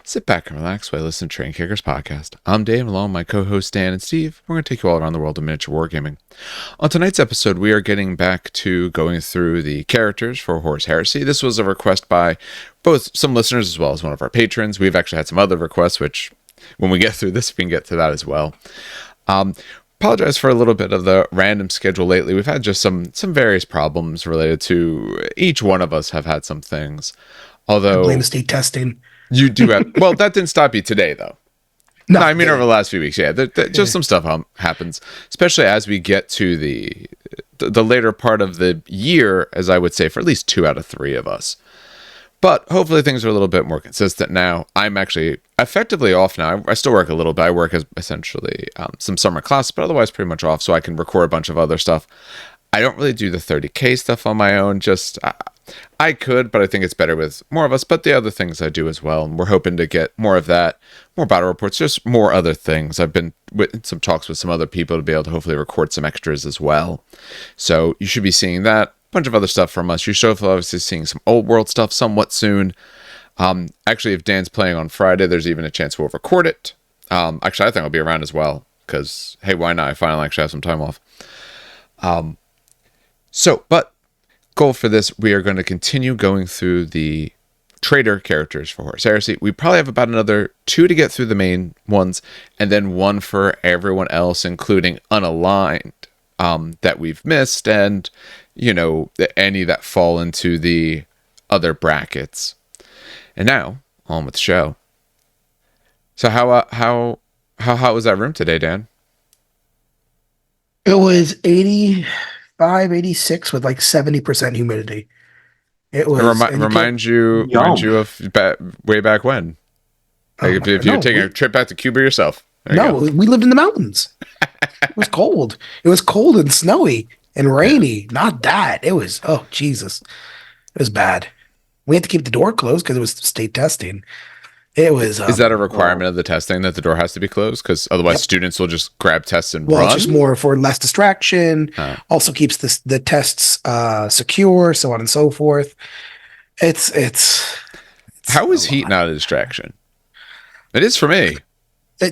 Sit back and relax while I listen to Train Kickers podcast. I'm Dave, along with my co-hosts Dan and Steve. We're going to take you all around the world of miniature wargaming. On tonight's episode, we are getting back to going through the characters for Horus Heresy. This was a request by both some listeners as well as one of our patrons. We've actually had some other requests, which when we get through this, we can get to that as well. Apologize for a little bit of the random schedule lately. We've had just some various problems related to each one of us have had some things. Although I blame the state testing. You do have, well, that didn't stop you today, though. No, I mean, over the last few weeks, yeah. Just some stuff happens, especially as we get to the later part of the year, as I would say, for at least 2 out of 3 of us. But hopefully things are a little bit more consistent now. I'm actually effectively off now. I still work a little bit. I work as essentially some summer classes, but otherwise pretty much off, so I can record a bunch of other stuff. I don't really do the 30K stuff on my own, just... I could, but I think it's better with more of us, but the other things I do as well, and we're hoping to get more of that, more battle reports, just more other things. I've been with some talks with some other people to be able to hopefully record some extras as well. So you should be seeing that, a bunch of other stuff from us. You should obviously seeing some old world stuff somewhat soon. Actually, if Dan's playing on Friday, there's even a chance we'll record it. Actually, I think I'll be around as well, because, hey, why not? I finally actually have some time off. But goal for this, we are going to continue going through the trader characters for Horus Heresy. We probably have about another 2 to get through the main ones, and then 1 for everyone else, including unaligned that we've missed, and any that fall into the other brackets. And now on with the show. So how was that room today, Dan? It was 85, 86 with like 70% humidity. It was remind you of way back when. Like if you're taking a trip back to Cuba yourself. We lived in the mountains. It was cold. It was cold and snowy and rainy. Yeah. Not that. It was, oh Jesus. It was bad. We had to keep the door closed because it was state testing. It was. Is that a requirement of the testing that the door has to be closed? Because otherwise students will just grab tests and run? Well, it's just more for less distraction. Also keeps the tests secure, so on and so forth. It's how is heat not a distraction? It is for me.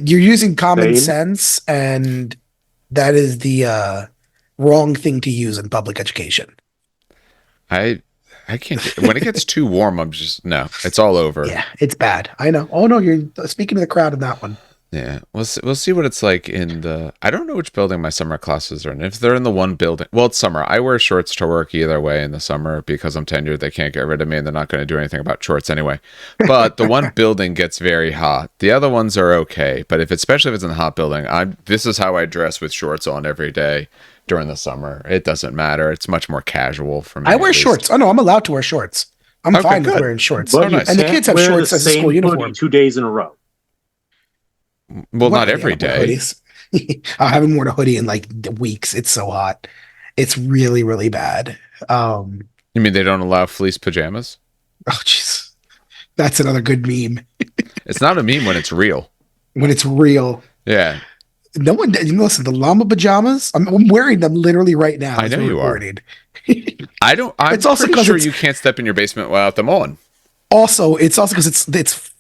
You're using common sense, and that is the wrong thing to use in public education. I can't. When it gets too warm, I'm just no. It's all over. Yeah, it's bad. I know. Oh no, you're speaking to the crowd in that one. Yeah, we'll see what it's like in the. I don't know which building my summer classes are in. If they're in the one building, well, it's summer. I wear shorts to work either way in the summer because I'm tenured. They can't get rid of me, and they're not going to do anything about shorts anyway. But the one building gets very hot. The other ones are okay, but especially if it's in a hot building, this is how I dress with shorts on every day. During the summer, it doesn't matter. It's much more casual for me. I wear shorts. Oh no, I'm allowed to wear shorts. I'm fine with wearing shorts. But nice. And the kids have shorts as a school uniform 2 days in a row. Well, not every day. I haven't worn a hoodie in like weeks. It's so hot. It's really, really bad. You mean they don't allow fleece pajamas? Oh, jeez. That's another good meme. It's not a meme when it's real. When it's real. Yeah. No one, listen, the llama pajamas, I'm wearing them literally right now. I know you are. I'm it's also pretty sure you can't step in your basement without them on. Also, it's also because it's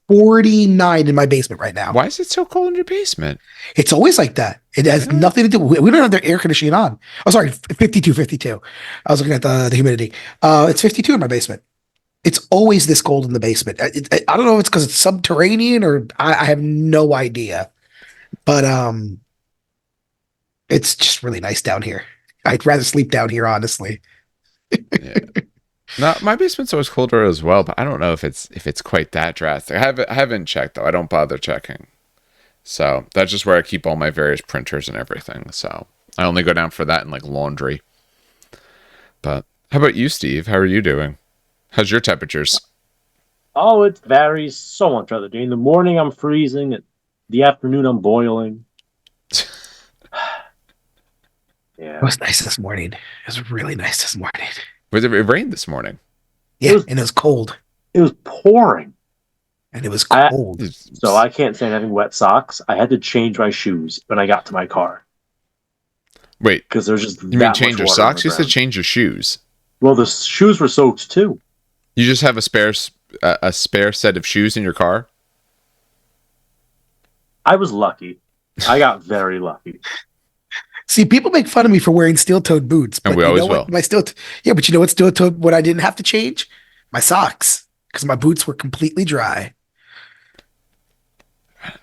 49 in my basement right now. Why is it so cold in your basement? It's always like that. It has nothing to do. We don't have their air conditioning on. Oh, sorry, 52. I was looking at the humidity. It's 52 in my basement. It's always this cold in the basement. I don't know if it's because it's subterranean or I have no idea. But it's just really nice down here. I'd rather sleep down here, honestly. Yeah. No, my basement's always colder as well, but I don't know if it's quite that drastic. I haven't checked though. I don't bother checking. So that's just where I keep all my various printers and everything. So I only go down for that and like laundry. But how about you, Steve? How are you doing? How's your temperatures? Oh, it varies so much other day. In the morning, I'm freezing. In the afternoon, I'm boiling. Yeah. It was nice this morning. It was really nice this morning. It rained this morning? Yeah, and it was cold. It was pouring. And it was cold. So I can't say having wet socks. I had to change my shoes when I got to my car. Wait. Because there's just You mean change your socks? You said change your shoes. Well, the shoes were soaked too. You just have a spare a spare set of shoes in your car? I was lucky. I got very lucky. See, people make fun of me for wearing steel-toed boots, And but we you always know what? will. Yeah, but you know what steel-toed? What I didn't have to change? My socks, because my boots were completely dry.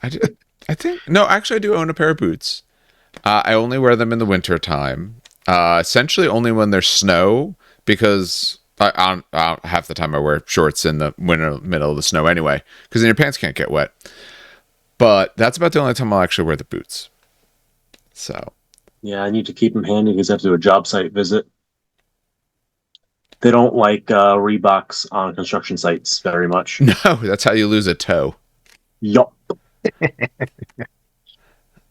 I think no. Actually, I do own a pair of boots. I only wear them in the winter time. Essentially, only when there's snow because half the time I wear shorts in the winter middle of the snow anyway because then your pants can't get wet. But that's about the only time I'll actually wear the boots. So Yeah, I need to keep them handy because I have to do a job site visit. They don't like Reeboks on construction sites very much. no, that's how you lose a toe. Yup.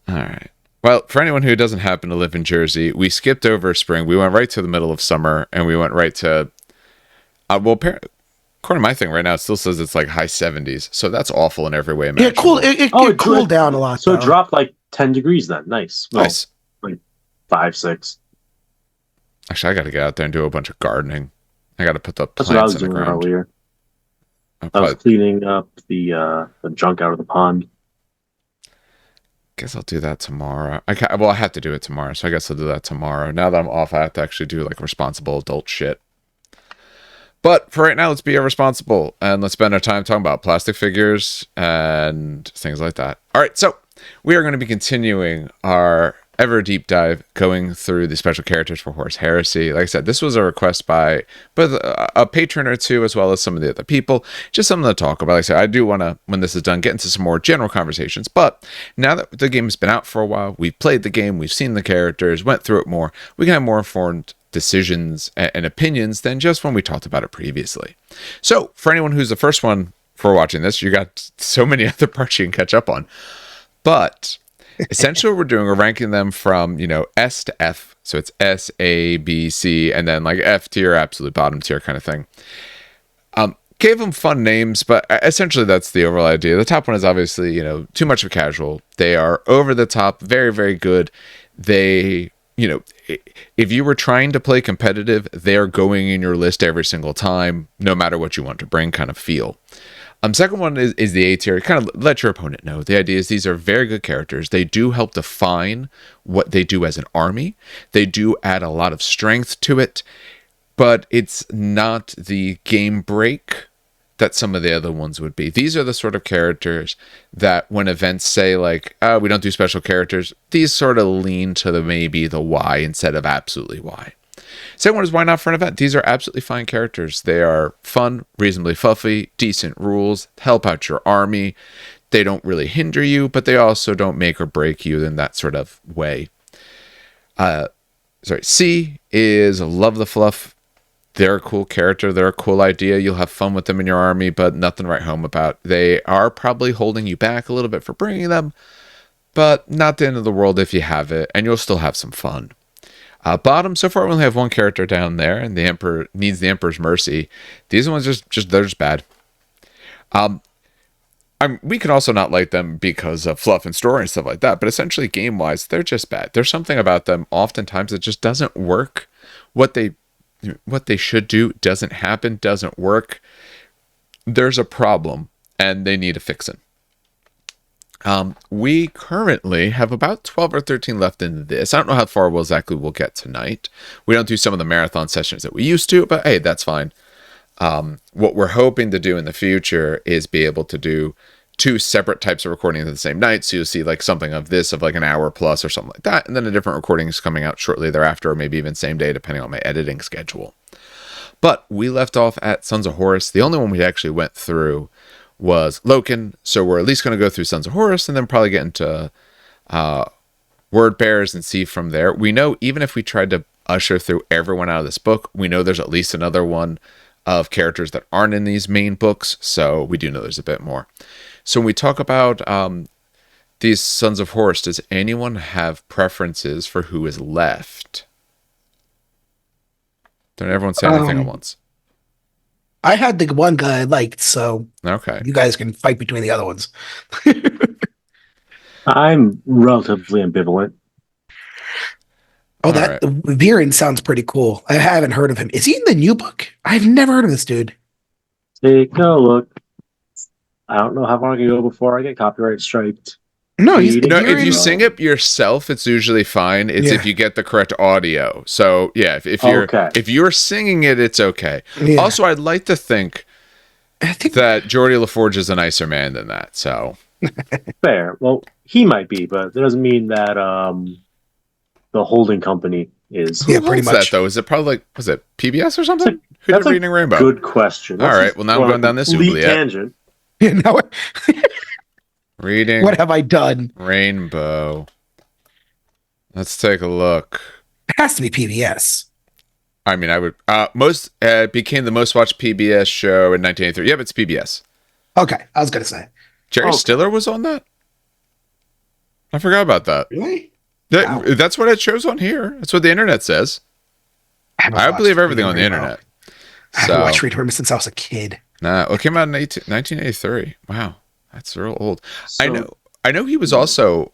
All right. Well, for anyone who doesn't happen to live in Jersey, we skipped over spring. We went right to the middle of summer, and we went right to. According to my thing right now, it still says it's like high 70s. So that's awful in every way Yeah, imaginable. cool. It cooled down a lot. So though. it dropped like 10 degrees then. Nice. Well, Nice. like 5, 6. Actually, I got to get out there and do a bunch of gardening. I got to put the That's what I plants was in the doing ground. earlier. I was cleaning up the junk out of the pond. Guess I'll do that tomorrow. I have to do it tomorrow, so I guess I'll do that tomorrow. Now that I'm off, I have to actually do like responsible adult shit. But for right now, let's be irresponsible and let's spend our time talking about plastic figures and things like that. All right, so we are going to be continuing our ever deep dive going through the special characters for Horus Heresy. Like I said, this was a request by both a patron or two as well as some of the other people. Just something to talk about. Like I said, I do want to, when this is done, get into some more general conversations. But now that the game has been out for a while, we've played the game, we've seen the characters, went through it more, we can have more informed decisions and opinions than just when we talked about it previously. So for anyone who's the first one for watching this, you got so many other parts you can catch up on. But essentially what we're doing, we're ranking them from, S to F. So it's S, A, B, C, and then like F tier, absolute bottom tier kind of thing. Gave them fun names, but essentially that's the overall idea. The top one is obviously, too much of a casual. They are over the top, very, very good. They, if you were trying to play competitive, they're going in your list every single time, no matter what you want to bring kind of feel. Second one is the A tier. Kind of let your opponent know. The idea is these are very good characters. They do help define what they do as an army. They do add a lot of strength to it, but it's not the game break that some of the other ones would be. These are the sort of characters that when events say like, we don't do special characters, these sort of lean to maybe the Y instead of absolutely Y. Second one is why not for an event? These are absolutely fine characters. They are fun, reasonably fluffy, decent rules, help out your army. They don't really hinder you, but they also don't make or break you in that sort of way. C is love the fluff. They're a cool character. They're a cool idea. You'll have fun with them in your army, but nothing to write home about. They are probably holding you back a little bit for bringing them, but not the end of the world if you have it, and you'll still have some fun. Bottom, so far we only have one character down there, and the Emperor needs the Emperor's mercy. These ones they're just bad. We can also not like them because of fluff and story and stuff like that, but essentially game-wise, they're just bad. There's something about them oftentimes that just doesn't work. What they should do doesn't happen, doesn't work. There's a problem, and they need a fixing. We currently have about 12 or 13 left in this. I don't know how far exactly we'll get tonight. We don't do some of the marathon sessions that we used to, but hey, that's fine. What we're hoping to do in the future is be able to do 2 separate types of recordings at the same night. So you'll see like something of this of like an hour plus or something like that. And then a different recording is coming out shortly thereafter, or maybe even same day, depending on my editing schedule. But we left off at Sons of Horus. The only one we actually went through was Loken. So we're at least going to go through Sons of Horus and then probably get into Word Bearers and see from there. We know even if we tried to usher through everyone out of this book, we know there's at least another one of characters that aren't in these main books. So we do know there's a bit more. So when we talk about these Sons of Horus, does anyone have preferences for who is left? Don't everyone say anything at once. I had the one guy I liked, so Okay. you guys can fight between the other ones. I'm relatively ambivalent. Right. Viren sounds pretty cool. I haven't heard of him. Is he in the new book? I've never heard of this dude. Take a look. I don't know how far I can go before I get copyright striked. No, he's Reading No, you're if you in- sing it yourself, it's usually fine. It's Yeah. if you get the correct audio. So yeah, Okay. if you're singing it, it's okay. Yeah. Also, I'd like to think I think that Geordie LaForge is a nicer man than that. So Fair. Well, he might be, but that doesn't mean that the holding company is. who Yeah, pretty holds much. that though? Is it probably like, was it PBS or something? Who That's did a Reading Rainbow? good question. All Let's right, just well, now I'm go on going down a this complete oubliette. tangent. you know what? Reading What have I done? Rainbow. Let's take a look. It has to be PBS. I mean, I would became the most watched PBS show in 1983. Yep, it's PBS. Okay, I was gonna say. Jerry Okay. Stiller was on that. I forgot about that. Really? That- Wow. That's what it shows on here. That's what the internet says. haven't I watched believe everything Reading on the Rainbow. internet. I haven't So, watched Reading Rainbow since I was a kid. nah, it came out in 1983. Wow, that's real old. So, I know he was also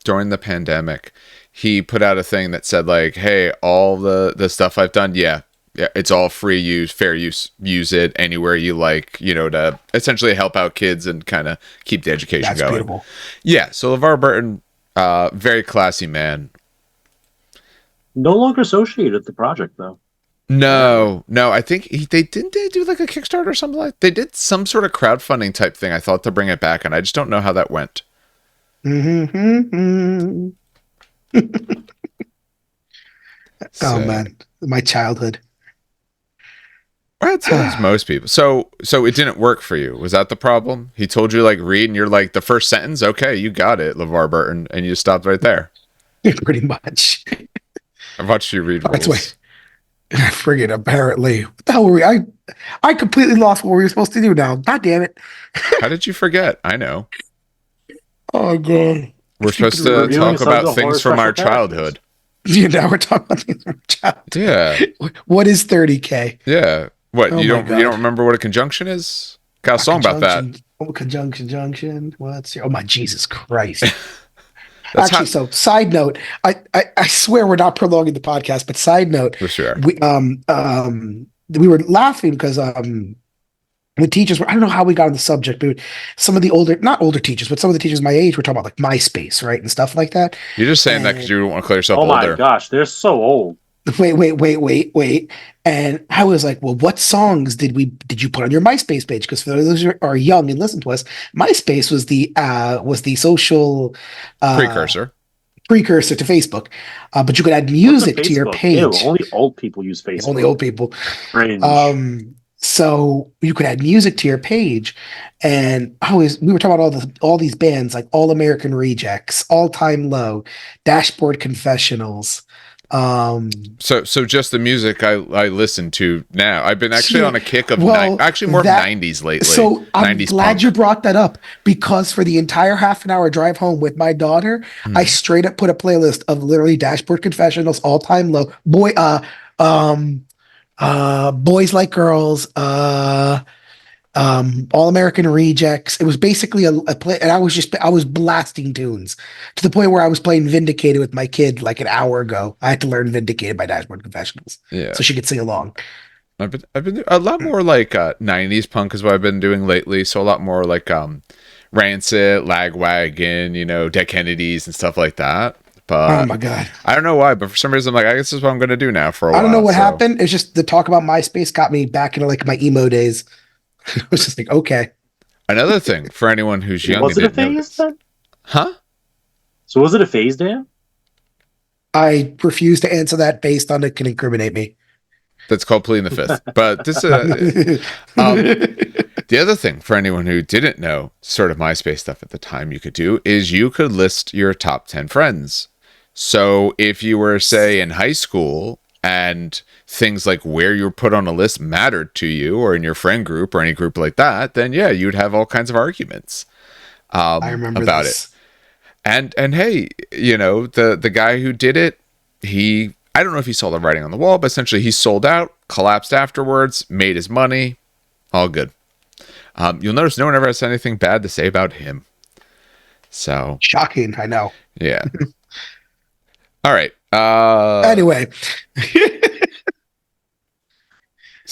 during the pandemic. He put out a thing that said like, "Hey, all the stuff I've done, yeah, it's all free use, fair use. Use it anywhere you like, to essentially help out kids and kind of keep the education That's going." beautiful. Yeah, so LeVar Burton, very classy man. no longer associated with the project, though. No, I think they do like a Kickstarter or something like. They did some sort of crowdfunding type thing. I thought to bring it back, and I just don't know how that went. Mm-hmm. So, Oh man, my childhood. well, so does most people. So it didn't work for you. Was that the problem? He told you like read, and you're like the first sentence. Okay, you got it, LeVar Burton, and you just stopped right there. Pretty much. I've watched you read That's rules. Friggin' apparently. What the hell were we? I completely lost what we were supposed to do now. God damn it. How did you forget? I know. Oh god. We're supposed to reviewing talk some of about the things horror from our special characters. childhood. Yeah, now we're talking about things from childhood. Yeah, What is 30K? yeah. What Oh you my don't God. you don't remember what a conjunction is? Got a song about that. Conjunction, junction. What's your? Oh my Jesus Christ! That's Actually, so side note, I swear we're not prolonging the podcast, but side note, for sure. we were laughing because the teachers were, I don't know how we got on the subject, but some of the not older teachers, but some of the teachers my age were talking about like MySpace, right, and stuff like that. You're just saying that because you don't want to call yourself Oh my older. gosh, they're so old. Wait. And I was like, well, what songs did you put on your MySpace page? Because for those who are young and listen to us, MySpace was the social Precursor. precursor to Facebook. But you could add music to your Facebook? page. Ew, only old people use Facebook. Only old people. Cringe. So you could add music to your page, and we were talking about all these bands like All American Rejects, All Time Low, Dashboard Confessionals. So just the music I listen to now. I've been actually Yeah, on a kick of well, actually more that- of 90s lately. So I'm 90s glad punk. you brought that up because for the entire half an hour drive home with my daughter, I straight up put a playlist of literally Dashboard Confessionals, All Time Low, Boys Like Girls, All American Rejects. It was basically a play, and I was blasting tunes to the point where I was playing Vindicated with my kid like an hour ago. I had to learn Vindicated by Dashboard Confessionals, Yeah. so she could sing along. I've been a lot more like 90s punk is what I've been doing lately. So a lot more like Rancid, Lagwagon, Dead Kennedys and stuff like that. But Oh my god. I don't know why, but for some reason I'm like, I guess this is what I'm gonna do now for a while. I don't know what so. happened. It's just the talk about MySpace got me back into like my emo days. I was just like, okay. Another thing for anyone who's young Was and it a didn't know phase this. then? Huh? So was it a phase, Dan? I refuse to answer that based on it can incriminate me. That's called pleading the fifth. But this the other thing for anyone who didn't know sort of MySpace stuff at the time you could do is you could list your top 10 friends. So if you were, say, in high school and things like where you were put on a list mattered to you or in your friend group or any group like that, then yeah, you'd have all kinds of arguments I remember about this. it. And hey, the guy who did it, I don't know if he saw the writing on the wall, but essentially he sold out, collapsed afterwards, made his money, all good. You'll notice no one ever has anything bad to say about him. So Shocking, I know. yeah. All right. Anyway,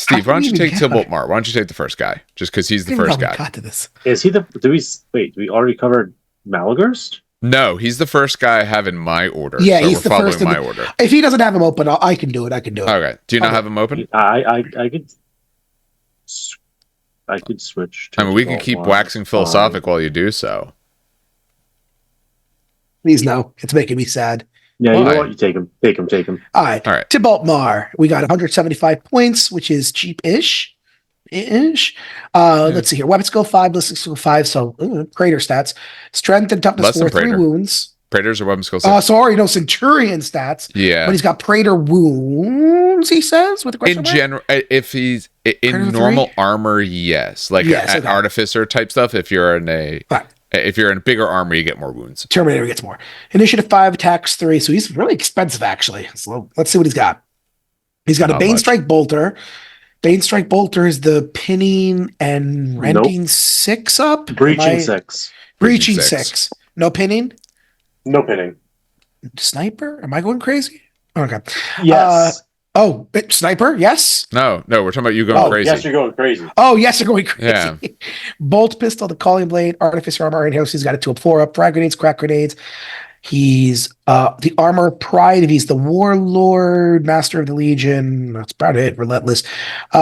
Steve, why don't you take Tybalt Mar? Why don't you take the first guy? Just because he's the first guy. Got to this. Is he the? Do we already covered Malagurst? No, he's the first guy I have in my order. Yeah, so he's the first in my order. If he doesn't have him open, I can do it. Okay. Do you not have him open? I could switch. I mean, we could keep waxing philosophic while you do so. Please no. It's making me sad. Yeah, you know what? You take him. Take him. All right. Tybalt Mar. We got 175 points, which is cheap-ish. Let's see here. Weapon skill 5, ballistic skill 5, so Praetor stats. Strength and toughness 4, 3 wounds. Praetors are weapon skill 6. Centurion stats. Yeah. But he's got Praetor wounds, he says, with a question mark? In general, if he's in Praetor normal 3? Armor, yes. Like okay. Artificer type stuff, if you're in bigger armor, you get more wounds. Terminator gets more. Initiative 5, attacks 3, so he's really expensive, actually. So let's see what he's got. He's got a Bane Strike Bolter. Bane Strike Bolter is the pinning and rending 6 up? Breaching 6. Breaching 6. No pinning? No pinning. Sniper? Am I going crazy? Okay. Yes. Sniper? Yes? No, we're talking about you going crazy. Yes, you're going crazy. Oh, yes, you're going crazy. Yeah. Bolt pistol, the calling blade, artificer armor, and he's got a 2-4 up, frag grenades, crack grenades. He's the armor of pride. If he's the warlord, master of the legion, that's about it. Relentless.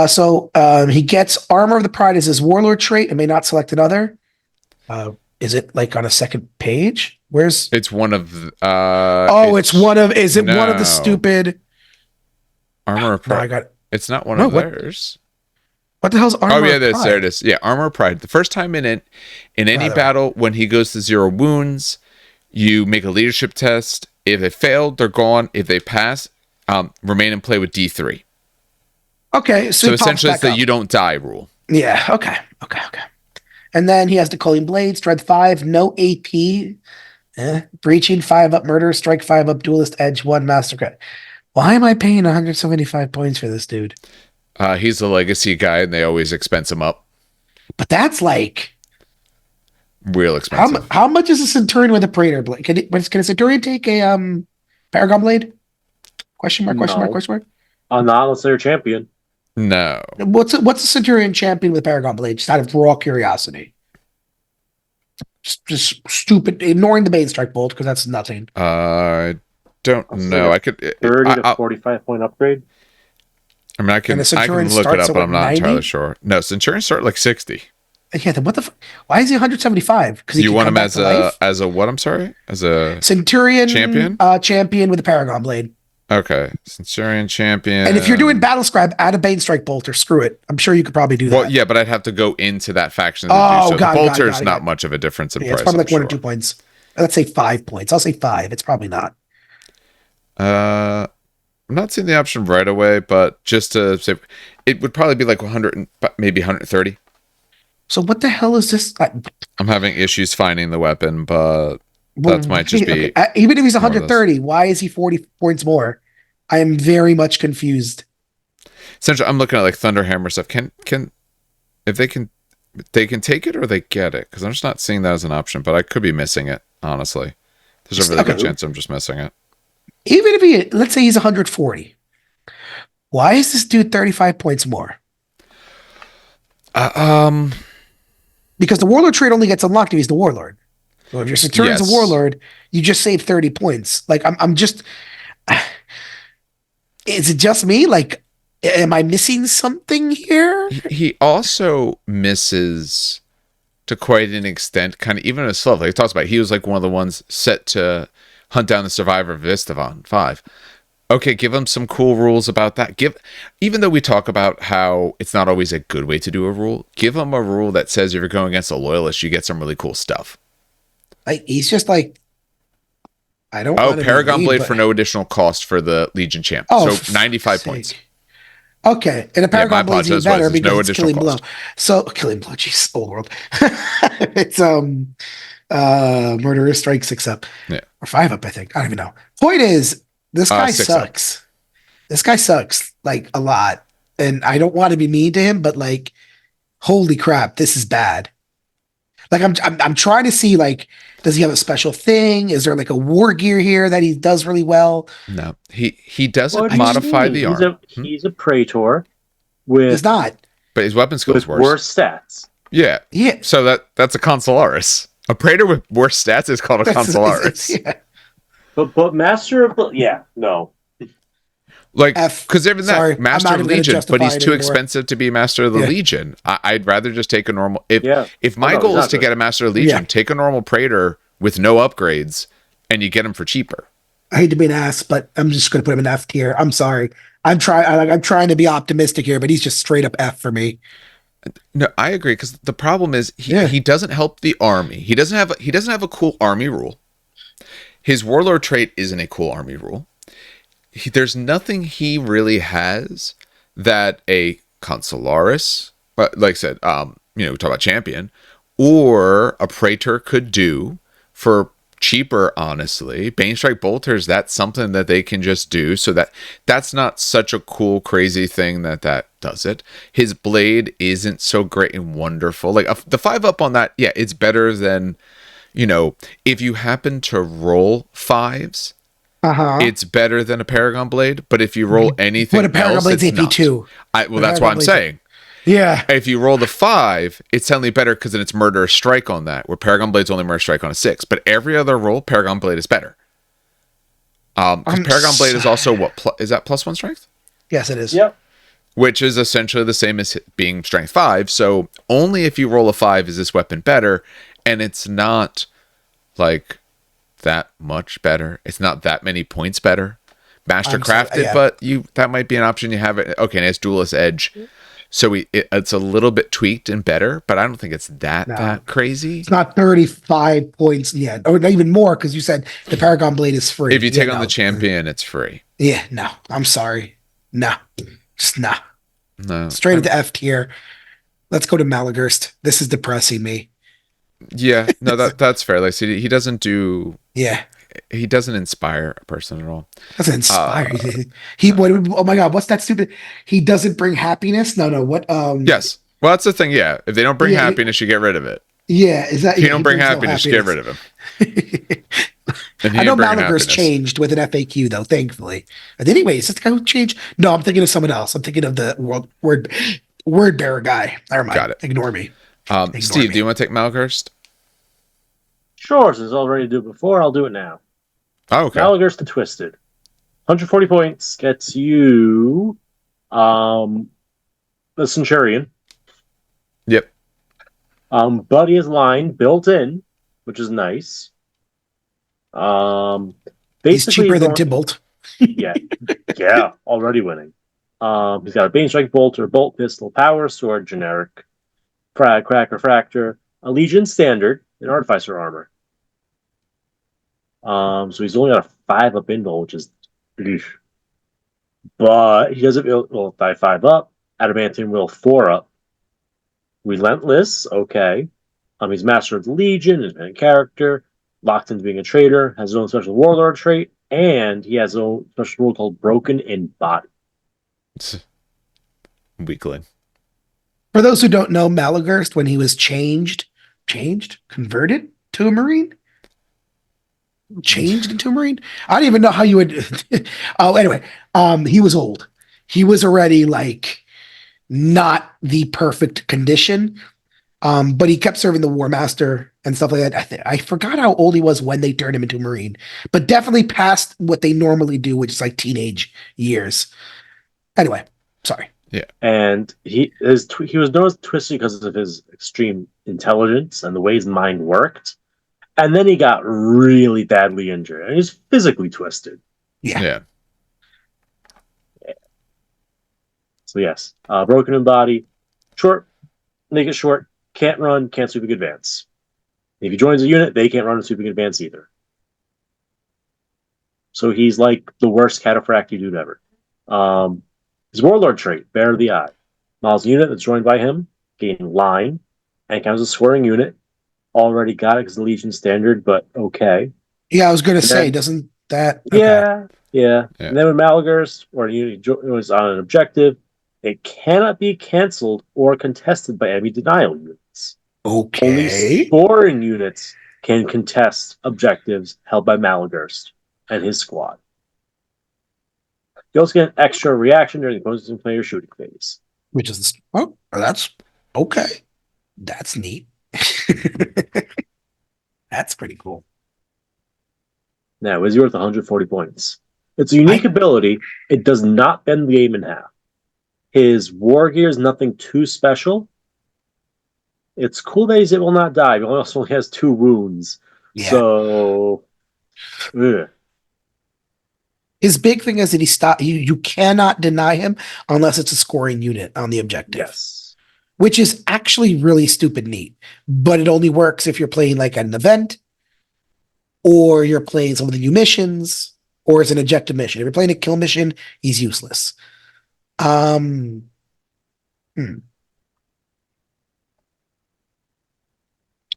So he gets armor of the pride as his warlord trait and may not select another. Is it like on a second page? It's one of it's one of the stupid armor of pride? No, it's not one of theirs. What the hell's armor? Oh yeah, there it is. Yeah, armor of pride. The first time in any battle when he goes to 0 wounds, you make a leadership test. If they failed, they're gone. If they pass, remain and play with D3. Okay, so essentially it's the you don't die rule. Yeah, okay. And then he has the Calling Blade, Strength 5, no AP, Breaching 5 up, Murder, Strike 5 up, Duelist, Edge 1, Master Cut. Why am I paying 175 points for this dude? He's a legacy guy, and they always expense him up. But that's like real expensive. How much is a Centurion with a Praetor blade? Can a Centurion take a Paragon blade? Question mark. Not unless they're a champion. No. What's a Centurion champion with Paragon blade? Just out of raw curiosity. Just stupid. Ignoring the Bane Strike Bolt because that's nothing. I don't know. I could 30 to 45 point upgrade. I mean, I can look it up, but I'm not entirely sure. No, Centurion start like 60. Yeah, then what the? Why is he 175? Because you want him as a what? I'm sorry, as a Centurion champion. Champion with a Paragon blade. Okay, Centurion champion. And if you're doing Battle Scribe, add a Bane Strike Bolter. Screw it. I'm sure you could probably do that. Well, yeah, but I'd have to go into that faction. The Bolter is not much of a difference in price. It's probably like 1 or 2 points. Let's say 5 points. I'll say 5. It's probably not. I'm not seeing the option right away, but just to say, it would probably be like 100, maybe 130. So what the hell is this? I'm having issues finding the weapon, but that might just be... Okay. Even if he's 130, why is he 40 points more? I am very much confused. Essentially, I'm looking at like Thunderhammer stuff. If they can take it or they get it? Because I'm just not seeing that as an option, but I could be missing it, honestly. There's a really good chance I'm just missing it. Even if let's say he's 140, why is this dude 35 points more? Because the Warlord trait only gets unlocked if he's the Warlord. So if your Centurion's a Warlord, you just save 30 points. Like I'm just, is it just me? Like, am I missing something here? He also misses to quite an extent, kind of even as slow. Like he talks about, he was like one of the ones set to hunt down the survivor of Istavan 5. Okay, give him some cool rules about that. Even though we talk about how it's not always a good way to do a rule, give him a rule that says if you're going against a loyalist, you get some really cool stuff. Like he's just like, I don't. Paragon Blade for no additional cost for the Legion champ. So 95 points. Okay, and a Paragon Blade's even better because no it's Killing Blow. So Killing Blow, jeez, old world. It's Murderous Strike 6 up, or 5 up, I think. I don't even know. Point is, this guy sucks. Up. This guy sucks like a lot, and I don't want to be mean to him, but like, holy crap, this is bad. Like I'm trying to see, like, does he have a special thing? Is there like a war gear here that he does really well? No, he doesn't modify the arm. He's a Praetor. with not. But his weapon skill is with worse. worse stats. Yeah. Yeah. So that's a Consolaris. A Praetor with worse stats is called a Consolaris. Yeah. But Master of no. Like, F. because even Sorry, that Master I'm not of even gonna Legion, but justify he's it too anymore. expensive to be Master of the Yeah. Legion. I'd rather just take a normal. If my No, goal he's is to not get good. a Master of Legion, Yeah. take a normal Praetor with no upgrades, and you get him for cheaper. I hate to be an ass, but I'm just going to put him in F tier. I'm sorry. I'm trying to be optimistic here, but he's just straight up F for me. No, I agree, because the problem is Yeah. he doesn't help the army. He doesn't have a cool army rule. His warlord trait isn't a cool army rule. There's nothing he really has that a Consolaris, but like I said, we talk about champion, or a Praetor could do for cheaper. Honestly, Banestrike Bolters, that's something that they can just do, so that's not such a cool, crazy thing that does it. His blade isn't so great and wonderful. Like the 5-up on that, yeah, it's better than, if you happen to roll 5s. It's better than a Paragon Blade, but if you roll anything But a Paragon else, Blade's it's AP2. not. That's what I'm saying. Yeah. If you roll the 5, it's suddenly better because then it's Murderous Strike on that, where Paragon Blade's only Murderous Strike on a 6. But every other roll, Paragon Blade is better. Because Paragon Blade is also is that +1 strength? Yes, it is. Yep. Which is essentially the same as being strength 5. So only if you roll a 5 is this weapon better, and it's not like that much better. It's not that many points better. Master crafted, but that might be an option you have. Okay, and it's Duelist Edge, so it's a little bit tweaked and better, but I don't think it's that crazy. It's not 35 points yet, or even more, because you said the Paragon Blade is free. If you take on the champion, it's free. Yeah, no, I'm sorry, no, just no. No, Straight into F tier. Let's go to Malagurst. This is depressing me. Yeah, no, that's fair. Like, see, he doesn't inspire a person at all. Doesn't inspire. Oh my god, what's that stupid? He doesn't bring happiness. No. What? Yes. Well, that's the thing. Yeah, if they don't bring happiness, you get rid of it. Yeah, is that? If you don't bring happiness, you get rid of him. I know Malagurst changed with an FAQ though, thankfully. But anyways, this guy who changed. No, I'm thinking of someone else. I'm thinking of the word bearer guy. Never mind. Got it. Ignore me. Steve, do you want to take Malagurst? Sure, since I was ready to do it before, I'll do it now. Oh, okay. Malagurst the Twisted. 140 points gets you the Centurion. Yep. Buddy is line built in, which is nice. Basically, He's cheaper than Tybalt. yeah, already winning. He's got a Banestrike Bolter, Bolt Pistol, Power Sword, generic, Crack Refractor, a Legion Standard, and Artificer Armor. So he's only got a 5-up invul, which is, but he doesn't will die 5-up. Adamantium will 4-up. Relentless, okay. He's Master of the Legion, independent character, locked into being a traitor, has his own special warlord trait, and he has his own special rule called Broken in Body. Weakling. For those who don't know, Malagurst, when he was converted to a Marine? Changed into a Marine? I don't even know how you would. Anyway, he was old. He was already like not the perfect condition, but he kept serving the War Master and stuff like that. I forgot how old he was when they turned him into a Marine, but definitely past what they normally do, which is like teenage years. Anyway, sorry. Yeah, and he was known as Twisted because of his extreme intelligence and the way his mind worked. And then he got really badly injured, and he's physically twisted. Yeah. So yes, broken in body, short, make it short, can't run, can't sweeping advance. If he joins a unit, they can't run a sweeping advance either. So he's like the worst cataphracty dude ever. His warlord trait, Bear of the Eye. Models unit that's joined by him, gain line, and counts as a scoring unit. Already got it because the Legion standard, but okay. Yeah, I was going to say, doesn't that? Okay. Yeah. And then with Malagurst, or a unit was on an objective, it cannot be canceled or contested by enemy denial units. Okay. Only scoring units can contest objectives held by Malagurst and his squad. You also get an extra reaction during the opposing player shooting phase. which is that's okay. That's neat. That's pretty cool. Now, is he worth 140 points? It's a unique ability. It does not bend the game in half. His war gear is nothing too special. It's cool that he will not die. He also only has 2 wounds. Yeah. So, ugh. His big thing is that you cannot deny him unless it's a scoring unit on the objective. Yes. Which is actually really stupid neat. But it only works if you're playing like an event, or you're playing some of the new missions, or it's an objective mission. If you're playing a kill mission, he's useless. I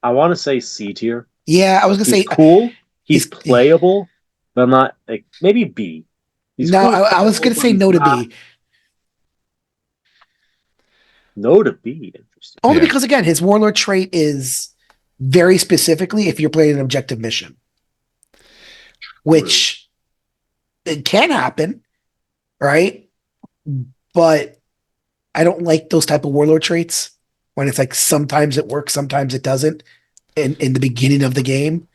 want to say C tier. Yeah, I was gonna say cool. He's playable, but I'm not like maybe B. No, cool, I was gonna say no to B. No to B. Interesting. Only because again, his warlord trait is very specifically if you're playing an objective mission, which it can happen, right? But I don't like those type of warlord traits when it's like sometimes it works, sometimes it doesn't. In the beginning of the game,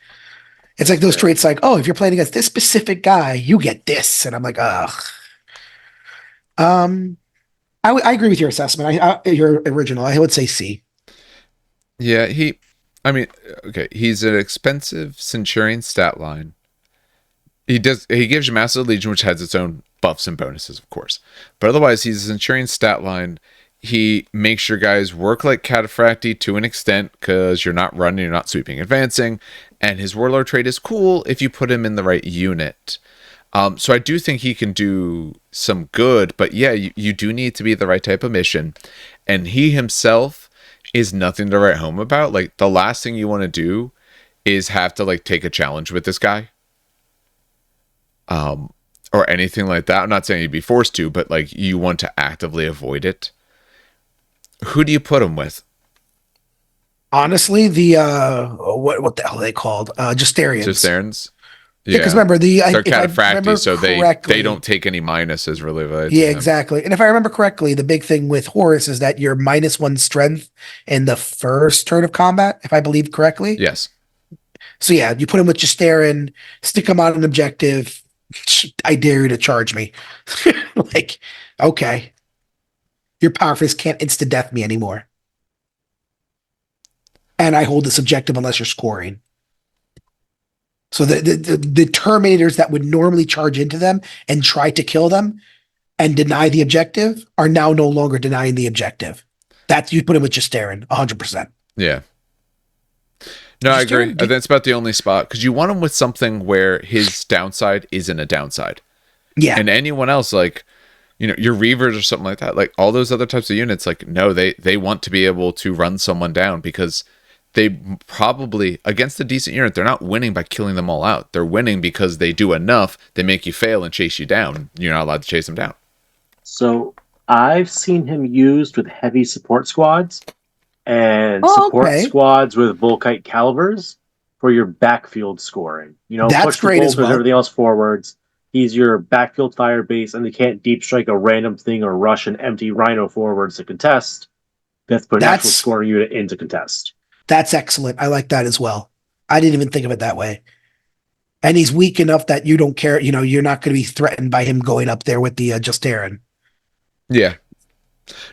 it's like those traits like, oh, if you're playing against this specific guy, you get this, and I'm like, ugh. I agree with your assessment. Your original. I would say C. Yeah, he's an expensive Centurion stat line. He gives you Master of the Legion, which has its own buffs and bonuses, of course. But otherwise, he's a Centurion stat line. He makes your guys work like Cataphracti to an extent because you're not running, you're not sweeping, advancing. And his Warlord trait is cool if you put him in the right unit. So I do think he can do some good, but yeah, you do need to be the right type of mission. And he himself is nothing to write home about. Like, the last thing you want to do is have to like take a challenge with this guy. Or anything like that. I'm not saying you'd be forced to, but like you want to actively avoid it. Who do you put him with? Honestly, the what the hell are they called? Justarians. Justarians. Yeah, because remember they're Cataphracti, so they don't take any minuses really. Yeah, exactly. And if I remember correctly, the big thing with Horus is that you're -1 strength in the first turn of combat, if I believe correctly. Yes. So yeah, you put him with Justarian, stick him on an objective. I dare you to charge me. Like, okay. Your power fist can't insta-death me anymore. And I hold this objective unless you're scoring. So the Terminators that would normally charge into them and try to kill them and deny the objective are now no longer denying the objective. That's, you put him with Justarian, 100%. Yeah. No, I agree. I think that's about the only spot, because you want him with something where his downside isn't a downside. Yeah. And anyone else, like, you know, your Reavers or something like that, like all those other types of units, like, no, they want to be able to run someone down, because they probably, against a decent unit, they're not winning by killing them all out. They're winning because they do enough, they make you fail and chase you down. You're not allowed to chase them down. So I've seen him used with heavy support squads and support squads with Volkite calibers for your backfield scoring. You know, that's push great as well. Everything else forwards. He's your backfield fire base, and they can't deep strike a random thing or rush an empty Rhino forwards to contest. That's put an actual scoring unit into contest. That's excellent. I like that as well. I didn't even think of it that way. And he's weak enough that you don't care. You know, you're not going to be threatened by him going up there with the Justarian. Yeah.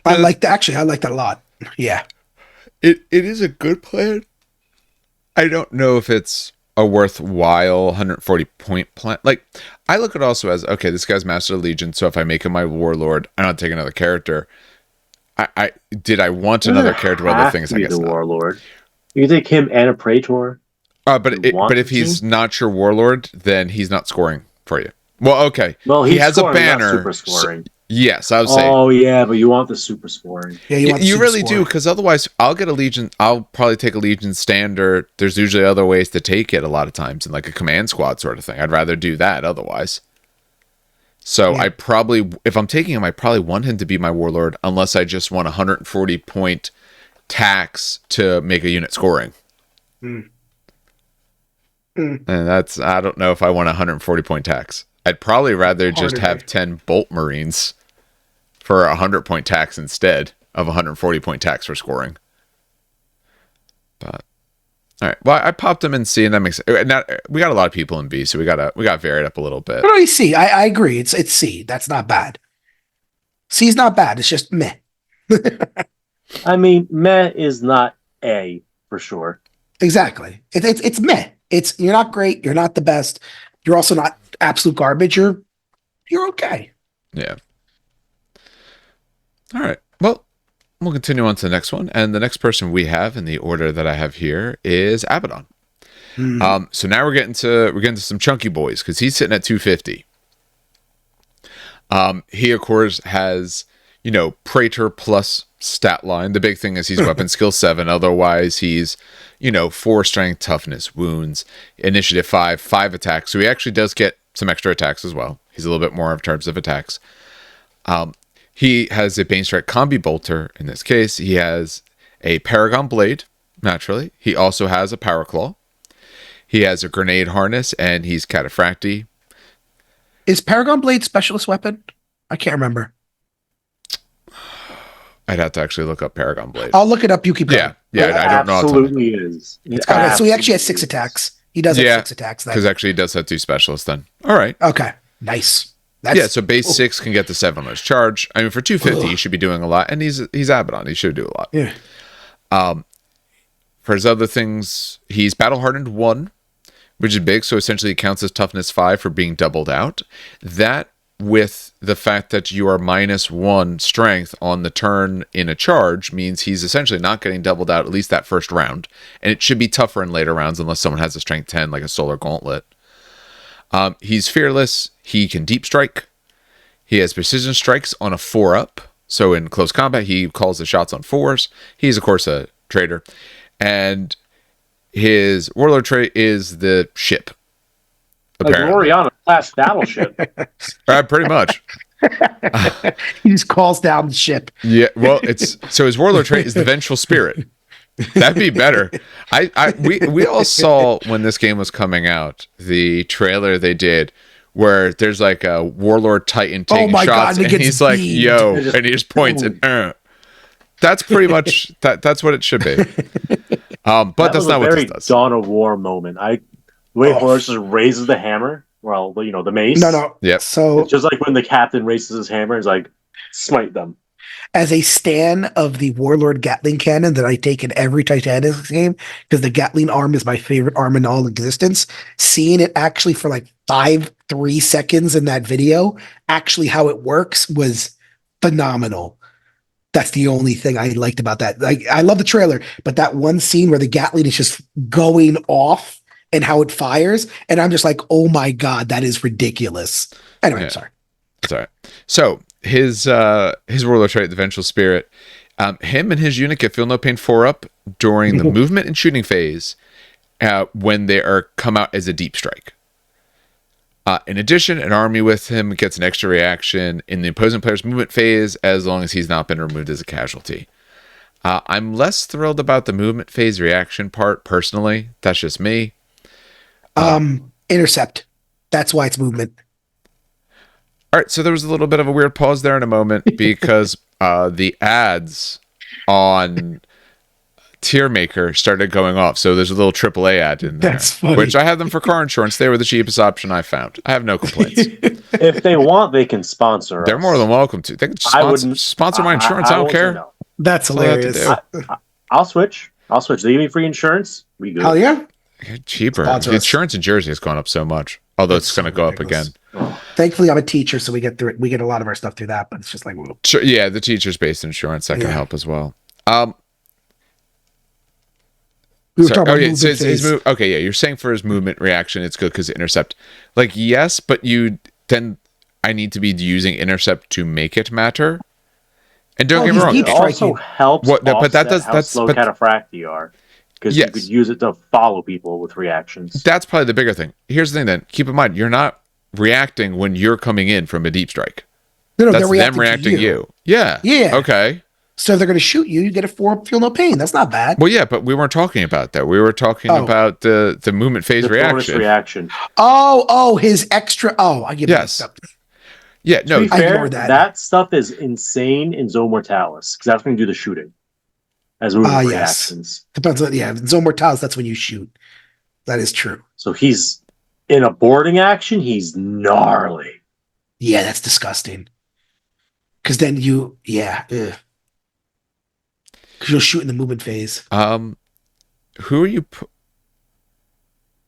I like that. Actually, I like that a lot. Yeah. It is a good plan. I don't know if it's a worthwhile 140 point plan. Like, I look at it also as, okay, this guy's Master of the Legion, so if I make him my Warlord, I don't take another character. I want another character with other things? I guess the not. Warlord. You take him and a Praetor. But if he's not your Warlord, then he's not scoring for you. Well, okay. Well, he has scoring, a banner. Super scoring. So, yes, I would say. Oh yeah, but you want the super scoring. Yeah, you really do, because otherwise, I'll get a Legion. I'll probably take a Legion standard. There's usually other ways to take it a lot of times, in like a command squad sort of thing. I'd rather do that otherwise. So yeah. If I'm taking him, I probably want him to be my Warlord, unless I just want 140 point tax to make a unit scoring. And that's, I don't know if I want 140 point tax. I'd probably rather just have 10 Bolt Marines for 100-point tax instead of 140-point tax for scoring. But all right, well, I popped him in C, and that makes we got a lot of people in B, so we got varied up a little bit. No, C. I agree. It's C. That's not bad. C's not bad. It's just meh. I mean, meh is not A for sure. Exactly. It's meh. You're not great. You're not the best. You're also not absolute garbage. You're okay. Yeah. All right. Well, we'll continue on to the next one, and the next person we have in the order that I have here is Abaddon. So now we're getting to some chunky boys because he's sitting at 250. He of course has Praetor plus stat line. The big thing is he's weapon skill 7. Otherwise, he's 4 strength, toughness, wounds, initiative 5 attacks. So he actually does get some extra attacks as well. He's a little bit more in terms of attacks. He has a Bane Strike Combi Bolter. In this case, he has a Paragon Blade, naturally. He also has a Power Claw. He has a Grenade Harness, and he's Cataphracti. Is Paragon Blade specialist weapon? I can't remember. I'd have to actually look up Paragon Blade. I'll look it up. You keep going. Yeah, I don't know. Absolutely is. So he actually has 6 attacks. He does have 6 attacks. Because actually he does have 2 specialists then. All right. Okay. Nice. So base 6 can get the 7 on his charge. I mean, for 250, he should be doing a lot. And he's Abaddon. He should do a lot. Yeah. For his other things, he's Battle Hardened 1, which is big. So essentially it counts as Toughness 5 for being doubled out. That, with the fact that you are -1 strength on the turn in a charge, means he's essentially not getting doubled out, at least that first round. And it should be tougher in later rounds unless someone has a strength 10, like a Solar Gauntlet. He's fearless. He can deep strike. He has precision strikes on a 4-up. So in close combat, he calls the shots on 4s. He's, of course, a traitor. And his Warlord trait is the ship. A Gloriana class battleship. Pretty much. He just calls down the ship. Yeah, well, so his Warlord trait is the Vengeful Spirit. That'd be better. We all saw when this game was coming out the trailer they did where there's like a Warlord Titan taking shots, and he's like, "Yo," and he just points and. That's pretty much that's what it should be. But that's not what this does. Dawn of War moment. The way Horus just raises the hammer, the mace. No. Yep. So it's just like when the captain raises his hammer, he's like, smite them. As a stan of the Warlord Gatling cannon that I take in every Titanic game, because the Gatling arm is my favorite arm in all existence, seeing it actually for like 3 seconds in that video, actually how it works was phenomenal. That's the only thing I liked about that. I love the trailer, but that one scene where the Gatling is just going off and how it fires, and I'm just like, oh my God, that is ridiculous. Anyway, I'm sorry. That's all right. So his Warlord trait, the Vengeful Spirit, him and his unit get Feel No Pain 4-up during the movement and shooting phase when they are come out as a deep strike. In addition, an army with him gets an extra reaction in the opposing player's movement phase as long as he's not been removed as a casualty. I'm less thrilled about the movement phase reaction part, personally. That's just me. Intercept. That's why it's movement. All right, so there was a little bit of a weird pause there in a moment because the ads on Tier Maker started going off. So there's a little AAA ad in there. That's funny. Which I have them for car insurance. They were the cheapest option I found. I have no complaints. If they want, they can sponsor us. They're more than welcome to. They can sponsor my insurance. I don't care. No. That's hilarious. I'll switch. They give me free insurance. We good. Hell yeah. Cheaper. The insurance in Jersey has gone up so much. Although it's going to go up again. Thankfully, I'm a teacher, so we get through it. We get a lot of our stuff through that, but it's just like, sure, yeah, the teachers-based insurance that can help as well. We were talking about movement phase. You're saying for his movement reaction, it's good because intercept. Like, yes, but I need to be using intercept to make it matter. And don't get me wrong, it also helps. But that's how slow Cataphracti are. Because you could use it to follow people with reactions. That's probably the bigger thing. Here's the thing then. Keep in mind, you're not reacting when you're coming in from a deep strike. No, that's they're them reacting to you. Yeah. Okay. So if they're going to shoot you, you get a 4 Feel No Pain. That's not bad. Well, yeah, but we weren't talking about that. We were talking about the movement phase reaction. Bonus reaction. Oh, his extra. Oh, I give you stuff. Yeah, To no, be fair, ignored that. that stuff is insane in Zone Mortalis because that's when you do the shooting as movement Yes. reactions. Depends on, in Zone Mortalis, that's when you shoot. That is true. So he's in a boarding action, he's gnarly. Yeah, that's disgusting. Because then because you'll shoot in the movement phase. who are you?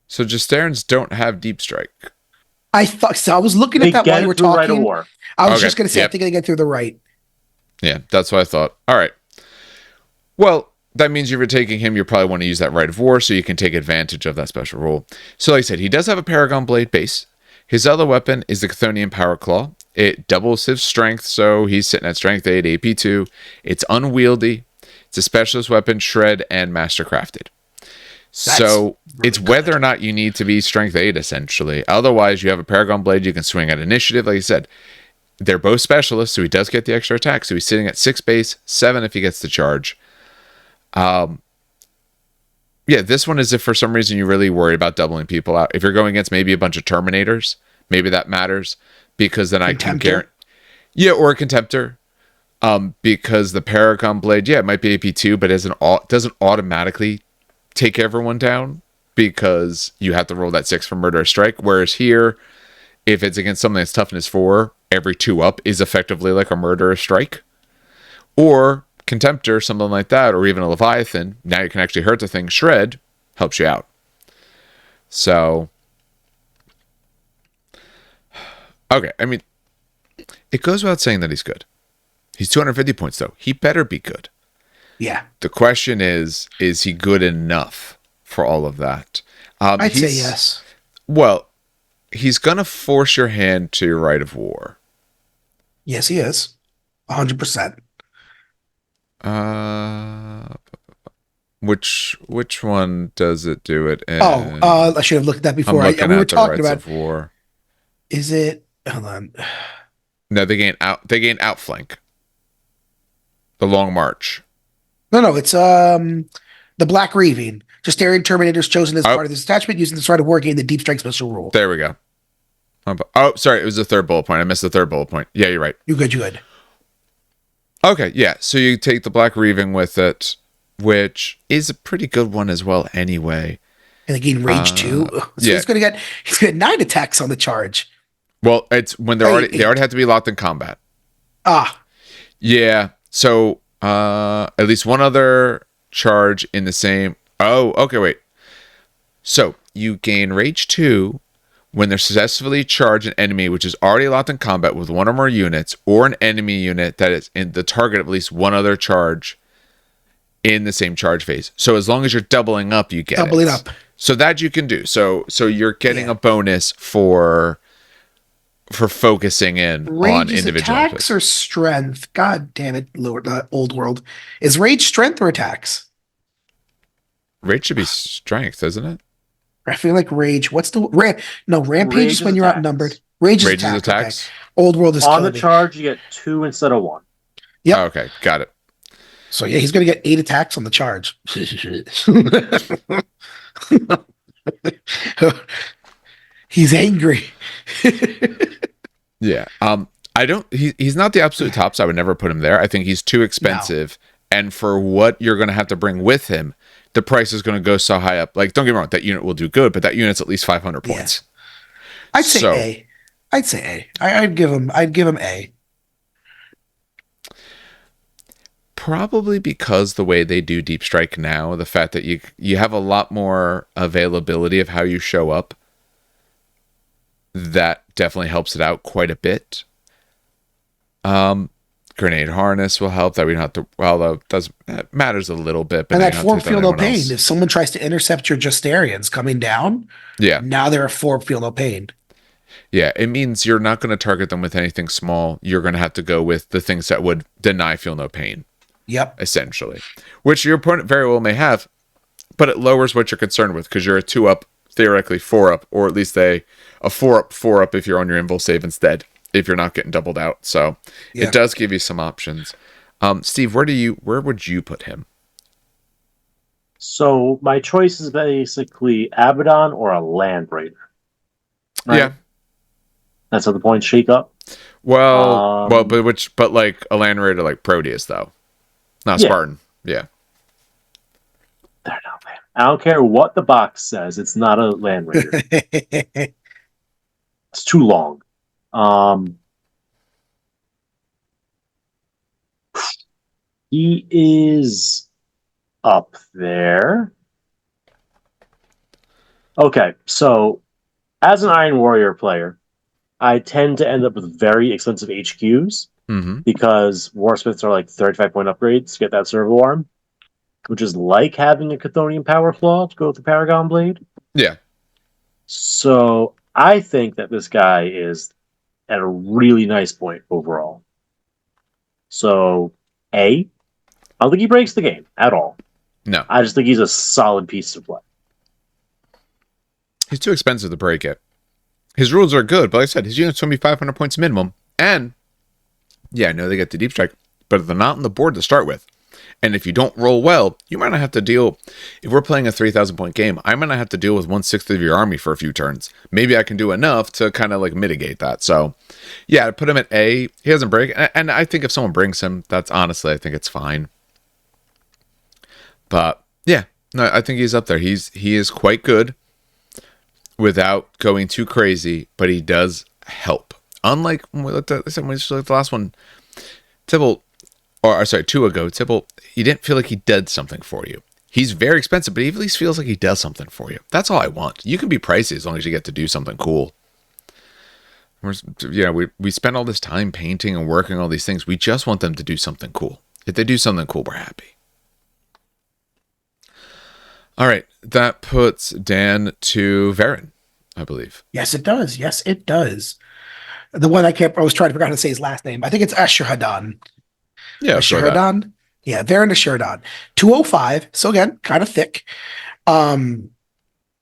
So Justerans don't have deep strike. I thought so. I was looking They at that get while you it were through Right of talking. War. I was Okay, just going to say, I yep. think they get through the right. Yeah, that's what I thought. All right. Well, that means if you're taking him, you probably want to use that Right of War so you can take advantage of that special rule. So like I said, he does have a Paragon Blade base. His other weapon is the Chthonian Power Claw. It doubles his strength, so he's sitting at Strength 8, AP 2. It's unwieldy. It's a specialist weapon, shred, and mastercrafted. So it's whether or not you need to be Strength 8, essentially. Otherwise, you have a Paragon Blade you can swing at initiative. Like I said, they're both specialists, so he does get the extra attack. So he's sitting at 6 base, 7 if he gets the charge. Yeah, this one is if for some reason you're really worried about doubling people out. If you're going against maybe a bunch of Terminators, maybe that matters because then I can guarantee. Yeah, or a Contemptor. Because the Paragon Blade, it might be AP2, but doesn't automatically take everyone down because you have to roll that 6 for Murderous Strike. Whereas here, if it's against something that's toughness 4, every 2 up is effectively like a Murderous Strike. Or Contemptor, something like that, or even a Leviathan. Now you can actually hurt the thing. Shred helps you out. So, okay, I mean, it goes without saying that he's good. He's 250 points, though. He better be good. Yeah. The question is he good enough for all of that? I'd say yes. Well, he's going to force your hand to your Right of War. Yes, he is. 100%. Which one does it do it in? I should have looked at that before. I'm looking we were at the talking Rights about of War. Is it? Hold on. No, they gain outflank. The Long March. No, it's the Black Reaving. Justarian Terminators chosen as part of this attachment using this right of war gain the deep strike special rule. There we go. Oh, sorry, it was the third bullet point. I missed the third bullet point. Yeah, you're right. You're good. Okay, yeah. So you take the Black Reaving with it, which is a pretty good one as well anyway. And they gain rage 2. So he's gonna get 9 attacks on the charge. Well, it's when they already have to be locked in combat. Yeah. So at least one other charge in the same. Oh, okay, wait. So you gain rage 2 when they successfully charge an enemy which is already locked in combat with one or more units, or an enemy unit that is in the target of at least one other charge in the same charge phase. So as long as you're doubling up, you get doubling up. So that you can do. So you're getting a bonus for focusing in on individual attacks or strength. God damn it, Lord, old world. Is rage strength or attacks? Rage should be strength, isn't it? I feel like rage. What's the rampage is when you're outnumbered. Rage is attacks. Okay. Old world is on the charge. You get 2 instead of 1. Yeah. Oh, okay, got it. So yeah, he's gonna get 8 attacks on the charge. He's angry. Yeah. He's not the absolute top, so I would never put him there. I think he's too expensive. No. And for what you're going to have to bring with him, the price is going to go so high up. Like, don't get me wrong, that unit will do good, but that unit's at least 500 points. I'd say A. I'd give him A. Probably because the way they do Deep Strike now, the fact that you have a lot more availability of how you show up, that definitely helps it out quite a bit. Grenade Harness will help. That we don't have to. Well, that matters a little bit. But and that form feel no pain. If someone tries to intercept your Justarians coming down, now they're a form feel no pain. Yeah, it means you're not going to target them with anything small. You're going to have to go with the things that would deny feel no pain. Yep. Essentially, which your opponent very well may have, but it lowers what you're concerned with because you're a 2 up, theoretically 4 up, or at least a 4 up if you're on your invul save instead. If you're not getting doubled out, so it does give you some options. Steve, where would you put him? So my choice is basically Abaddon or a Land Raider. Right? Yeah, that's how the points shake up. But like a land raider like Proteus though, not Yeah. Spartan. Yeah. They're not land. I don't care what the box says. It's not a land raider. It's too long. He is up there. Okay, so as an Iron Warrior player, I tend to end up with very expensive HQs Mm-hmm. because Warsmiths are like 35-point upgrades to get that servo arm, which is like having a Chthonian Power Claw to go with the Paragon Blade. Yeah. So I think that this guy is at a really nice point overall. So, I don't think he breaks the game at all. No. I just think he's a solid piece to play. He's too expensive to break it. His rules are good, but like I said, his unit's going to be 500 points minimum. And, yeah, I know they get the deep strike, but they're not on the board to start with. And if you don't roll well, you might not have to deal... If we're playing a 3,000-point game, I might not have to deal with 1/6 of your army for a few turns. Maybe I can do enough to kind of like mitigate that. So, yeah, put him at A. He doesn't break. And I think if someone brings him, that's honestly, I think it's fine. But, yeah, no, I think he's up there. He is quite good without going too crazy, but he does help. Unlike when we looked at the last one, Tibble, or sorry, 2 ago, Tibble, he didn't feel like he did something for you. He's very expensive, but he at least feels like he does something for you. That's all I want. You can be pricey as long as you get to do something cool. We spend all this time painting and working all these things. We just want them to do something cool. If they do something cool, we're happy. All right, that puts Dan to Varen, I believe. Yes, it does. Yes, it does. The one I was trying to figure out how to say his last name. I think it's Ashur-Hadan. Yeah, Ashur-Hadan. Yeah, Varen Ashur-Hadan. 205. So again, kind of thick.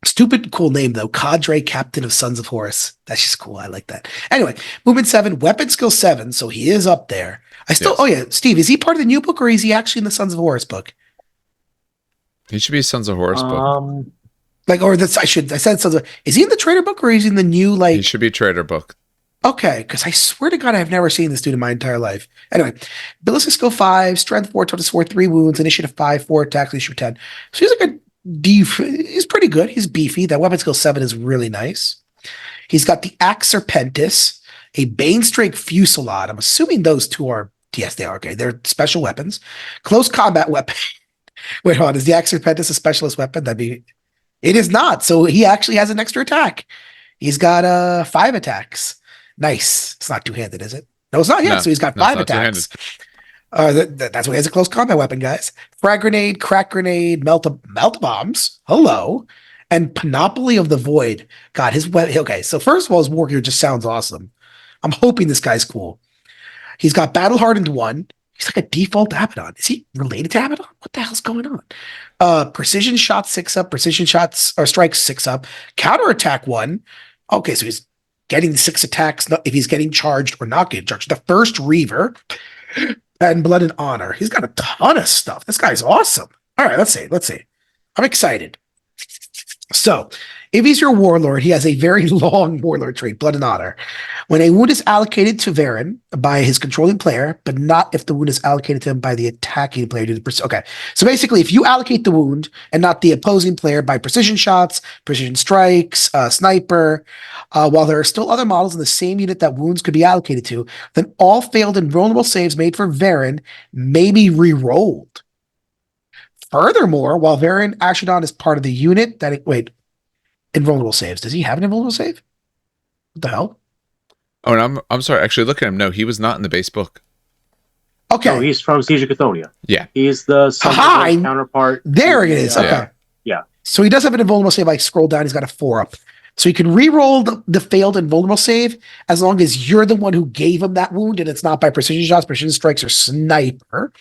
Stupid cool name though. Cadre Captain of Sons of Horus. That's just cool. I like that. Anyway, movement 7, weapon skill 7. So he is up there. Yes. Oh yeah, Steve, is he part of the new book or is he actually in the Sons of Horus book? He should be Sons of Horus book. I said Sons of. Is he in the Trader book or is he in the new like? He should be Trader book. Okay, because I swear to God, I've never seen this dude in my entire life. Anyway, ballistic skill 5, strength 4, toughness 4, 3 wounds, initiative 5, 4 attacks, initiative 10. So he's like he's pretty good. He's beefy. That weapon skill 7 is really nice. He's got the Axe Serpentis, a Banestrake Fusillade. I'm assuming those two are. Yes, they are. Okay, they're special weapons. Close combat weapon. Wait, hold on. Is the Axe Serpentis a specialist weapon? It is not. So he actually has an extra attack. He's got 5 attacks. Nice. It's not two-handed, is it? No, it's not yet. So he's got 5 attacks. That's why he has a close combat weapon, guys. Frag grenade, crack grenade, melt bombs. Hello. And Panoply of the Void. God, his weapon. Okay, so first of all, his war gear just sounds awesome. I'm hoping this guy's cool. He's got Battle Hardened 1. He's like a default Abaddon. Is he related to Abaddon? What the hell's going on? Precision shot 6 up, precision shots or strikes 6 up, counterattack 1. Okay, so he's getting the 6 attacks if he's getting charged or not getting charged. The first Reaver and Blood and Honor. He's got a ton of stuff. This guy's awesome. All right, let's see. I'm excited. So, if he's your warlord, he has a very long warlord trait, Blood and Honor. When a wound is allocated to Varen by his controlling player, but not if the wound is allocated to him by the attacking player. Okay, so basically, if you allocate the wound and not the opposing player by precision shots, precision strikes, sniper, while there are still other models in the same unit that wounds could be allocated to, then all failed and vulnerable saves made for Varen may be re-rolled. Furthermore, while Varen Ashur-Hadan is part of the unit invulnerable saves. Does he have an invulnerable save? What the hell? Oh, and I'm sorry. Actually, look at him. No, he was not in the base book. Okay. No, he's from Siege of Chthonian. Yeah. He's the counterpart. There it is. Okay. Yeah. So he does have an invulnerable save. I scroll down. He's got a 4 up. So he can re-roll the failed invulnerable save as long as you're the one who gave him that wound and it's not by precision shots, precision strikes, or sniper.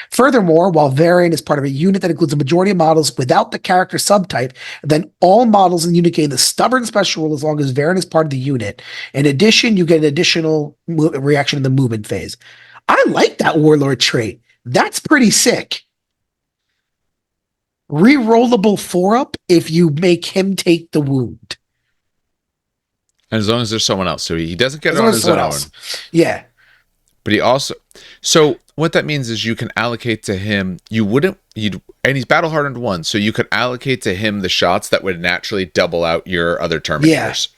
Furthermore, while Varen is part of a unit that includes a majority of models without the character subtype, then all models in the unit gain the stubborn special rule as long as Varen is part of the unit. In addition, you get an additional reaction in the movement phase. I like that warlord trait. That's pretty sick. Re-rollable 4 up if you make him take the wound. And as long as there's someone else. So he doesn't get As it long on as his own. else. Yeah. But he also, so what that means is you can allocate to him, and he's battle hardened 1, so you could allocate to him the shots that would naturally double out your other Terminators.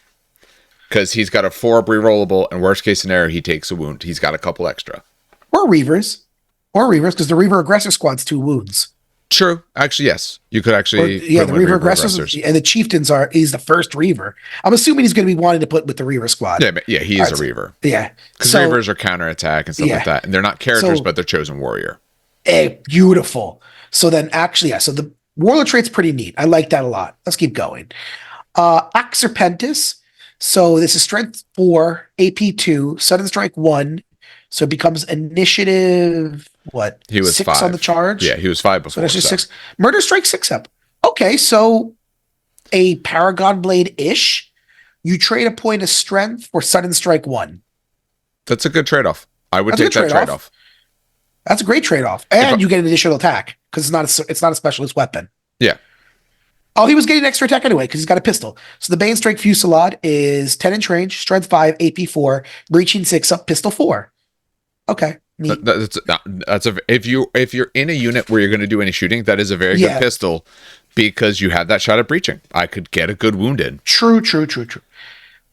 Because he's got a 4-up rerollable, and worst case scenario, he takes a wound. He's got a couple extra. Or Reavers, because the Reaver Aggressor Squad's 2 wounds. True. Actually, yes. You could actually. The Reaver Aggressors and the Chieftains he's the first Reaver. I'm assuming he's going to be wanting to put with the Reaver Squad. Yeah, he is a Reaver. Yeah. Because Reavers are counterattack and stuff like that. And they're not characters, but they're chosen warrior. Beautiful. So then actually, so the Warlord trait's pretty neat. I like that a lot. Let's keep going. Serpentis. So this is Strength 4, AP 2, Sudden Strike 1. So it becomes initiative, what? He was 6 5 on the charge? Yeah, he was 5 before. So that's just 6. Murder Strike 6 up. Okay, so a Paragon Blade-ish. You trade a point of strength for Sudden Strike 1. That's a good trade-off. I would take that trade-off. That's a great trade-off. And you get an additional attack, because it's not a specialist weapon. Yeah. Oh, he was getting extra attack anyway, because he's got a pistol. So the Bane Strike Fusillade is 10 inch range, Strength 5, AP 4, Breaching 6 up, Pistol 4. Okay. Neat. If you're in a unit where you're going to do any shooting, that is a very good pistol, because you have that shot at breaching. I could get a good wound in. True.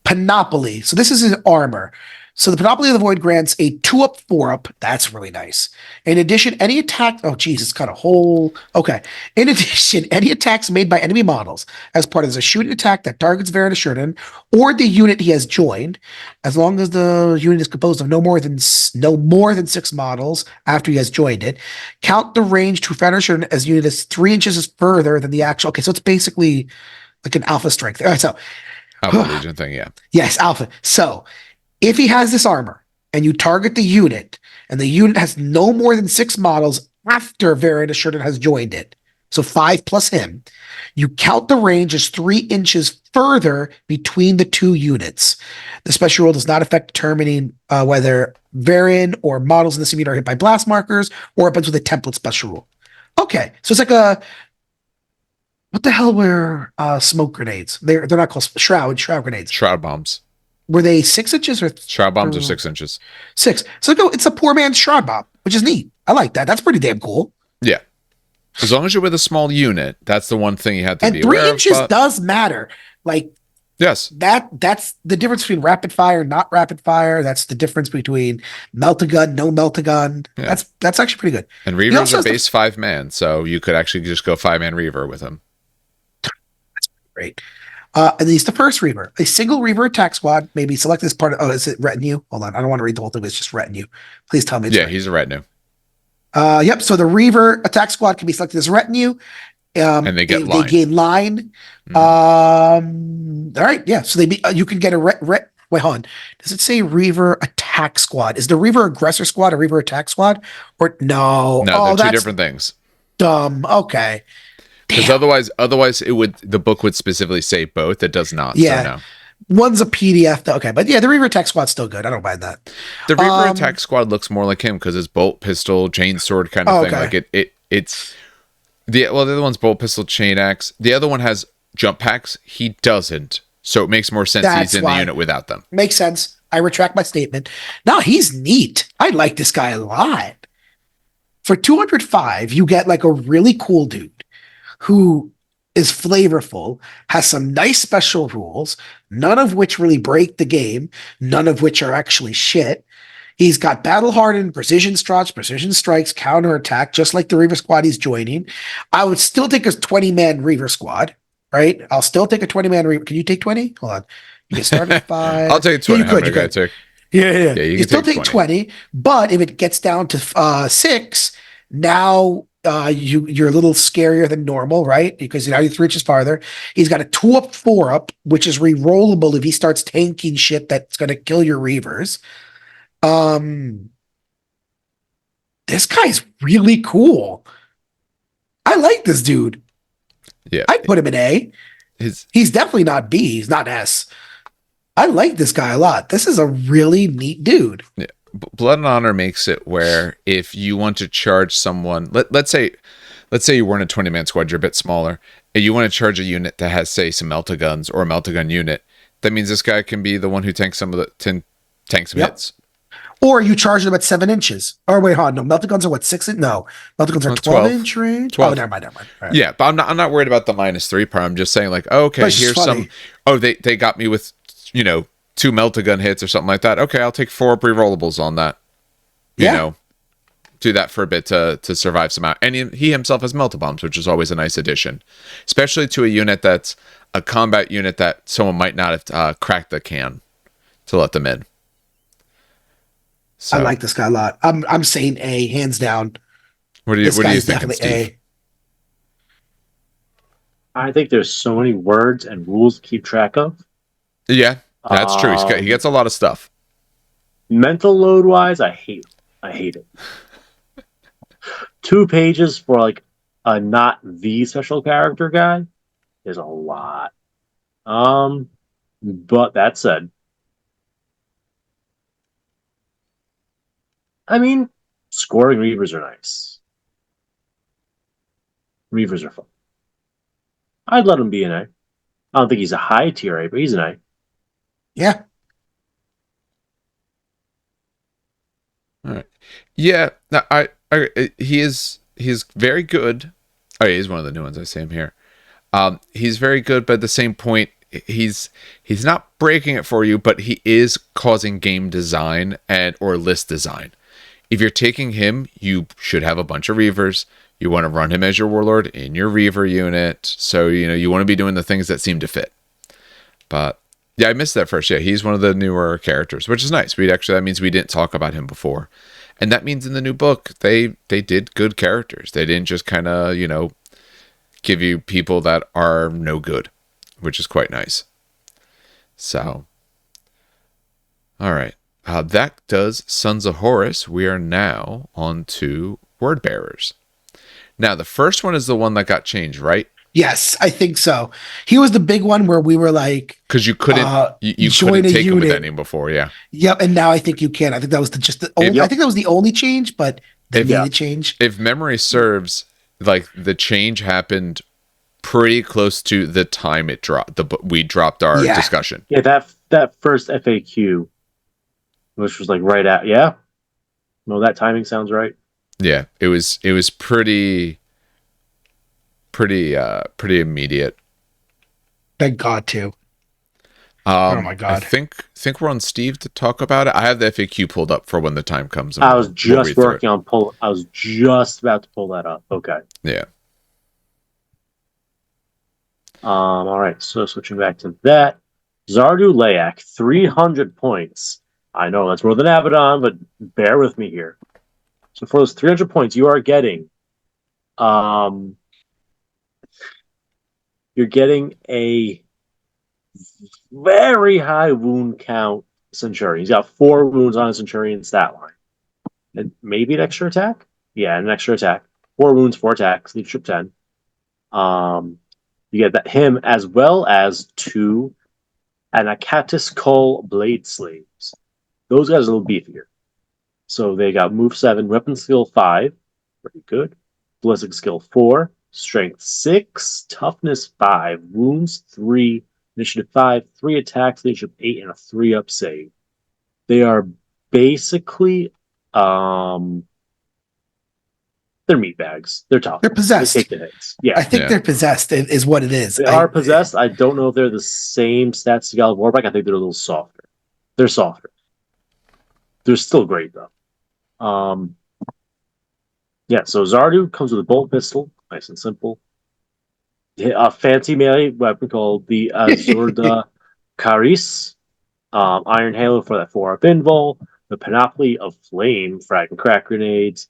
Panoply. So this is his armor. So the Panoply of the Void grants a 2-up, 4-up. That's really nice. In addition, any attack... Oh, geez, it's got a whole... Okay. In addition, any attacks made by enemy models as part of a shooting attack that targets Varen Asherdan or the unit he has joined, as long as the unit is composed of no more than 6 models after he has joined it, count the range to Varen Asherdan as unit is 3 inches further than the actual... Okay, so it's basically like an alpha strength. All right, so... Alpha Legion thing, yeah. Yes, alpha. So... if he has this armor and you target the unit and the unit has no more than 6 models after Varen Asherdan has joined it, so 5 plus him, you count the range as 3 inches further between the 2 units. The special rule does not affect determining whether Varen or models in this unit are hit by blast markers or weapons with a template special rule. Okay, so it's like a... What the hell were smoke grenades? They're not called shroud grenades. Shroud bombs. Were they 6 inches or... Shroud bombs are 6 inches. 6. So it's a poor man's shroud bomb, which is neat. I like that. That's pretty damn cool. Yeah. As long as you're with a small unit, that's the one thing you have to be aware of. And 3 inches does matter. Like, yes. That's the difference between rapid fire, not rapid fire. That's the difference between melt-a-gun, no melt-a-gun. Yeah. That's actually pretty good. And Reavers are base 5-man, so you could actually just go 5-man Reaver with him. That's great. And he's the first Reaver. A single Reaver attack squad may be selected as part of... Oh, is it retinue? Hold on. I don't want to read the whole thing. It's just retinue. Please tell me it's retinue. He's a retinue. Yep. So the Reaver attack squad can be selected as retinue. And they get line. They gain line. Mm-hmm. All right. Yeah. So you can get a wait, hold on. Does it say Reaver attack squad? Is the Reaver aggressor squad a Reaver attack squad? Or no? No, they're 2 different things. Dumb. Okay. Because otherwise the book would specifically say both. It does not. Yeah. So no. One's a PDF though. Okay. But yeah, the Reaver attack squad's still good. I don't mind that. The Reaver attack squad looks more like him because it's bolt, pistol, chain sword kind of thing. Okay. Like it's the other one's bolt, pistol, chain axe. The other one has jump packs. He doesn't. So it makes more sense he's in the unit without them. Makes sense. I retract my statement. No, he's neat. I like this guy a lot. For 205, you get like a really cool dude who is flavorful, has some nice special rules, none of which really break the game, none of which are actually shit. He's got battle hardened, precision strikes, counterattack, just like the Reaver squad he's joining. I would still take a 20-man Reaver squad, right? I'll still take a 20-man Reaver. Can you take 20? Hold on. You can start at 5. I'll take 20. Yeah, you could. Yeah. You still take 20, but if it gets down to 6, now you're a little scarier than normal, right? Because now you're 3 inches farther. He's got a 2-up, 4-up, which is re-rollable if he starts tanking shit that's going to kill your Reavers. This guy's really cool. I like this dude. Yeah, I'd put him in A. He's definitely not B. He's not S. I like this guy a lot. This is a really neat dude. Yeah. Blood and Honor makes it where if you want to charge someone, let's say you weren't a 20-man squad, you're a bit smaller, and you want to charge a unit that has, say, some melta guns or a melta gun unit, That means this guy can be the one who tanks some hits. Or you charge them at 7 inches. Or wait, hold on. No, melta guns are what, 6 inch? No, melta guns are 12-inch range. 12. Oh, never mind. Right. Yeah, but I'm not worried about the -3 part. I'm just saying, like, okay, here's some. Oh, they got me with 2 melta gun hits or something like that. Okay, I'll take 4 rerollables on that. Do that for a bit to survive some out. And he himself has melta bombs, which is always a nice addition, especially to a unit that's a combat unit that someone might not have cracked the can to let them in. So, I like this guy a lot. I'm saying A, hands down. What do you think, Steve? I think there's so many words and rules to keep track of. Yeah, that's true. He gets a lot of stuff. Mental load wise, I hate it. 2 pages for like a not the special character guy is a lot. But that said, I mean, scoring Reavers are nice. Reavers are fun. I'd let him be an A. I don't think he's a high tier A, but he's an A. Yeah. All right. Yeah. No, he's very good. Oh, yeah, he's one of the new ones. I see him here. He's very good, but at the same point, he's not breaking it for you, but he is causing game design or list design. If you're taking him, you should have a bunch of Reavers. You want to run him as your Warlord in your Reaver unit. So, you want to be doing the things that seem to fit. But, yeah, I missed that first. Yeah, he's one of the newer characters, which is nice. That means we didn't talk about him before. And that means in the new book, they did good characters. They didn't just kind of, give you people that are no good, which is quite nice. So, all right. That does Sons of Horus. We are now on to Word Bearers. Now, the first one is the one that got changed, right? Yes, I think so. He was the big one where we were like, because you couldn't you couldn't take him with that name before, yeah. Yep, and now I think you can. I think that was the only. I think that was the only change, but they made a change. If memory serves, like the change happened pretty close to the time it dropped. We dropped our discussion. Yeah, that first FAQ, which was like right at no, that timing sounds right. Yeah, it was pretty immediate. Thank God too. Oh my God! I think we're on Steve to talk about it. I have the FAQ pulled up for when the time comes. I was just working on pull. I was just about to pull that up. Okay. Yeah. All right. So switching back to that, Zardu Layak, 300 points. I know that's more than Abaddon, but bear with me here. So for those 300 points, you are getting, you're getting a very high wound count Centurion. He's got 4 wounds on his Centurion stat line. And maybe an extra attack? Yeah, an extra attack. 4 wounds, 4 attacks, leadership 10. You get him as well as 2 Anakatis Kull Blade Slaves. Those guys are a little beefier. So they got move 7, weapon skill 5, very good. Ballistic skill 4, strength 6, toughness 5, wounds 3, initiative 5, 3 attacks, leadership 8, and a 3-up save. They are basically they're meat bags. They're tough. They're possessed. They take the hits. Yeah, I think they're possessed. Is what it is. They are possessed. I don't know if they're the same stats as Gallic Warback. I think they're a little softer. They're softer. They're still great though. Yeah. So Zardu comes with a bolt pistol, nice and simple. A fancy melee weapon called the Azurda Caris. Iron Halo for that 4-up invul. The Panoply of Flame frag and crack grenades.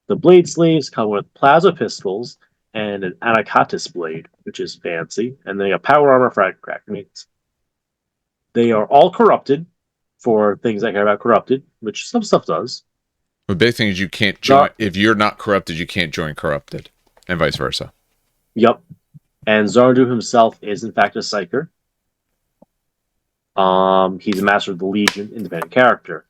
The Blade Slaves come with plasma pistols and an Anakatis blade, which is fancy, and they have power armor, frag, and crack grenades. They are all corrupted for things I care about corrupted, which some stuff does. The big thing is you can't join. If you're not corrupted, you can't join corrupted, and vice versa. Yep. And Zardu himself is in fact a psyker. He's a master of the Legion, independent character.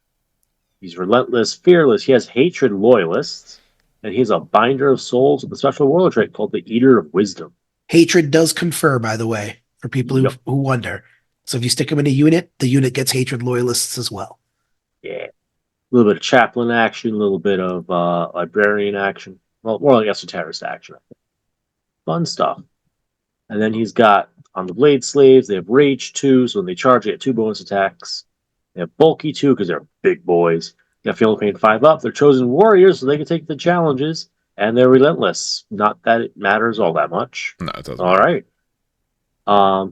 He's relentless, fearless. He has hatred loyalists. And he's a binder of souls with a special warlord trait called the Eater of Wisdom. Hatred does confer, by the way, for people who wonder. So if you stick him in a unit, the unit gets hatred loyalists as well. Yeah. A little bit of chaplain action, a little bit of librarian action. Well, more like esoterist action. Fun stuff. And then he's got on the Blade Slaves, they have Rage 2, so when they charge, they get 2 bonus attacks. They have Bulky 2 because they're big boys. They have Feel the Pain 5 up. They're chosen warriors, so they can take the challenges, and they're relentless. Not that it matters all that much. No, it doesn't. All right.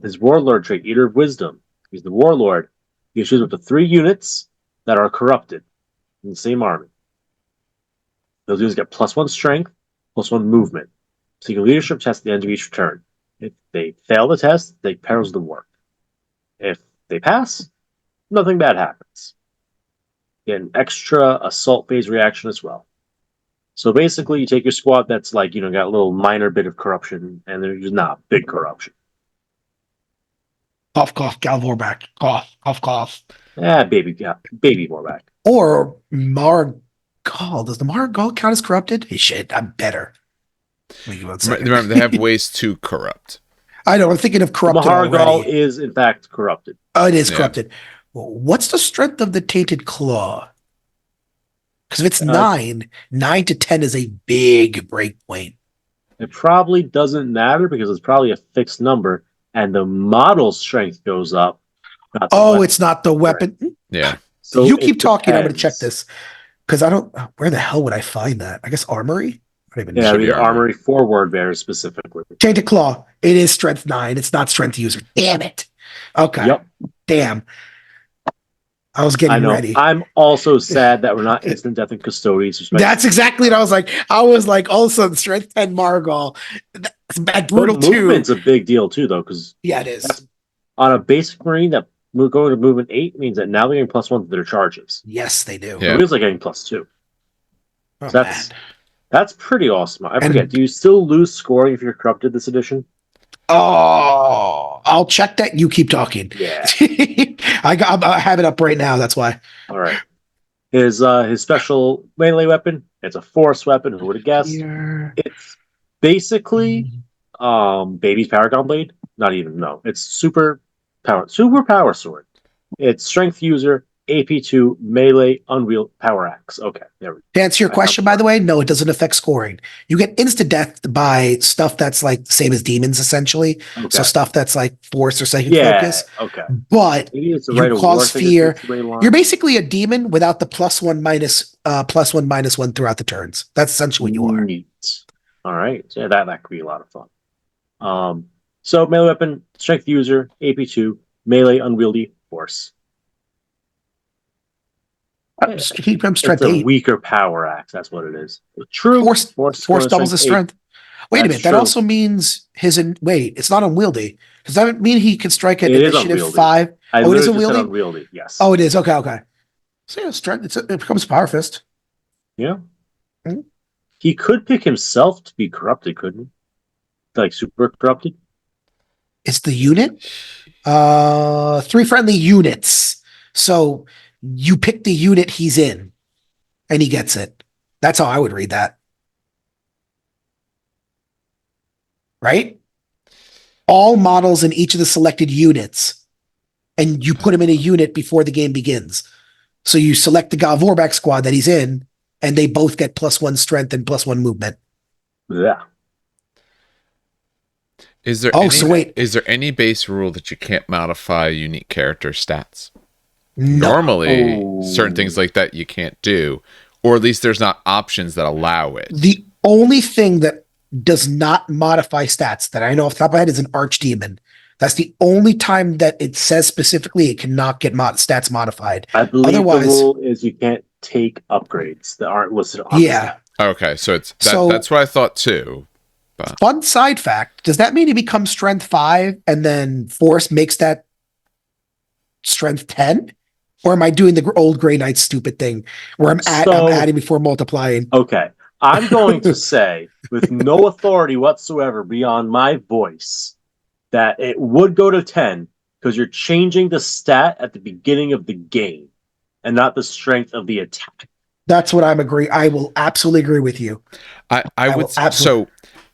His Warlord trait, Eater of Wisdom. He's the Warlord. He can choose up to 3 units that are corrupted in the same army. Those units get +1 strength, +1 movement. So you can leadership test at the end of each turn. If they fail the test, they perils the work. If they pass, nothing bad happens. Get an extra assault phase reaction as well. So basically, you take your squad that's like, got a little minor bit of corruption, and there's not big corruption. Cough, cough, Gal Vorback. Cough, cough, cough. Baby Warback. Or Margal. Does the Margal count as corrupted? Hey, shit, I'm better. Remember, they have ways to corrupt. I know. I'm thinking of corrupted Mahargal already. is, in fact, corrupted. Oh, it is corrupted. What's the strength of the Tainted Claw? Because if it's 9 to 10 is a big break point. It probably doesn't matter because it's probably a fixed number, and the model strength goes up. It's not the weapon. Yeah. So you keep talking. I'm going to check this because I don't. Where the hell would I find that? I guess Armory. The Armory forward bears specifically. Tainted Claw. It is strength 9. It's not strength user. Damn it. Okay. Yep. Damn. I was getting ready. I'm also sad that we're not instant death and custodians. That's exactly what I was like. all of a sudden, strength 10 Margal. That's bad, brutal too. Movement's a big deal too, though, because it is. On a basic marine that we're going to movement 8 means that now they're getting +1 to their charges. Yes, they do. Yeah. It feels like getting +2. Oh, so that's pretty awesome. I forget. Do you still lose scoring if you're corrupted this edition? Oh, I'll check that. You keep talking. Yeah. I have it up right now. That's why. All right. His special melee weapon. It's a force weapon. Who would have guessed? It's basically baby's Paragon Blade. Not even. No. It's super power sword. It's strength user. AP2 melee unwield power axe. Okay, there we go. To answer your question, by the way, no, it doesn't affect scoring. You get insta death by stuff that's like the same as demons, essentially. Okay. So stuff that's like force or psychic focus. Okay. But you cause fear. You're basically a demon without the +1/-1 throughout the turns. That's essentially what you are. Neat. All right. So that could be a lot of fun. So melee weapon, strength user, AP2, melee unwieldy force. Strength 8. Weaker power axe. That's what it is. True. Force doubles his strength. Wait a minute. That also means it's not unwieldy. Does that mean he can strike at initiative 5? It is unwieldy. Yes. Oh, it is. Okay. So strength. It becomes Power Fist. Yeah. Mm-hmm. He could pick himself to be corrupted, couldn't he? Like super corrupted. It's the unit. 3 friendly units. So you pick the unit he's in, and he gets it. That's how I would read that. Right? All models in each of the selected units, and you put him in a unit before the game begins. So you select the Gal Vorback squad that he's in, and they both get +1 strength and +1 movement. Yeah. Is there any base rule that you can't modify unique character stats? No. Normally, certain things like that you can't do, or at least there's not options that allow it. The only thing that does not modify stats that I know off the top of my head is an archdemon. That's the only time that it says specifically it cannot get stats modified. I believe the rule is you can't take upgrades that aren't listed on. Yeah. Okay, so that's what I thought too. But. Fun side fact: does that mean he becomes strength 5 and then force makes that strength 10? Or am I doing the old Grey Knight stupid thing where I'm adding before multiplying? Okay. I'm going to say, with no authority whatsoever beyond my voice, that it would go to 10 because you're changing the stat at the beginning of the game and not the strength of the attack. That's what I'm agreeing. I will absolutely agree with you. I would so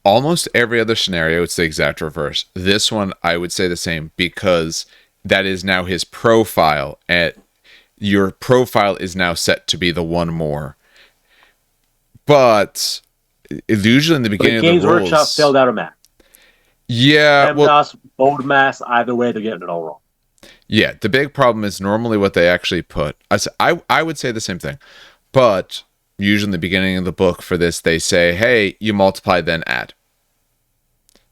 almost every other scenario, it's the exact reverse. This one, I would say the same because that is now his profile, and your profile is now set to be the one more. But usually in the beginning of the Games rules, Workshop failed out of math. yeah, MDOS, bold mass, either way, they're getting it all wrong. yeah. The big problem is normally what they actually put. I would say the same thing, but usually in the beginning of the book for this, they say, "Hey, you multiply then add."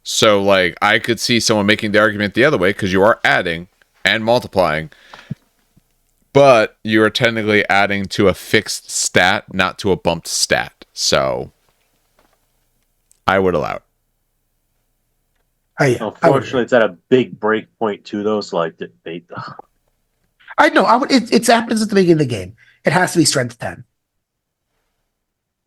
So like I could see someone making the argument the other way because you are adding and multiplying, but you are technically adding to a fixed stat, not to a bumped stat. So I would allow it. Unfortunately, it's at a big break point too, though. So like they I know. It happens at the beginning of the game. It has to be strength 10.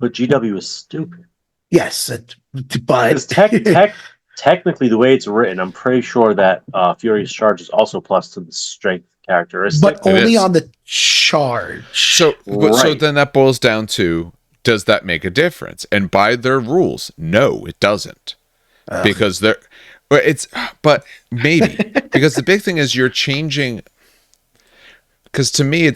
but GW is stupid. Yes, Because but technically, the way it's written, I'm pretty sure that Furious Charge is also plus to the strength characteristic. but only on the charge. So so then that boils down to, does that make a difference? And by their rules, no, it doesn't. Because but maybe because the big thing is you're changing. Because to me,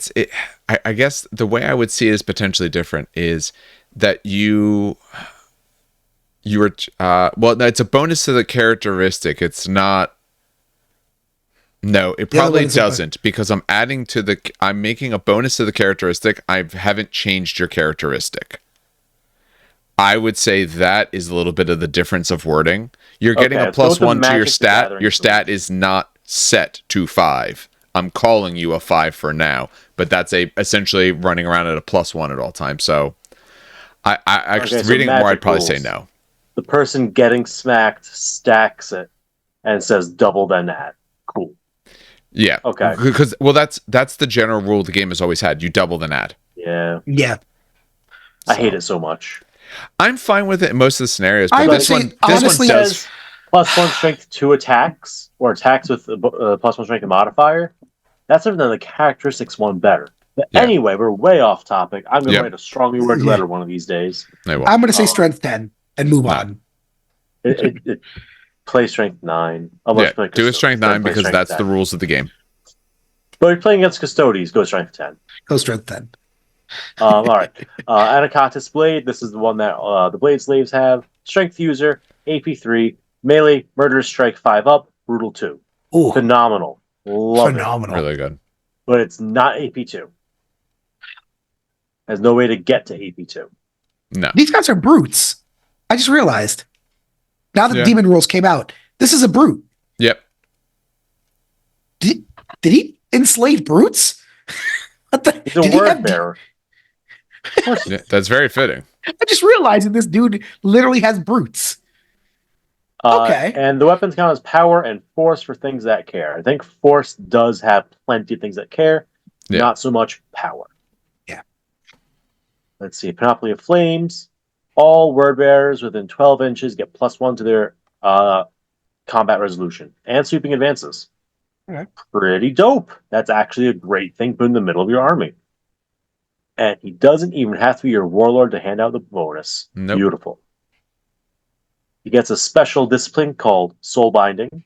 I guess the way I would see it is potentially different is that you were well, it's a bonus to the characteristic. It's not. No, it probably doesn't because I'm making a bonus to the characteristic. I haven't changed your characteristic. I would say that is a little bit of the difference of wording. You're getting a +1 to your stat. Your stat is not set to 5. I'm calling you a 5 for now, but that's essentially running around at a +1 at all times. So reading it more, I'd probably say no. The person getting smacked stacks it and says double then add. Cool. Yeah. Okay. Because that's the general rule the game has always had. You double then add. Yeah. Yeah. I hate it so much. I'm fine with it in most of the scenarios, but this one does +1 strength to attacks or attacks with +1 strength modifier. That's different than the characteristics one better. But anyway, we're way off topic. I'm going to write a strongly worded letter one of these days. I'm going to say strength 10 and move on. Play strength 9. Do a strength 9 because that's 10. The rules of the game. But you're playing against Custodes, go strength 10. Go strength 10. All right. Anacostus Blade. This is the one that the Blade Slaves have. Strength user, AP 3, melee, murderous strike 5 up, brutal 2. Ooh. Phenomenal. Love Phenomenal. it. Really good. But it's not AP 2. There's no way to get to AP 2. No. These guys are brutes. I just realized. Now that the demon rules came out, this is a brute. Yep. Did he enslave brutes? He's a word bearer. Yeah, that's very fitting. I just realized that this dude literally has brutes. Okay. And the weapons count as power and force for things that care. I think force does have plenty of things that care, not so much power. Yeah. Let's see. Panoply of Flames. All word bearers within 12 inches get +1 to their combat resolution and sweeping advances. Okay. Pretty dope. That's actually a great thing put in the middle of your army. And he doesn't even have to be your warlord to hand out the bonus. Nope. Beautiful. He gets a special discipline called Soul Binding,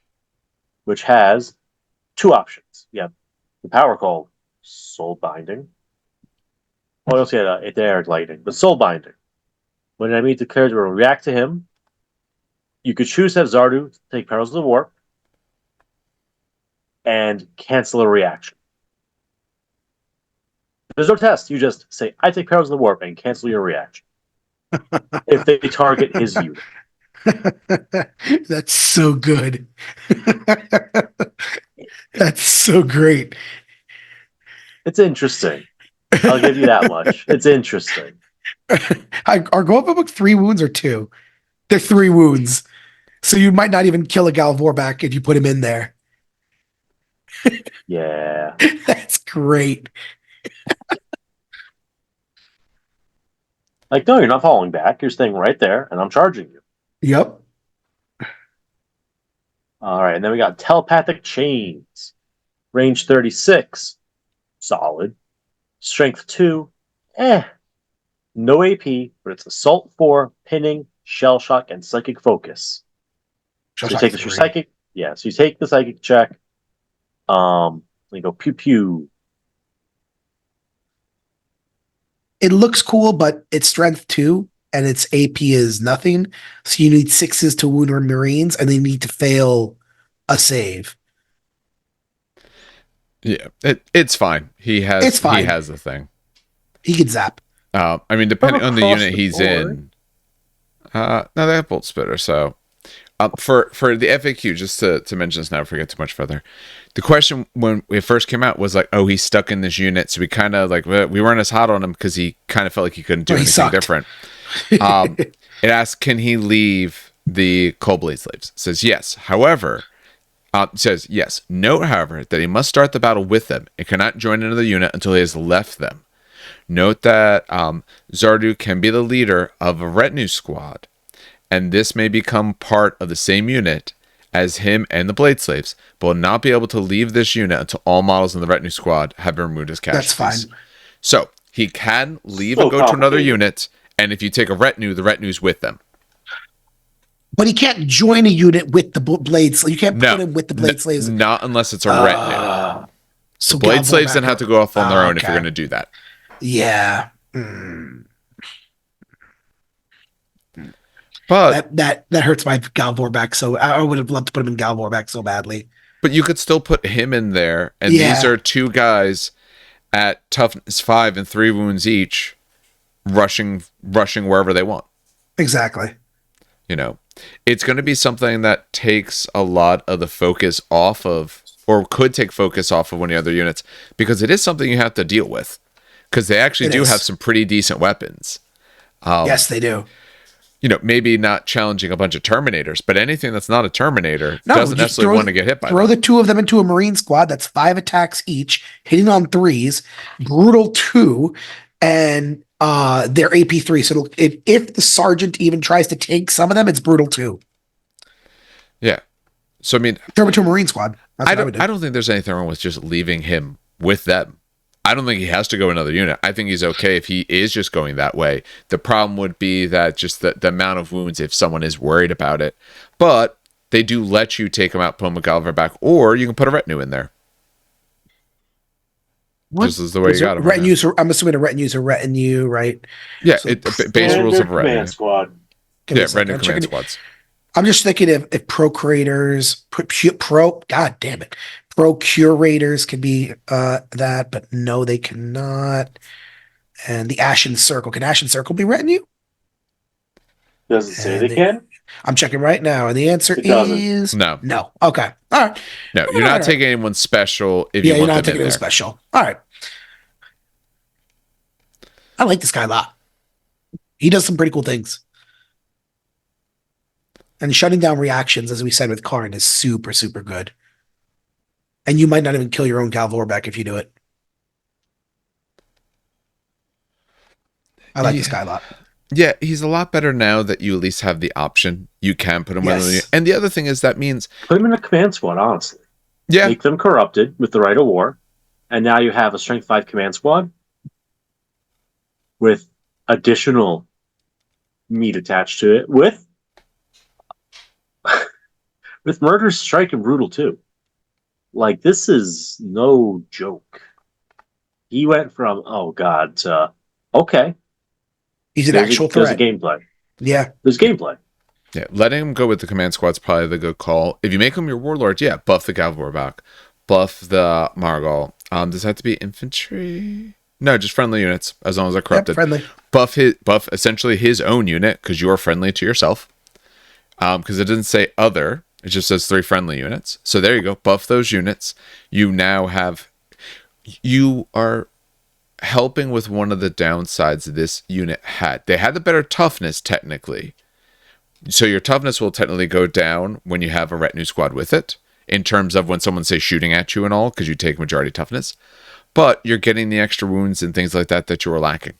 which has 2 options. You have the power called Soul Binding. Well, you also had it there, Lightning, but Soul Binding. When an enemy declares it will react to him, you could choose to have Zardu take Perils of the Warp and cancel a reaction. There's no test. You just say, I take Perils of the Warp and cancel your reaction. If they target his unit. That's so good. That's so great. It's interesting. I'll give you that much. It's interesting. Are go up 3 wounds or 2? They're 3 wounds. So you might not even kill a Galvor back if you put him in there. Yeah. That's great. Like, no, you're not falling back. You're staying right there, and I'm charging you. Yep. All right, and then we got Telepathic Chains. Range 36. Solid. Strength 2. No AP, but it's Assault 4, Pinning, Shell Shock, and Psychic Focus. So you take this for Psychic. Yeah, so you take the Psychic check. You go pew pew. It looks cool, but it's strength 2 and its AP is nothing. So you need 6s to wound Marines, and they need to fail a save. Yeah, it's fine. He It's fine. has the thing. He can zap. I mean, depending on the Across unit the he's board. in. No, they have bolt spitter. So, for the FAQ, just to mention this now, before we get too much further, the question when it first came out was like, oh, he's stuck in this unit, so we kind of like we weren't as hot on him because he kind of felt like he couldn't do anything different. It asks, can he leave the Cold Blade slaves? It says yes. However, says yes. Note, however, that he must start the battle with them and cannot join another unit until he has left them. Note that Zardu can be the leader of a retinue squad, and this may become part of the same unit as him and the Blade Slaves, but will not be able to leave this unit until all models in the retinue squad have been removed as casualties. That's fine. So he can leave So and go to another complicated. unit, and if you take a retinue, the retinue's with them. But he can't join a unit with the blades. You can't No, put him with the blade slaves. not unless it's a retinue. So Blade slaves then back have to go off on their own if okay. you're going to do that. Yeah. But that hurts my Galvor back. So I would have loved to put him in Galvor back so badly. But you could still put him in there, and Yeah. these are 2 guys at toughness 5 and 3 wounds each, rushing wherever they want. Exactly. You know, it's going to be something that takes a lot of the focus off of, or could take focus off of one of the other units, because it is something you have to deal with, because they actually do have some pretty decent weapons. Yes, they do. You know, maybe not challenging a bunch of Terminators, but anything that's not a Terminator doesn't necessarily want to get hit by throw them. the 2 of them into a Marine squad. That's 5 attacks each, hitting on 3s, brutal 2, and they're AP 3. So if the sergeant even tries to take some of them, it's brutal 2. Yeah. So, I mean, Throw him to a Marine squad. That's what I would do. I don't think there's anything wrong with just leaving him with them. I don't think he has to go another unit. I think he's okay if he is just going that way. The problem would be that just the amount of wounds if someone is worried about it. But they do let you take him out, put him with Galver back, or you can put a retinue in there. What? This is the way you got him. Retinues. I'm assuming a retinue's a retinue, right? Yeah, So base rules of Standard retinue. command squad. Give me Yeah, a second. retinue I'm command checking- squads. I'm just thinking if procurators, God damn it, procurators can be that, but no, they cannot. And the Ashen Circle, can Ashen Circle be retinue? Does it say And they can? I'm checking right now, and the answer It doesn't. is No. no. Okay, all right. No, you're not taking anyone special if Yeah, you you're want not them taking in it there. special. All right. I like this guy a lot. He does some pretty cool things. And shutting down reactions, as we said with Karn, is super, super good. And you might not even kill your own Galvor back if you do it. I like this guy a lot. Yeah, he's a lot better now that you at least have the option. You can put him Yes. with, and the other thing is that means, Put them in a command squad, honestly. yeah, Make them corrupted with the right of war, and now you have a strength 5 command squad with additional meat attached to it, with Murder, Strike, and Brutal too. Like, this is no joke. He went from to okay. He's an actual There's a threat. gameplay. Yeah. There's gameplay. yeah, letting him go with the command squad's probably the good call. If you make him your warlord, yeah, buff the Galvor back, buff the Margal. Does that have to be infantry? No, just friendly units as long as they're Yep, corrupted. friendly. Buff essentially his own unit because you are friendly to yourself. Because it doesn't say other, it just says 3 friendly units. So there you go, buff those units. You are helping with one of the downsides this unit had. They had the better toughness technically. So your toughness will technically go down when you have a retinue squad with it, in terms of when someone say shooting at you and all, because you take majority toughness. But you're getting the extra wounds and things like that you were lacking.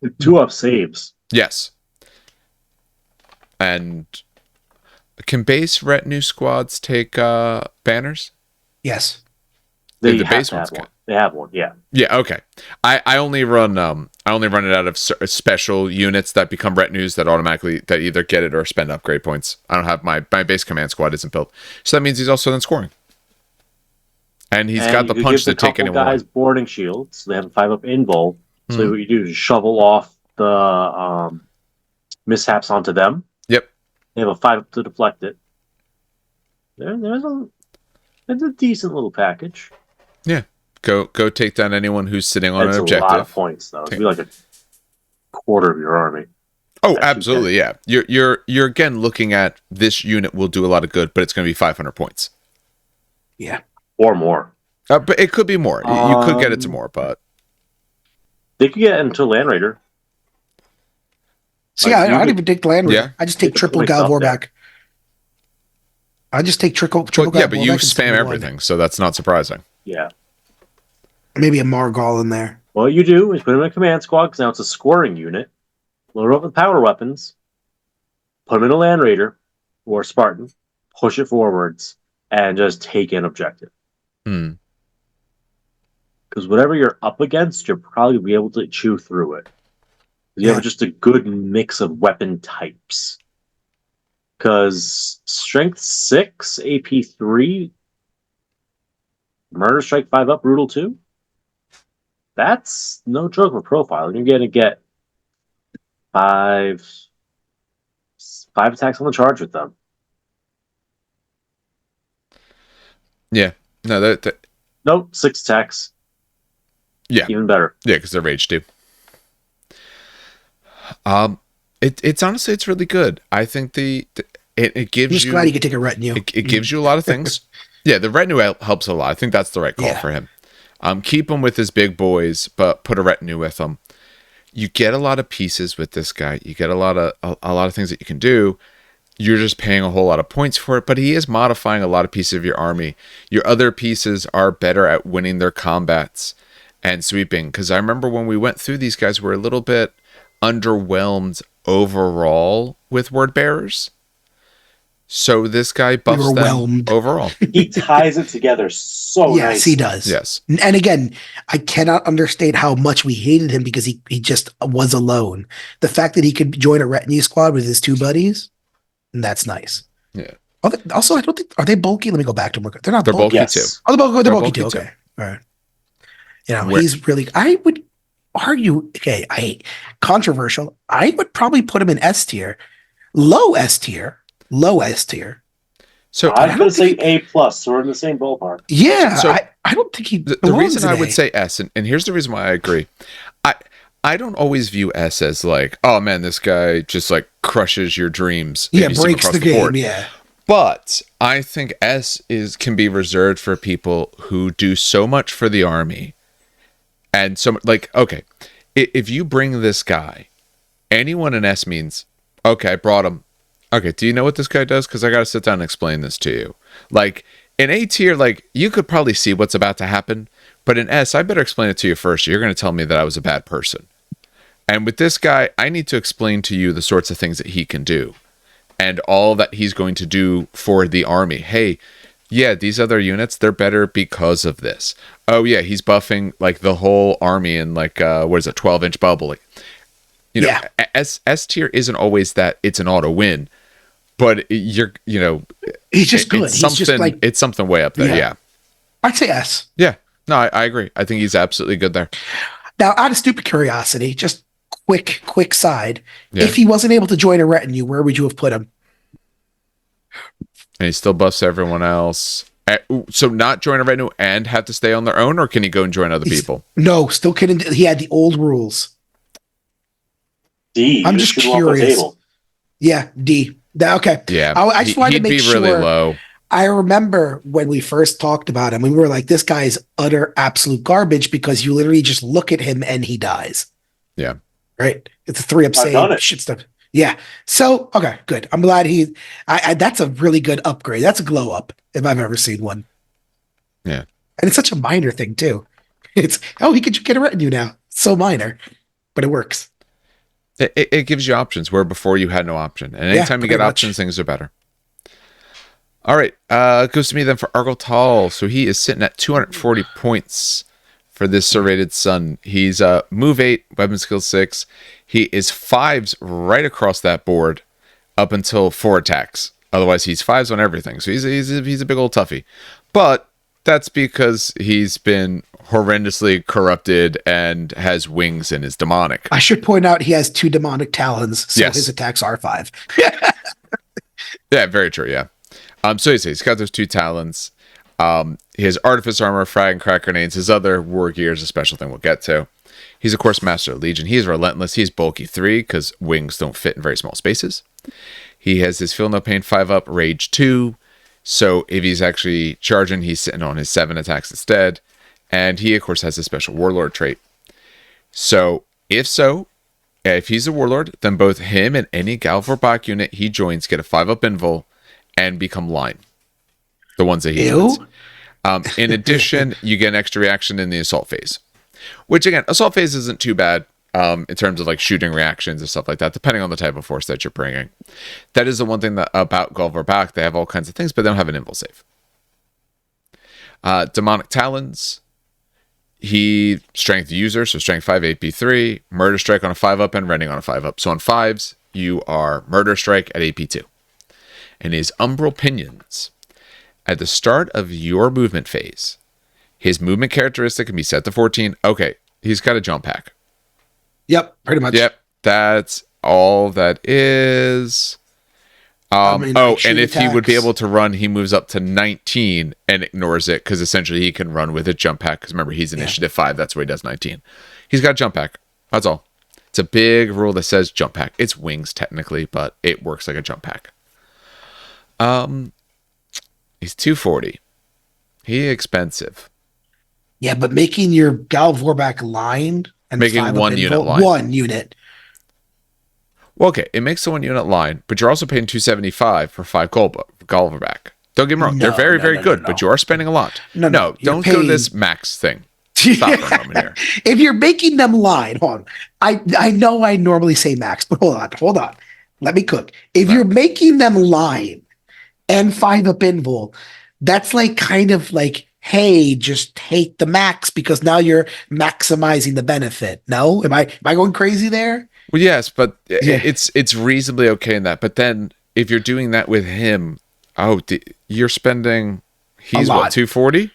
2-up saves. Yes. And can base retinue squads take banners? Yes. They The have base to have ones one. can. They have one, yeah. Yeah, okay. I only run it out of special units that become retinues that automatically that either get it or spend upgrade points. I don't have my base command squad isn't built, so that means he's also then scoring. And he's And got you the could punch give to the take couple anyone guys on. boarding shields. So they have a 5-up in bowl. So Mhm. what you do is shovel off the mishaps onto them. Yep. They have a 5-up to deflect it. It's a decent little package. Yeah. Go take down anyone who's sitting on It's an a lot of objective. points, though. It'd be like a quarter of your army. Oh, That absolutely, yeah. You're again looking at this unit will do a lot of good, but it's going to be 500 points. Yeah. Or more. But it could be more. You could get it to more, but they could get into Land Raider. So Like, yeah, I you don't could- even take the Land Raider. Yeah. I just take Get the triple points up Galvor there. back. I just take triple well, yeah, Galvor but you back and spam 71. everything, so that's not surprising. Yeah. Maybe a Margal in there. What you do is put him in a command squad because now it's a scoring unit. Load up with power weapons. Put him in a Land Raider or Spartan. Push it forwards and just take an objective. Hmm. Because whatever you're up against, you'll probably be able to chew through it. You have just a good mix of weapon types. Because Strength 6, AP 3, Murder Strike 5-up, Brutal 2, that's no joke of a profile. You're going to get five attacks on the charge with them. Yeah. No, that Nope, 6 attacks. yeah. Even better. Yeah, because they're rage too. It's honestly it's really good. I think it gives I'm just you. glad you could take a retinue. It gives you a lot of things. Yeah, the retinue helps a lot. I think that's the right call for him. Keep him with his big boys, but put a retinue with him. You get a lot of pieces with this guy. You get a lot of things that you can do. You're just paying a whole lot of points for it, but he is modifying a lot of pieces of your army. Your other pieces are better at winning their combats and sweeping. Because I remember when we went through these guys, we're a little bit underwhelmed overall with word bearers. So this guy buffs them overall. He ties it together so yes, nice. he does. Yes. And again, I cannot understate how much we hated him because he just was alone. The fact that he could join a retinue squad with his two buddies, that's nice. Yeah. Also, I don't think, are they bulky? Let me go back to them. They're not They're bulky Yes. too. Oh, they're They're bulky bulky too. too. Okay. All right. You know, he's really, I would argue, okay, controversial. I would probably put him in S tier, low S tier. So I'm going to say A+, so we're in the same ballpark. Yeah, So I don't think he the reason I would A. say S, and here's the reason why I agree. I don't always view S as like, oh man, this guy just like crushes your dreams. Yeah, breaks the game. Board. Yeah. But I think S can be reserved for people who do so much for the army. And so like, okay, if you bring this guy, anyone in S means, okay, I brought him. Okay, do you know what this guy does? Because I got to sit down and explain this to you. Like, in A tier, like, you could probably see what's about to happen. But in S, I better explain it to you first. You're going to tell me that I was a bad person. And with this guy, I need to explain to you the sorts of things that he can do. And all that he's going to do for the army. Hey, yeah, these other units, they're better because of this. Oh, yeah, he's buffing, like, the whole army in, like, 12-inch bubble. Like, you know, S tier isn't always that it's an auto win. But he's just good. It's he's something, just like, it's something way up there. Yeah. I'd say S. Yeah. No, I agree. I think he's absolutely good there. Now, out of stupid curiosity, just quick side. Yeah. If he wasn't able to join a retinue, where would you have put him? And he still buffs everyone else. So not join a retinue and have to stay on their own, or can he go and join other people? No, still couldn't. He had the old rules. D. I'm just curious. Yeah, D. Okay. Yeah. I just wanted to make sure. He'd be really low. I remember when we first talked about him, we were like, this guy's utter absolute garbage because you literally just look at him and he dies. Yeah. Right? It's a 3-up save, shit stuff. Yeah. So, okay, good. I'm glad that's a really good upgrade. That's a glow up if I've ever seen one. Yeah. And it's such a minor thing too. It's, he could get a retinue now. It's so minor, but it works. It gives you options where before you had no option. And anytime you get options, things are better. All right. It goes to me then for Argotol. So he is sitting at 240 points for this serrated sun. He's move 8, weapon skill 6. He is 5s right across that board up until 4 attacks. Otherwise, he's 5s on everything. So he's a big old toughie. But That's because he's been horrendously corrupted and has wings and is demonic. I should point out he has 2 demonic talons, so Yes. his attacks are 5. Yeah, very true. Yeah. So he's got those 2 talons. His artifice armor, frag and crack grenades. His other war gear is a special thing we'll get to. He's of course Master of Legion. He's relentless. He's bulky 3 because wings don't fit in very small spaces. He has his Feel No Pain 5-up, Rage 2. So if he's actually charging, he's sitting on his 7 attacks instead. And he, of course, has a special Warlord trait. So if he's a Warlord, then both him and any Galvorbach unit he joins get a 5-up invul and become line. The ones that he joins. In addition, you get an extra reaction in the Assault phase. Which, again, Assault phase isn't too bad. In terms of like shooting reactions and stuff like that, depending on the type of force that you're bringing. That is the one thing that about Galvorbach, they have all kinds of things, but they don't have an invul save. Demonic Talons, he strength user, so strength 5, AP3, murder strike on a 5-up and rending on a 5-up. So on 5s, you are murder strike at AP2. And his umbral pinions, at the start of your movement phase, his movement characteristic can be set to 14. Okay, he's got a jump pack. Yep, pretty much. Yep, that's all that is. And if he would be able to run, he moves up to 19 and ignores it because essentially he can run with a jump pack. Because remember, he's initiative 5. That's why he does 19. He's got jump pack. That's all. It's a big rule that says jump pack. It's wings technically, but it works like a jump pack. He's 240. He's expensive. Yeah, but making your Galvorbach line and making 1 unit line. 1 unit. Well, okay, it makes the 1 unit line, but you're also paying $275 for 5 Galvorbach. Don't get me wrong; they're very, very good, but you are spending a lot. No, don't go this max thing. Stop for a moment here. If you're making them line, hold on. I know I normally say max, but hold on. Let me cook. If you're making them line and 5-up invul, that's like kind of like, hey, just take the max because now you're maximizing the benefit. No, am I going crazy there? Well, yes, but it's reasonably okay in that. But then if you're doing that with him, you're spending. He's what, 240?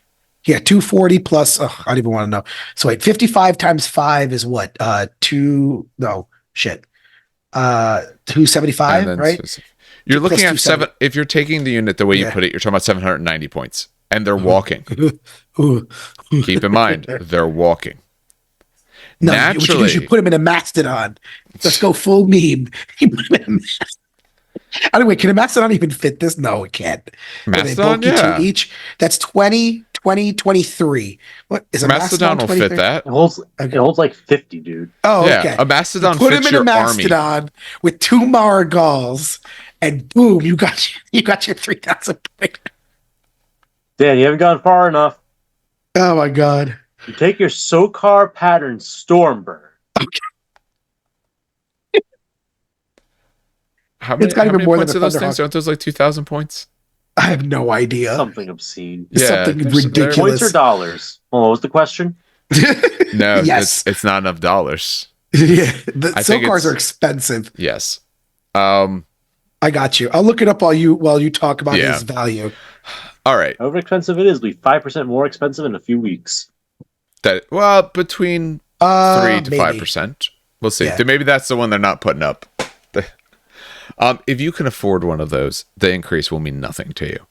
Yeah, 240 plus. I don't even want to know. So wait, 55 times 5 is what? 275, right? You're looking at 7. If you're taking the unit the way you put it, you're talking about 790 points, and they're walking. Keep in mind, they're walking. No, naturally, you should put him in a mastodon. Let's go full meme. Anyway, can a mastodon even fit this? No, it can't. Mastodon, yeah. Each. That's 20, 23. What is a mastodon? Will fit that. It holds like 50, dude. Oh, yeah, okay. A mastodon put fits him in a mastodon army. with 2 Maragals, and boom, you got your 3,000 point. Dan, you haven't gone far enough. Oh my god. You take your Sokar pattern Stormbird. Okay. How many points are those things? Aren't those like 2,000 points? I have no idea. Something obscene. Yeah, something ridiculous. Points or dollars? Well, what was the question? No, yes. it's not enough dollars. Yeah, the Sokars are expensive. Yes. I got you. I'll look it up while you talk about his value. All right. However expensive it is, it'll be 5% more expensive in a few weeks. Between 3 to 5%. We'll see. Yeah. Maybe that's the one they're not putting up. If you can afford one of those, the increase will mean nothing to you.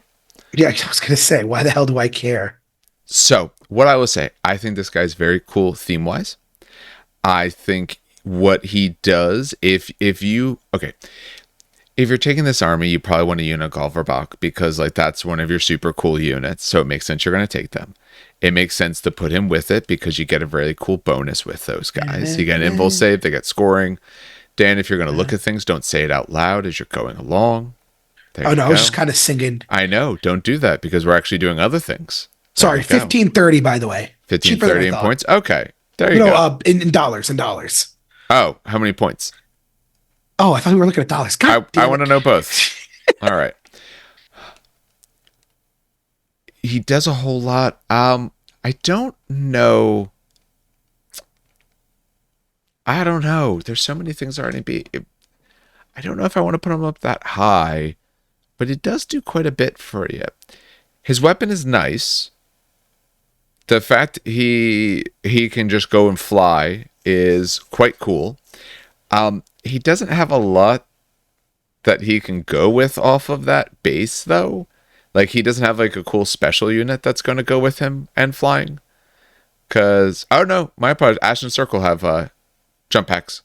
Yeah, I was going to say, why the hell do I care? So, what I will say, I think this guy's very cool theme-wise. I think what he does, if you're taking this army, you probably want to unit Galvorbach because that's one of your super cool units. So it makes sense you're going to take them. It makes sense to put him with it because you get a very cool bonus with those guys. You get an invul save, they get scoring. Dan, if you're going to look at things, don't say it out loud as you're going along. I was just kind of singing. I know. Don't do that because we're actually doing other things. Sorry, 1530 by the way. 1530 in points. Okay, there you go. In dollars. Oh, how many points? Oh, I thought we were looking at dollars. I want to know both. All right. He does a whole lot. I don't know. There's so many things already. I don't know if I want to put him up that high, but it does do quite a bit for you. His weapon is nice. The fact he can just go and fly is quite cool. He doesn't have a lot that he can go with off of that base, though. Like, he doesn't have like a cool special unit that's going to go with him and flying. Because, oh no, my apologies. Ashen Circle have jump packs.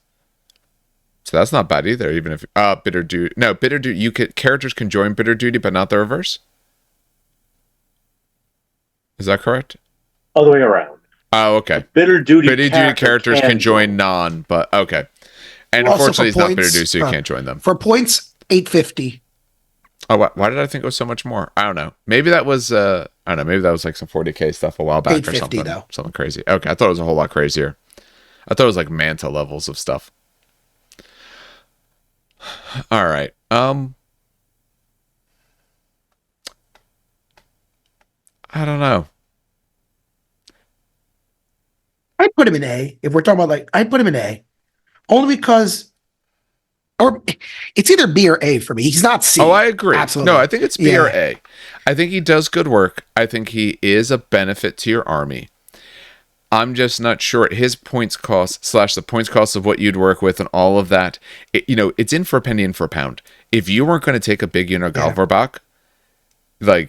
So that's not bad either, even if bitter duty. No, bitter duty. Characters can join bitter duty, but not the reverse. Is that correct? Other way around. Oh, okay. Bitter duty characters can join non, but okay. And unfortunately, it's not bitter duty, so you can't join them. For points, 850. Oh, why did I think it was so much more? I don't know. Maybe that was I don't know. Maybe that was like some 40K stuff a while back or something. Though. Something crazy. Okay, I thought it was a whole lot crazier. I thought it was like Manta levels of stuff. All right. I don't know. I'd put him in A. If we're talking about I'd put him in A. Only because, or it's either B or A for me. He's not C. Oh, I agree. Absolutely. No, I think it's B or A. I think he does good work. I think he is a benefit to your army. I'm just not sure his points cost / the points cost of what you'd work with and all of that. It's in for a penny, in for a pound. If you weren't going to take a big unit of Galvorbach, then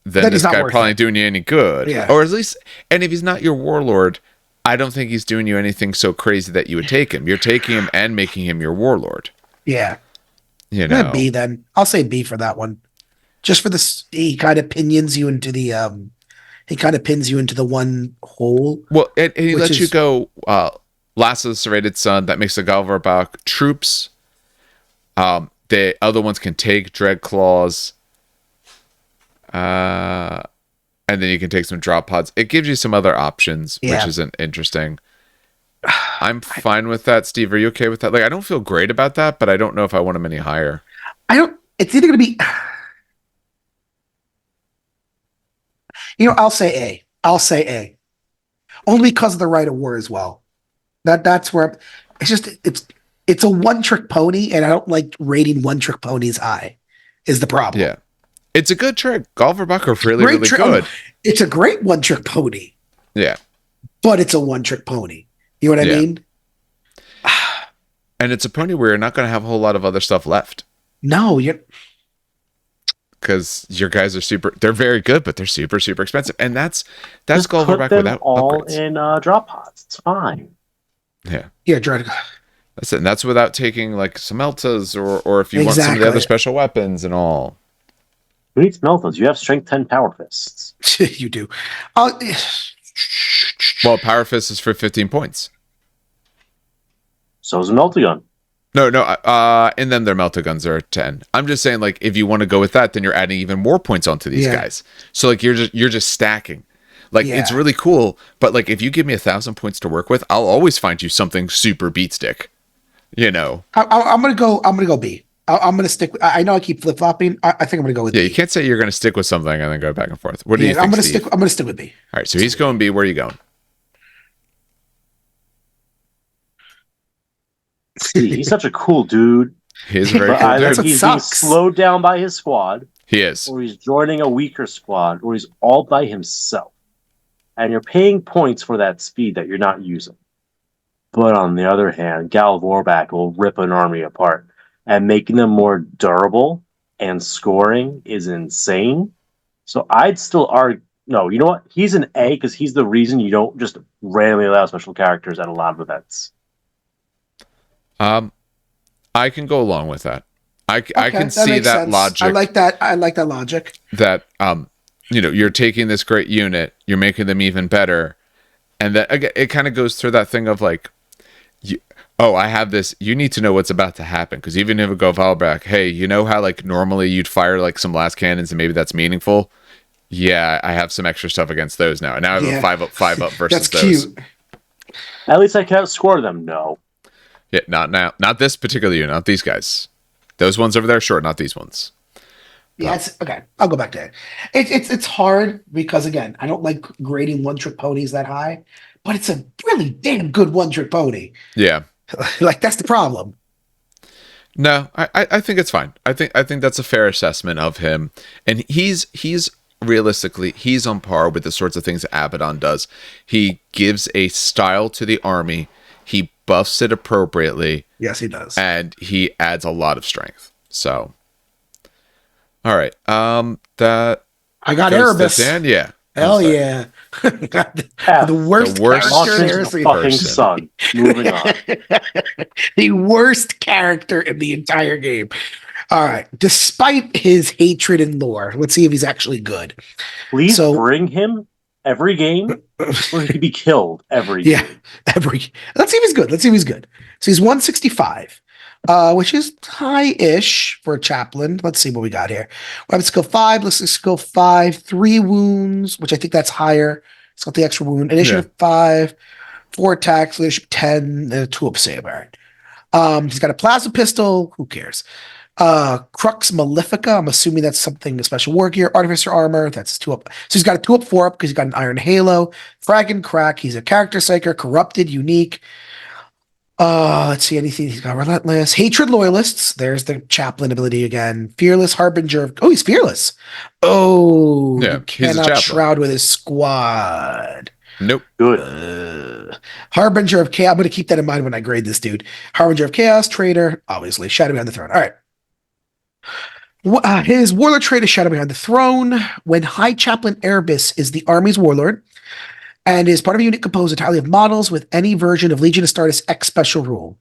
this guy probably ain't doing you any good. Yeah. Or at least, and if he's not your warlord, I don't think he's doing you anything so crazy that you would take him. You're taking him and making him your warlord. Yeah. B then. I'll say B for that one. Just for this, he kind of pins you into the one hole. Well, and he lets you go Last of the Serrated Sun. That makes the Galvorbach troops. The other ones can take Dread Claws. And then you can take some drop pods. It gives you some other options, which isn't interesting. I'm fine with that. Steve, are you okay with that? Like, I don't feel great about that, but I don't know if I want him any higher. It's either going to be... I'll say A. Only because of the Rite of War as well. That's where... It's a one-trick pony, and I don't like rating one-trick ponies high, is the problem. Yeah. It's a good trick. Galvorbach are really good. It's a great one-trick pony. Yeah. But it's a one-trick pony. You know what I mean? And it's a pony where you're not going to have a whole lot of other stuff left. No, because your guys are they're very good, but they're super, super expensive. And that's Galvorbach without all upgrades. In drop pods. It's fine. Yeah. Yeah, try to... That's it. And that's without taking like some Meltas or if you want some of the other special weapons and all. Who needs Meltas? You have strength 10 power fists. You do. Well, power fist is for 15 points. So is a Meltagun. No. And then their Meltaguns are 10. I'm just saying, like, if you want to go with that, then you're adding even more points onto these guys. So like you're just stacking. Like it's really cool. But like if you give me 1,000 points to work with, I'll always find you something super beat stick. I'm gonna go B. I'm going to stick. I know I keep flip flopping. I think I'm going to go with B. You can't say you're going to stick with something and then go back and forth. What do you think? I'm going to stick with B. All right. So he's going B. Where are you going? He's such a cool dude. He is very cool. Either he's being slowed down by his squad. He is. Or he's joining a weaker squad, or he's all by himself. And you're paying points for that speed that you're not using. But on the other hand, Galvorbach will rip an army apart. And making them more durable and scoring is insane. So I'd still argue... No, you know what? He's an A because he's the reason you don't just randomly allow special characters at a lot of events. I can go along with that. I can see that logic. I like that logic. That you're taking this great unit, you're making them even better, and that again, it kind of goes through that thing of like, I have this. You need to know what's about to happen because even if it go Valbrak, hey, you know how like normally you'd fire like some last cannons and maybe that's meaningful. Yeah, I have some extra stuff against those now, and now I have a 5-up versus that's those. Cute. At least I can't score them. No. Yeah, not now. Not this particular unit. Not these guys. Those ones over there, sure. Not these ones. Yeah, it's okay. I'll go back to it. It's hard because again, I don't like grading one-trick ponies that high, but it's a really damn good one-trick pony. Yeah. Like that's the problem. No, I think it's fine. I think that's a fair assessment of him, and he's realistically, he's on par with the sorts of things that Abaddon does. He gives a style to the army. He buffs it appropriately. Yes, he does. And he adds a lot of strength. So, all right. That I got goes to Erebus. Dan. Yeah. Hell yeah. The worst Fucking character. son. Moving on. The worst character in the entire game. All right. Despite his hatred and lore, let's see if he's actually good. Please bring him every game, or he could be killed every game. Let's see if he's good. So he's 165, which is high-ish for a chaplain. Let's see what we got here. Weapon skill 5, let's skill 5, 3 wounds, which I think that's higher. It's got the extra wound. Initiative 5, 4 attacks, leadership 10, and a 2-up save. All right. He's got a plasma pistol. Who cares? Crux Malefica. I'm assuming that's something, a special war gear. Artificer armor. That's 2-up. So he's got a 2-up, 4-up because he's got an iron halo. Frag and crack. He's a character psyker. Corrupted. Unique. Let's see anything. He's got relentless. Hatred loyalists. There's the chaplain ability again. Fearless harbinger. Oh, he's fearless. Oh, yeah, you cannot shroud with his squad. Nope. Good. Harbinger of Chaos. I'm going to keep that in mind when I grade this dude. Harbinger of Chaos, traitor, obviously. Shadow behind the throne. All right. His warlord trait is Shadow behind the throne. When High Chaplain Erebus is the army's warlord and is part of a unit composed entirely of models with any version of Legion Astartes X special rule.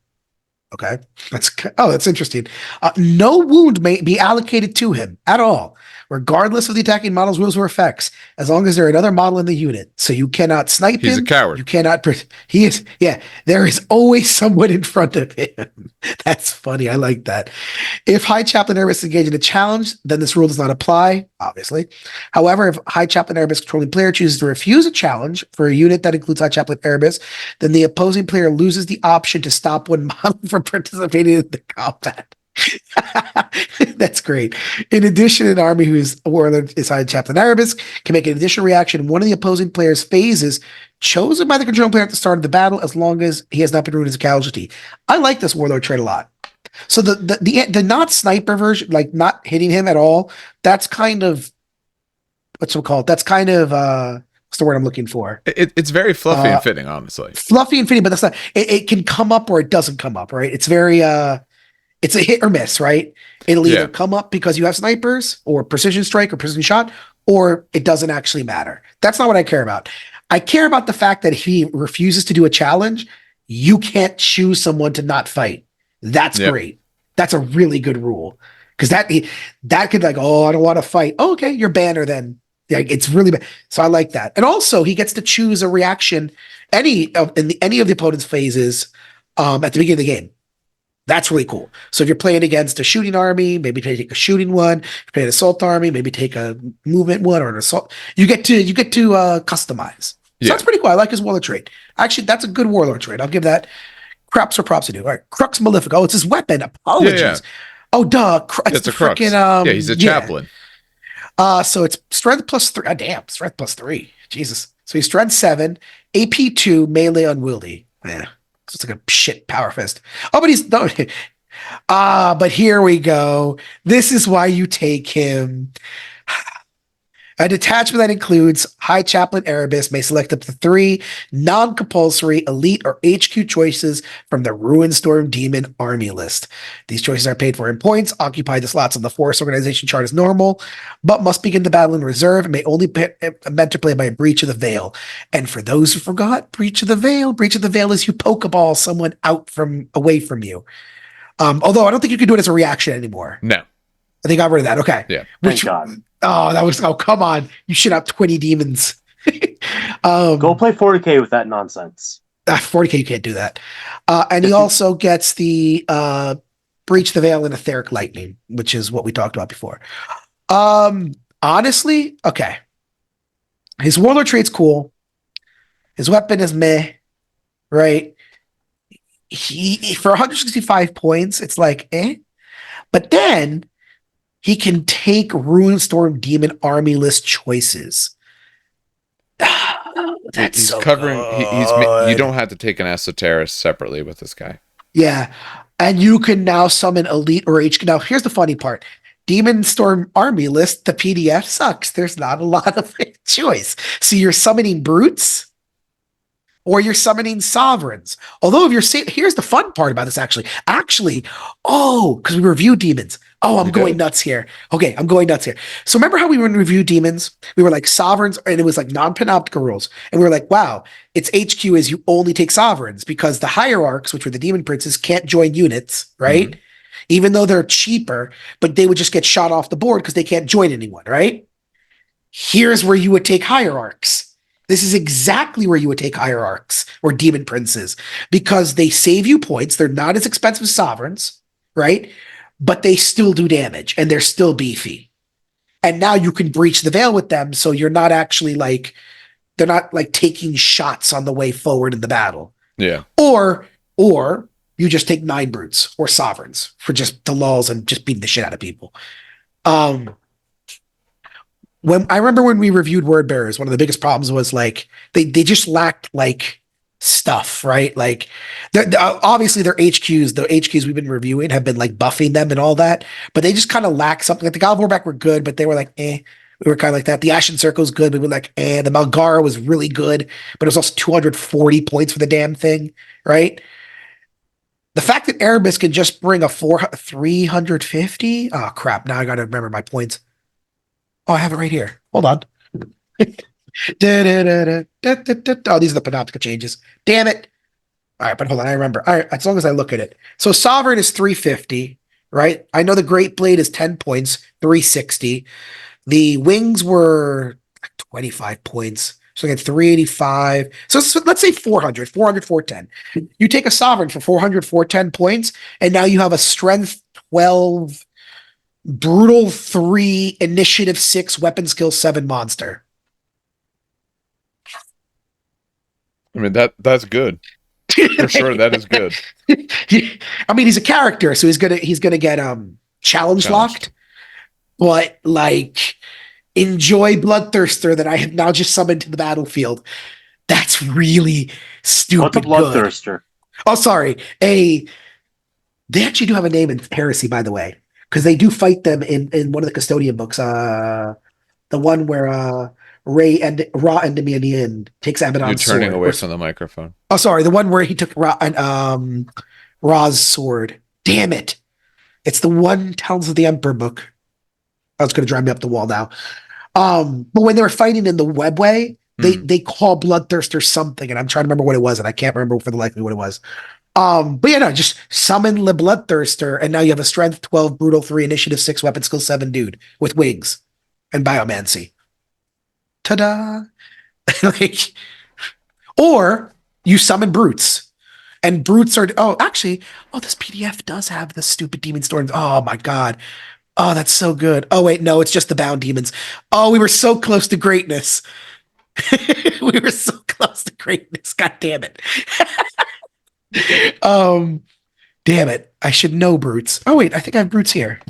Okay. That's interesting. No wound may be allocated to him at all, regardless of the attacking model's rules or effects, as long as there are another model in the unit. So you cannot snipe him. He's a coward. You cannot. He is. Yeah. There is always someone in front of him. That's funny. I like that. If High Chaplain Erebus is engaged in a challenge, then this rule does not apply, obviously. However, if High Chaplain Erebus controlling player chooses to refuse a challenge for a unit that includes High Chaplain Erebus, then the opposing player loses the option to stop one model from participating in the combat. That's great. In addition, an army whose warlord is High Chaplain Erebus can make an additional reaction in one of the opposing player's phases chosen by the controlling player at the start of the battle, as long as he has not been ruined as a casualty. I like this warlord trait a lot. So the not sniper version, like not hitting him at all, that's kind of what's it called? That's kind of what's the word I'm looking for? It's very fluffy and fitting, honestly. Fluffy and fitting, but that's not. It can come up or it doesn't come up, right? It's very it's a hit or miss, right? It'll either come up because you have snipers or precision strike or precision shot, or it doesn't actually matter. That's not what I care about. I care about the fact that if he refuses to do a challenge, you can't choose someone to not fight. That's great. That's a really good rule. Because that could like, oh, I don't want to fight. Oh, okay, you're banner then. Yeah, it's really bad. So I like that. And also he gets to choose a reaction in any of the opponent's phases at the beginning of the game. That's really cool. So if you're playing against a shooting army, maybe take a shooting one. If you're playing an assault army, maybe take a movement one or an assault. You get to customize. So that's pretty cool. I like his warlord trait. Actually, that's a good warlord trait. I'll give that props for props to do. All right, Crux Malefic. Oh, it's his weapon. Apologies. Yeah. Oh, duh. It's a Crux. He's a chaplain. So it's strength plus 3. Damn, strength plus 3. Jesus. So he's strength 7, AP 2, melee unwieldy. Yeah. It's like a shit power fist. Oh, but he's no. But here we go. This is why you take him. A detachment that includes High Chaplain Erebus may select up to 3 non-compulsory elite or HQ choices from the Ruinstorm Demon Army list. These choices are paid for in points, occupy the slots on the Force organization chart as normal, but must begin the battle in reserve and may only meant to play by a Breach of the Veil. And for those who forgot, Breach of the Veil is you Pokeball someone away from you. Although I don't think you can do it as a reaction anymore. No. I think I got rid of that. Okay. Yeah. Thank God. Come on. You should have 20 demons. Go play 40K with that nonsense. 40K, you can't do that. And he also gets the Breach the Veil and Etheric Lightning, which is what we talked about before. Honestly, okay. His warlord trait's cool. His weapon is meh, right? He for 165 points, it's like, eh. But then he can take Ruinstorm Demon Army list choices. That's he's so covering. Good. You don't have to take an Esoterist separately with this guy. Yeah, and you can now summon Elite or HQ. Now, here's the funny part: Demon Storm army list, the PDF sucks. There's not a lot of choice. So you're summoning brutes or you're summoning sovereigns. Although if you're here's the fun part about this actually. Because we review demons. Oh, I'm going nuts here. Okay, I'm going nuts here. So remember how we would review demons? We were like sovereigns, and it was like non-panoptical rules. And we were like, wow, its HQ is you only take sovereigns because the hierarchs, which were the demon princes, can't join units, right? Mm-hmm. Even though they're cheaper, but they would just get shot off the board because they can't join anyone, right? Here's where you would take hierarchs. This is exactly where you would take hierarchs or demon princes because they save you points. They're not as expensive as sovereigns, right? But they still do damage and they're still beefy. And now you can breach the veil with them. So you're not actually like, they're not like taking shots on the way forward in the battle. Yeah. Or you just take 9 brutes or sovereigns for just the lulls and just beating the shit out of people. When I remember when we reviewed Word Bearers, one of the biggest problems was like they just lacked like stuff, right? Like obviously their HQs, the HQs we've been reviewing have been like buffing them and all that, but they just kind of lack something. Like the God of Warback were good, but they were like, We were kind of like that. The Ashen Circle was good, but we were like, The Malgara was really good, but it was also 240 points for the damn thing, right? The fact that Erebus can just bring a 350? Oh crap! Now I got to remember my points. Oh, I have it right here. Hold on. Oh, these are the Panoptica changes. Damn it. All right, but hold on. I remember. All right, as long as I look at it. So Sovereign is 350, right? I know the Great Blade is 10 points, 360. The Wings were 25 points. So I get 385. So let's say 400, 410. You take a Sovereign for 400, 410 points, and now you have a Strength 12, Brutal 3, Initiative 6, Weapon Skill 7 monster. I mean, that's good. For sure, that is good. I mean, he's a character, so he's gonna get challenge locked. But like, enjoy Bloodthirster that I have now just summoned to the battlefield. That's really stupid. What's a Bloodthirster? Oh, sorry. They actually do have a name in Heresy, by the way, because they do fight them in one of the custodian books. The one where Ra ended me in the end, takes Abaddon's sword. You're turning away from the microphone. Oh, sorry. The one where he took Ra's sword. Damn it. It's the one Talons of the Emperor book. Oh, it's going to drive me up the wall now. But when they were fighting in the webway, they call Bloodthirster something, and I'm trying to remember what it was, and I can't remember for the life of me what it was. But yeah, no, just summon the Bloodthirster, and now you have a Strength 12, Brutal 3, Initiative 6, Weapon Skill 7 dude with wings and Biomancy. Ta-da! Like, or you summon brutes, and brutes are this PDF does have the stupid demon storms. Oh my god. Oh, that's so good. Oh wait, no, it's just the bound demons. Oh, we were so close to greatness. We were so close to greatness. God damn it. Damn it. I should know brutes. Oh wait, I think I have brutes here.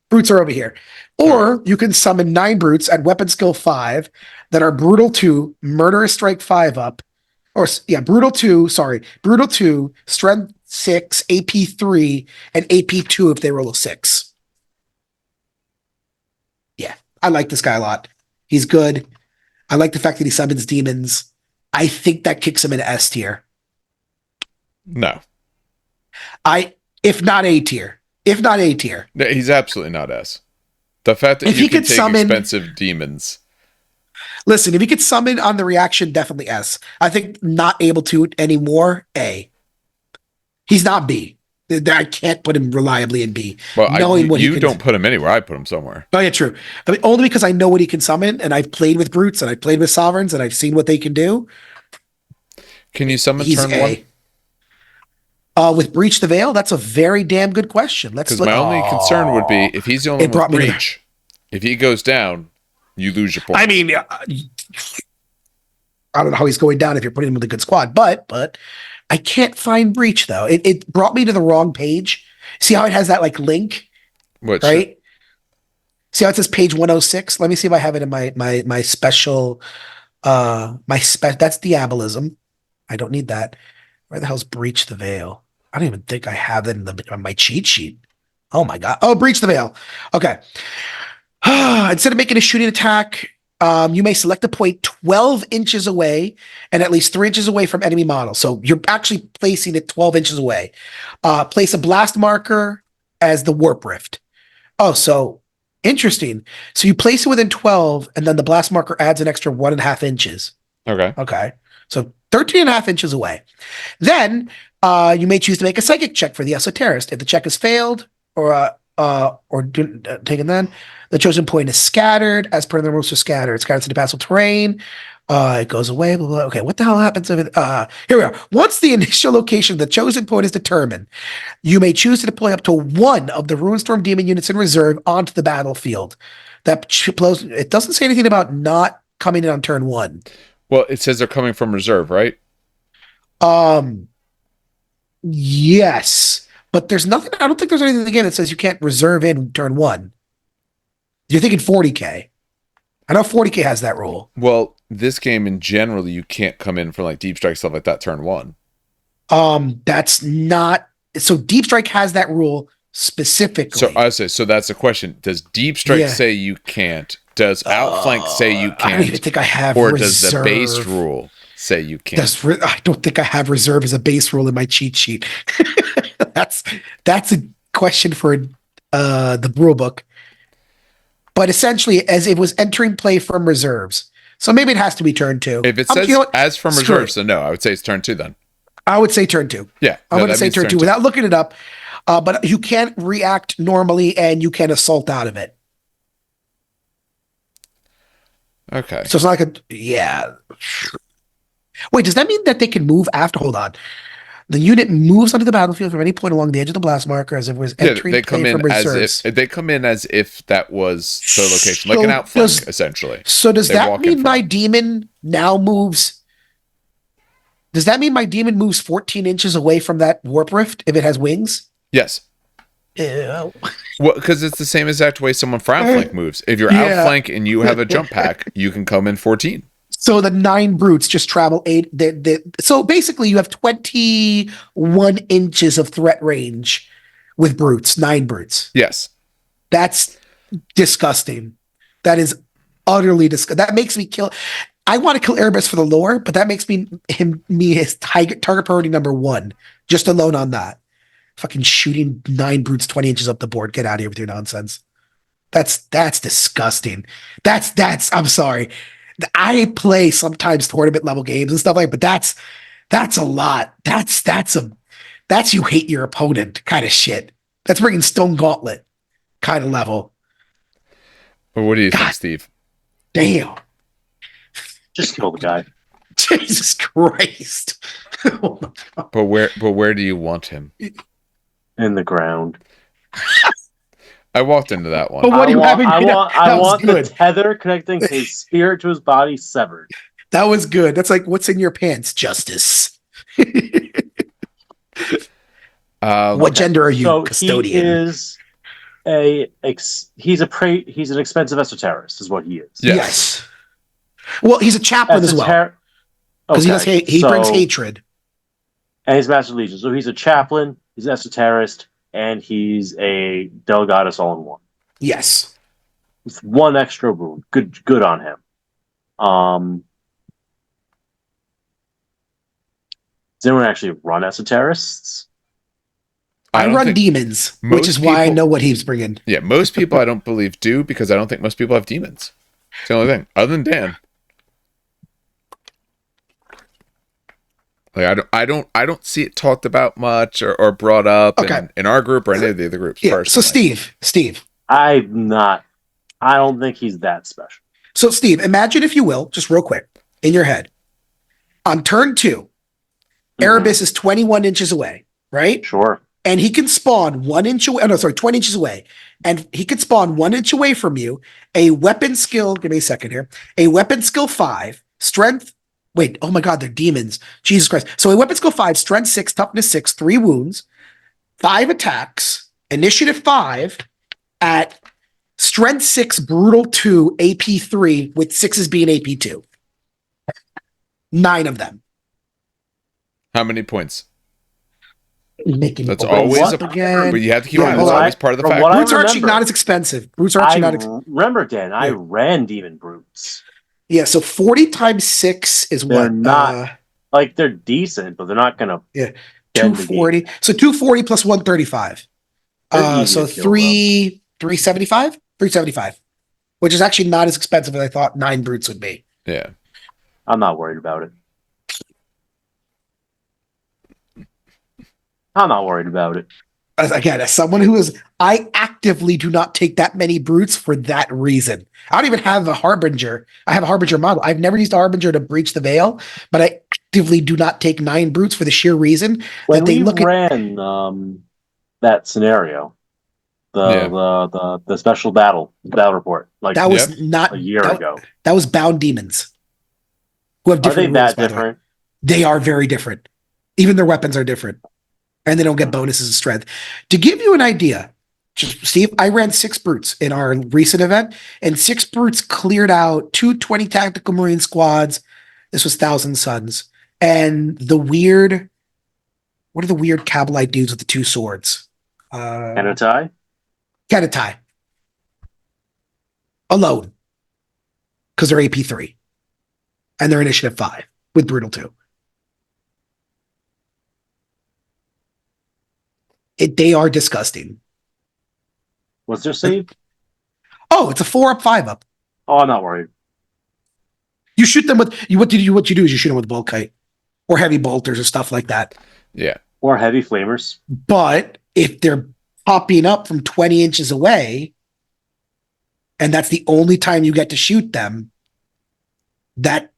Brutes are over here. Or you can summon 9 brutes at weapon skill 5 that are brutal 2, murderous strike 5 up. Brutal 2, strength 6, AP 3, and AP 2 if they roll a 6. Yeah, I like this guy a lot. He's good. I like the fact that he summons demons. I think that kicks him into S tier. No. If not A tier. No, he's absolutely not S. The fact that you can take expensive demons. Listen, if he could summon on the reaction, definitely S. I think not able to anymore, A. He's not B. I can't put him reliably in B. Well, you don't put him anywhere. I put him somewhere. Oh, yeah, true. I mean, only because I know what he can summon, and I've played with brutes, and I've played with sovereigns, and I've seen what they can do. Can you summon turn 1? With Breach the Veil, that's a very damn good question. Because my only concern would be if he's the only one with Breach, if he goes down, you lose your point. I mean, I don't know how he's going down if you're putting him with a good squad, but I can't find Breach though. It brought me to the wrong page. See how it has that like link, right? See how it says page 106? Let me see if I have it in my special. That's Diabolism. I don't need that. Where the hell's Breach the Veil? I don't even think I have that on my cheat sheet. Oh my god. Oh, breach the veil. Okay. Instead of making a shooting attack, you may select a point 12 inches away and at least 3 inches away from enemy models. So you're actually placing it 12 inches away. Place a blast marker as the warp rift. Oh, so interesting. So you place it within 12, and then the blast marker adds an extra 1.5 inches. Okay. Okay. So 13.5 inches away. Then you may choose to make a psychic check for the esoterist. If the check has failed taken, then the chosen point is scattered as per the rules for scatter. It's scattered to the impassable terrain. It goes away. Blah, blah. Okay, what the hell happens if it? Here we are. Once the initial location of the chosen point is determined, you may choose to deploy up to one of the Runestorm demon units in reserve onto the battlefield. It doesn't say anything about not coming in on turn 1. Well, it says they're coming from reserve, right? Yes, but there's nothing. I don't think there's anything in the game that says you can't reserve in turn 1. You're thinking 40k. I know 40k has that rule. Well, this game in general, you can't come in for like deep strike stuff like that turn 1. That's not. So deep strike has that rule specifically. So I say, so that's the question. Does deep strike say you can't? Does outflank say you can't? I don't even think I have. Or reserve. does the base rule say you can't? I don't think I have reserve as a base rule in my cheat sheet. That's a question for the rule book. But essentially, as it was entering play from reserves, so maybe it has to be turn 2. If it says as from reserves, then no, I would say it's turn 2 then. I would say turn 2. Yeah, I'm going to say turn 2 without looking it up. But you can't react normally, and you can assault out of it. Okay. So it's not like yeah. Wait, does that mean that they can move after? Hold on. The unit moves onto the battlefield from any point along the edge of the blast marker as if it was entering they come play in from reserves. they come in as if that was the location, like an outflank, essentially. So does that mean my demon now moves? Does that mean my demon moves 14 inches away from that warp rift if it has wings? Yes. Ew. Well, because it's the same exact way someone for outflank moves. If you're outflank and you have a jump pack, you can come in 14. So the 9 brutes just travel 8. So basically, you have 21 inches of threat range with brutes. 9 brutes. Yes, that's disgusting. That is utterly disgusting. That makes me kill. I want to kill Erebus for the lore, but that makes me his target priority number 1, just alone on that. Fucking shooting 9 brutes 20 inches up the board. Get out of here with your nonsense. That's Disgusting. That's. I'm sorry. I play sometimes tournament level games and stuff like that, but that's a lot. That's you hate your opponent kind of shit. That's bringing Stone Gauntlet kind of level. Well, what do you think, Steve? Damn. Just kill the guy. Jesus Christ. Oh my God. But where do you want him? In the ground. I walked into that one. But what do you have in I want the tether connecting his spirit to his body severed. That was good. That's like, what's in your pants? Justice. What gender are you, so custodian? He's an expensive esoterist, is what he is. Yes. Well, he's a chaplain as well. Because he brings hatred. And he's Master Legion. So he's a chaplain, he's an esoterist, and he's a Delgatus all in one. Yes. With 1 extra wound. Good on him. Does anyone actually run esoterists? I run demons, which is why I know what he's bringing. Yeah, most people I don't believe do, because I don't think most people have demons. It's the only thing. Other than Dan. Like I don't see it talked about much or brought up in our group or any of the other groups. Yeah. So Steve. I don't think he's that special. So Steve, imagine if you will, just real quick, in your head. On turn 2, Erebus is 21 inches away, right? Sure. And he can spawn 1 inch away. Oh, no, sorry, 20 inches away. And he can spawn 1 inch away from you. A weapon skill, give me a second here. A weapon skill 5, strength. Wait, oh my God, they're demons. Jesus Christ. So a weapon skill 5, strength 6, toughness 6, 3 wounds, 5 attacks, initiative 5 at strength 6, brutal 2, AP 3, with 6s being AP 2. 9 of them. How many points? You're making me That's open always up a again. but you have to keep in Yeah, mind hold that's on. always part of the From fact. what I Brutes are actually remember- not as expensive. Brutes are actually not remember, Dan, I Yeah. ran Demon Brutes. Yeah, so 40 times 6 is They're what? not like they're decent, but they're not gonna Yeah, bend the game. 240. So 240 plus 135. They're easy So to kill, though. 375? 375. Which is actually not as expensive as I thought 9 brutes would be. Yeah. I'm not worried about it. I'm not worried about it. Again, as someone who is, I actively do not take that many brutes for that reason. I don't even have a Harbinger. I have a Harbinger model. I've never used a Harbinger to breach the veil, but I actively do not take 9 brutes for the sheer reason When that they we look at. ran that scenario, the special battle report, like That was not a year ago. That was bound demons who have Are they different rules. that By the way, different? they are very different. Even their weapons are different, and they don't get bonuses of strength. To give you an idea, Steve, I ran 6 brutes in our recent event, and 6 brutes cleared out 220 tactical marine squads. This was Thousand Suns, and the weird. What are the weird Kabalite dudes with the 2 swords? Anatai? Kenatai. Alone. Because they're AP3. And they're initiative 5 with Brutal 2. They are disgusting. What's their save? Oh, it's a 4-up, 5-up. Oh, I'm not worried. You shoot them with what you do is you shoot them with bolt kite or heavy bolters or stuff like that. Yeah. Or heavy flamers. But if they're popping up from 20 inches away, and that's the only time you get to shoot them, that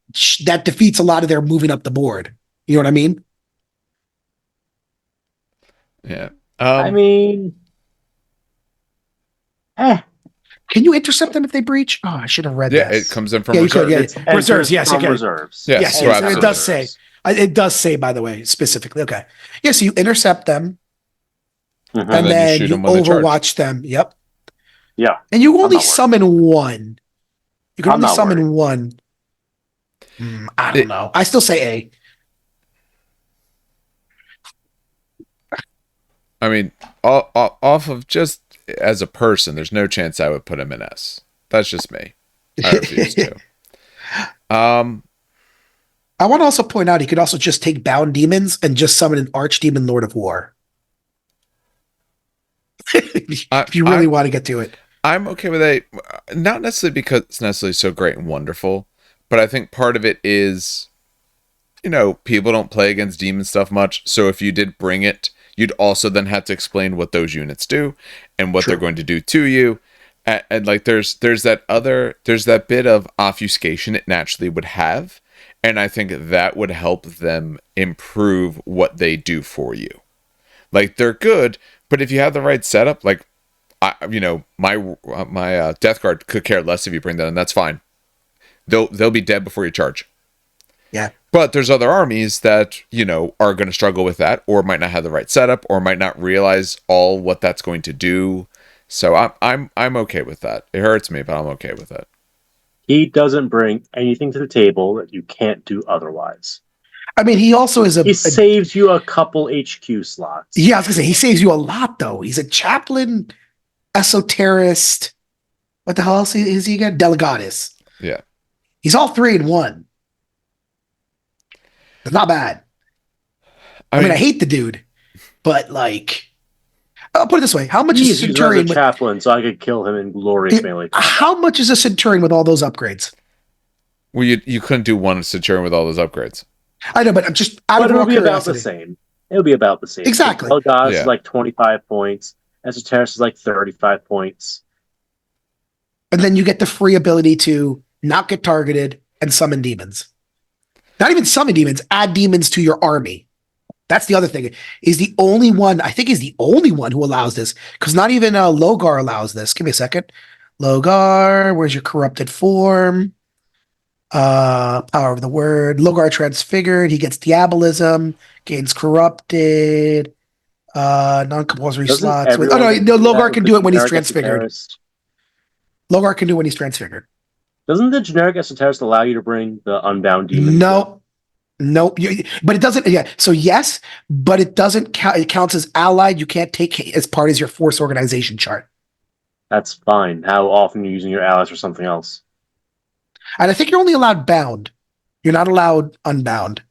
defeats a lot of their moving up the board. You know what I mean? Yeah. I mean, Can you intercept them if they breach? Oh, I should have read that. Yeah, it comes in from Yeah, you reserve. could, yeah. it's Reserves, yes, you from can. reserves. Yes, Yes, so yes, absolutely. it does say. It does say, by the way, specifically. Okay. Yeah, so you intercept them, Mhm. and then you then shoot you them when they charge. overwatch them. Yep. Yeah. And you only not worried. summon one. You can I'm only not summon worried. one. I don't know. I still say A. I mean, off of just as a person, there's no chance I would put him in S. That's just me. I refuse to. I want to also point out he could also just take bound demons and just summon an archdemon Lord of War. If you really want to get to it. I'm okay with A, not necessarily because it's necessarily so great and wonderful, but I think part of it is, people don't play against demon stuff much. So if you did bring it, you'd also then have to explain what those units do and what they're going to do to you. And like there's that bit of obfuscation it naturally would have. And I think that would help them improve what they do for you. Like they're good, but if you have the right setup, like my Death Guard could care less if you bring that in. That's fine. They'll be dead before you charge. Yeah. But there's other armies that, are going to struggle with that, or might not have the right setup, or might not realize all what that's going to do. So I'm okay with that. It hurts me, but I'm okay with it. He doesn't bring anything to the table that you can't do otherwise. I mean, he also is He saves you a couple HQ slots. Yeah, I was gonna say he saves you a lot though. He's a chaplain, esoterist. What the hell else is he again? Delegatus. Yeah. He's all 3 in 1. It's not bad. I mean, I hate the dude, but like, I'll put it this way: how much is a Centurion? He's a chaplain, so I could kill him in glorious melee combat. How much is a Centurion with all those upgrades? Well, you couldn't do one Centurion with all those upgrades. I know, but I'm just out of it'll be curiosity. about the same. It'll be about the same. Exactly. Elgas is like 25 points. Esoterus is like 35 points. And then you get the free ability to not get targeted and summon demons. Not even summon demons, add demons to your army. That's the other thing. Is the only one, I think, is the only one who allows this, because not even Logar allows this. Give me a second. Logar, where's your corrupted form? Power of the word. Logar transfigured. He gets diabolism, gains corrupted, non-compulsory slots. Logar can do it when he's transfigured. Logar can do it when he's transfigured. Doesn't the generic Esoterist allow you to bring the unbound demons? No. Nope. But it doesn't. Yeah. So yes, but it doesn't count. It counts as allied. You can't take it as part of your force organization chart. That's fine. How often are you using your allies for something else? And I think you're only allowed bound. You're not allowed unbound.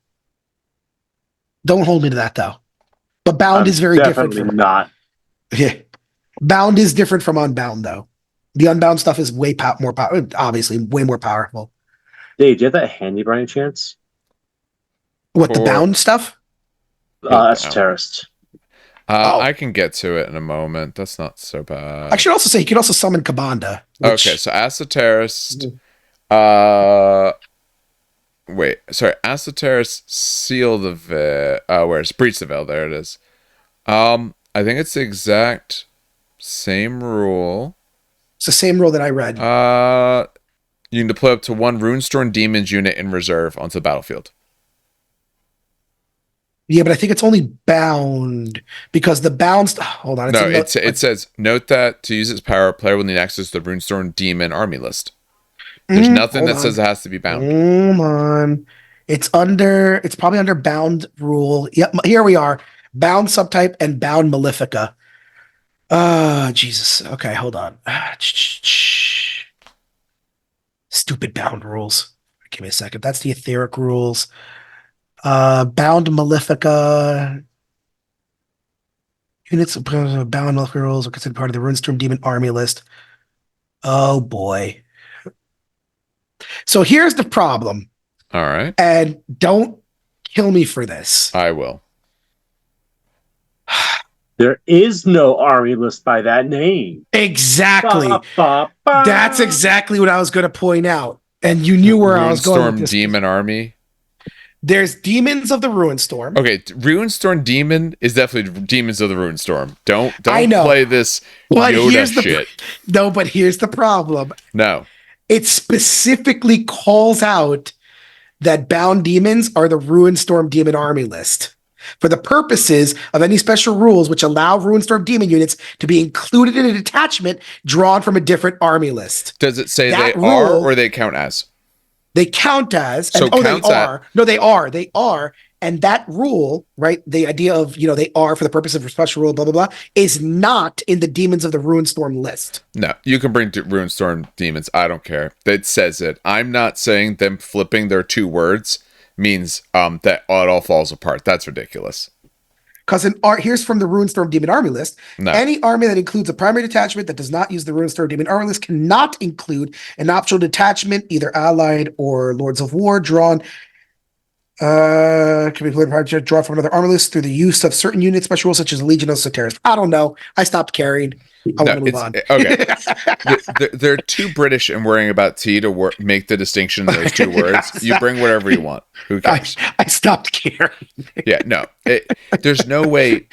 Don't hold me to that though. But bound is very different Definitely from. not. Yeah. Bound is different from unbound though. The unbound stuff is more power. Obviously, way more powerful. Dave, do you have that handy by any chance? What the bound stuff? Esoterist. I can get to it in a moment. That's not so bad. I should also say you can also summon Kabanda. Okay, so Esoterist. Wait, sorry. Esoterist seal the veil. Where's breach the veil? There it is. I think it's the exact same rule. It's the same rule that I read. You can deploy up to one Runestorm Demons unit in reserve onto the battlefield. Yeah, but I think it's only bound because the bound. Hold on. It says, note that to use its power, player will need access to the Runestorm Demon army list. There's nothing that says it has to be bound. Hold on. It's probably under bound rule. Yep, here we are. Bound subtype and bound Malefica. Jesus. Okay, hold on. Stupid bound rules. Give me a second. That's the etheric rules. Bound Malefica. Units of bound Malefica rules are considered part of the Runestorm Demon army list. Oh boy. So here's the problem. All right. And don't kill me for this. I will. There is no army list by that name. Exactly. That's exactly what I was going to point out. And you knew where I was going with this. Demon army. There's Demons of the Ruinstorm. Okay, Ruinstorm Demon is definitely Demons of the Ruinstorm. Don't play this Yoda shit. No, but here's the problem. No. It specifically calls out that bound demons are the Ruinstorm Demon Army list for the purposes of any special rules which allow Ruinstorm Demon units to be included in a detachment drawn from a different army list. Does it say that they are or they count as? They count as. So they are. No, they are. They are. And that rule, right, the idea of, they are for the purpose of a special rule, blah, blah, blah, is not in the Demons of the Ruinstorm list. No, you can bring Ruinstorm Demons. I don't care. It says it. I'm not saying them flipping their two words means that it all falls apart. That's ridiculous. Because here's from the Ruinstorm Demon Army list. No. Any army that includes a primary detachment that does not use the Ruinstorm Demon Army list cannot include an optional detachment, either allied or Lords of War, drawn. Can be played draw from another army list through the use of certain unit special rules such as Legion of Soteris. I don't know. I stopped carrying. I want to move on. Okay. They're too British and worrying about T to make the distinction in those two words. You bring whatever you want. Who cares? I stopped carrying. Yeah, no. There's no way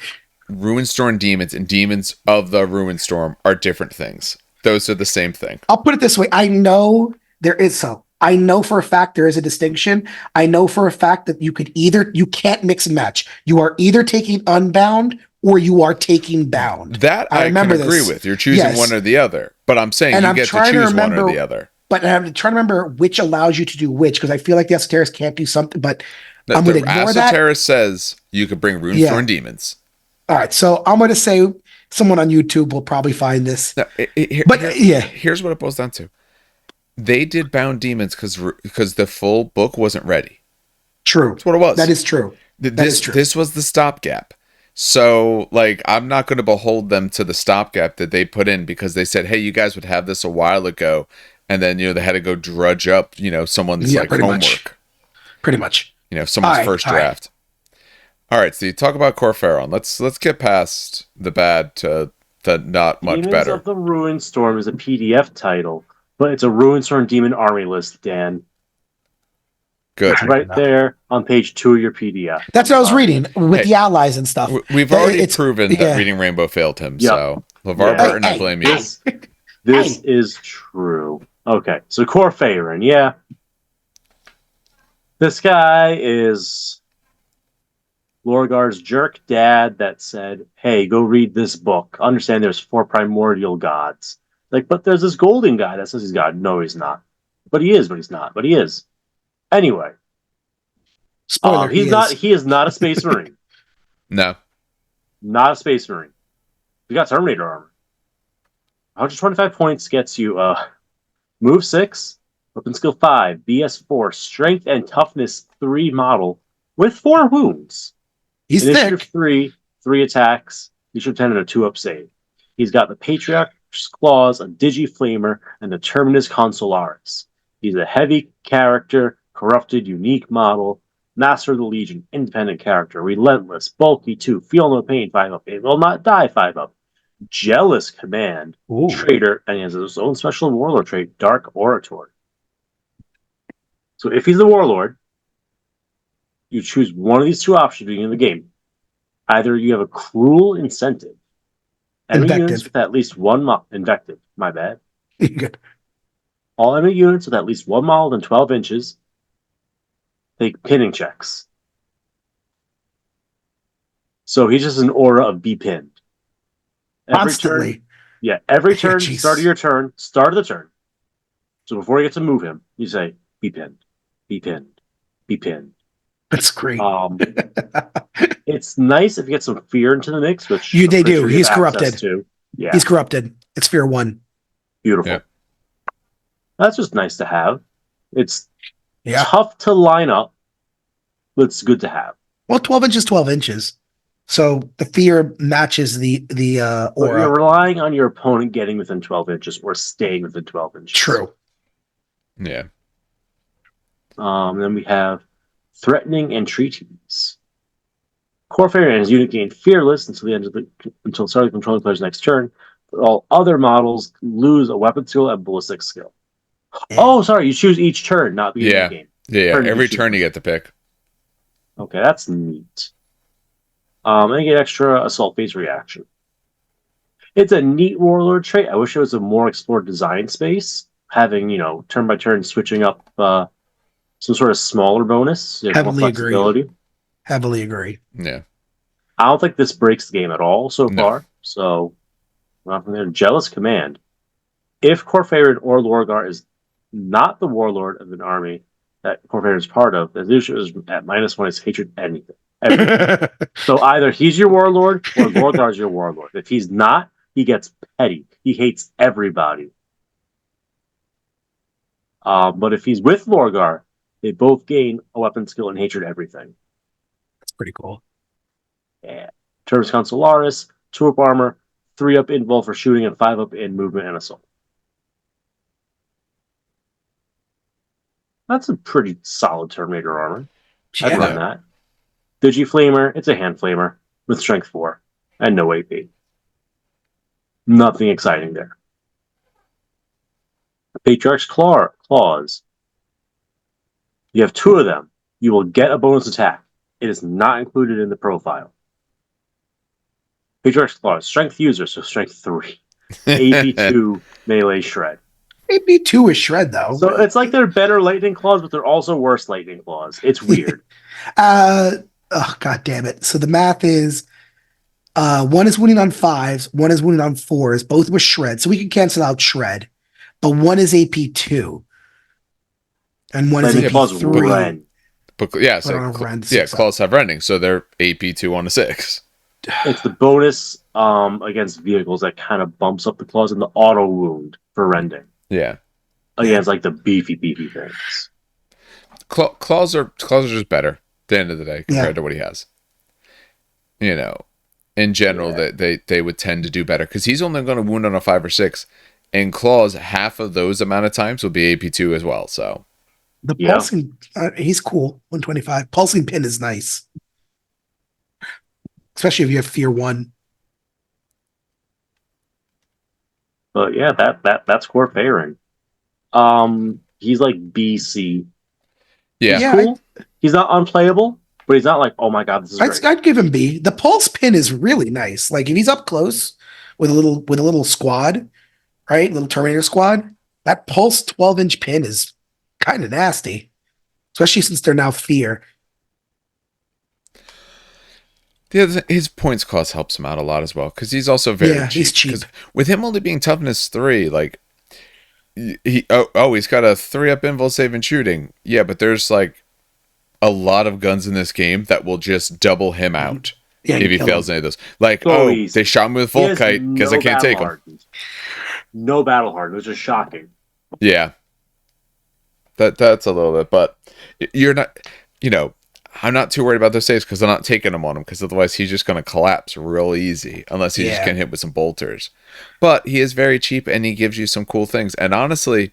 Ruinstorm Demons and Demons of the Ruinstorm are different things. Those are the same thing. I'll put it this way. I know there is some. I know for a fact there is a distinction. I know for a fact that you can't mix and match. You are either taking unbound or you are taking bound. That I can agree with. You're choosing one or the other. But I'm saying you get to choose one or the other. But I'm trying to remember which allows you to do which, because I feel like the Esoterist can't do something, but I'm going to ignore that. The Esoterist says you could bring Runestorm Demons. All right, so I'm going to say someone on YouTube will probably find this. No, here's what it boils down to. They did bound demons because the full book wasn't ready. True. That's what it was. That is true. This was the stopgap. So, I'm not going to behold them to the stopgap that they put in because they said, hey, you guys would have this a while ago. And then, they had to go drudge up, someone's homework. Pretty much. Someone's first draft. All right. So you talk about Corferon. Let's get past the bad to the not much Demons better. of the Ruinstorm is a PDF title. But it's a Ruinstorm Demon Army list, Dan. Good. It's right there on page 2 of your PDF. That's what I was reading with the allies and stuff. We've already proven that reading Rainbow failed him. Yep. So, LeVar Burton, I blame you. This is true. Okay, so Corferon, yeah. This guy is Lorgar's jerk dad that said, hey, go read this book. Understand there's 4 primordial gods. But there's this golden guy that says he's God. No, he's not. But he is, but he's not. But he is. Anyway. Spoiler, He is not a Space Marine. No. Not a Space Marine. You got Terminator armor. 125 points gets you move 6, weapon skill 5, BS 4, strength and toughness 3 model with 4 wounds. He's Initiative thick. 3, 3 attacks, initiative 10 and a 2-up save. He's got the Patriarch's Claws, a Digiflamer, and the Terminus Consularis. He's a heavy character, corrupted, unique model, Master of the Legion, independent character, relentless, bulky 2, feel no pain 5-up, it will not die 5-up, jealous command, Ooh. traitor, and he has his own special warlord trait, Dark Oratory. So if he's the warlord, you choose one of these 2 options beginning of the game. Either you have a cruel incentive, enemy units with at least 1 invective, my bad. Good. All enemy units with at least 1 model than 12 inches take pinning checks. So he's just an aura of be pinned. Constantly. Every turn, Jeez. start of the turn. So before you get to move him, you say, be pinned, be pinned, be pinned. That's great. It's nice if you get some fear into the mix, which they do. He's corrupted. Yeah. He's corrupted. It's fear 1. Beautiful. Yeah. That's just nice to have. It's tough to line up, but it's good to have. Well, 12 inches, 12 inches. So the fear matches the aura. You're relying on your opponent getting within 12 inches or staying within 12 inches. True. Yeah. Then we have Threatening Entreaties. Core Fairy and his unit gain Fearless until the start of the controlling player's next turn. But all other models lose a weapon skill and ballistic skill. Yeah. Oh, sorry, you choose each turn, not the game. Yeah, every turn you get to pick. Okay, that's neat. And you get extra assault phase reaction. It's a neat warlord trait. I wish it was a more explored design space, having, turn by turn switching up some sort of smaller bonus. Heavily agree. Heavily agree. Yeah. I don't think this breaks the game at all so far. So, from there, Jealous Command. If Corfarid or Lorgar is not the warlord of an army that Corfarid is part of, the issue is at -1 is hatred anything. Everything. So either he's your warlord or Lorgar's your warlord. If he's not, he gets petty. He hates everybody. But if he's with Lorgar, they both gain a weapon skill and hatred everything. That's pretty cool. Yeah. Terminus Consularis, 2-up armor, 3-up invul for shooting, and 5-up in movement and assault. That's a pretty solid Terminator armor. I'd run that. Digiflamer, it's a hand flamer with strength 4 and no AP. Nothing exciting there. Patriarch's Claws. You have 2 of them. You will get a bonus attack. It is not included in the profile. Patriarch's Claws, strength user, so strength 3. AP2 melee shred. AP2 is shred, though. So it's like they're better lightning claws, but they're also worse lightning claws. It's weird. Oh, god damn it. So the math is 1 is wounding on 5s, 1 is wounding on 4s, both with shred. So we can cancel out shred. But 1 is AP2. And 1 is AP3. Claws have rending, so they're AP2 on a 6. It's the bonus against vehicles that kind of bumps up the claws and the auto wound for rending. Yeah. Against like the beefy things. Claws are just better at the end of the day compared to what he has. In general, they would tend to do better because he's only going to wound on a 5 or 6, and claws half of those amount of times will be AP2 as well. So the pulsing, he's cool. 125 pulsing pin is nice, especially if you have fear 1. But yeah, that's core fairing. He's like BC. Yeah, cool. He's not unplayable, but he's not like, oh my god, this is great. I'd give him B. The pulse pin is really nice. Like if he's up close with a little squad, right? Little Terminator squad. That pulse 12-inch pin is kind of nasty, especially since they're now fear. His points cost helps him out a lot as well because he's also very cheap. He's cheap. With him only being toughness 3, like he's got a 3-up invul save and shooting. Yeah, but there's like a lot of guns in this game that will just double him out if he fails any of those. Like, they shot me with Volkite because I can't take him. No battle hardened. It was just shocking. Yeah. That's a little bit, but you're not, I'm not too worried about those saves because I'm not taking them on him because otherwise he's just going to collapse real easy unless he's just getting hit with some bolters. But he is very cheap and he gives you some cool things. And honestly,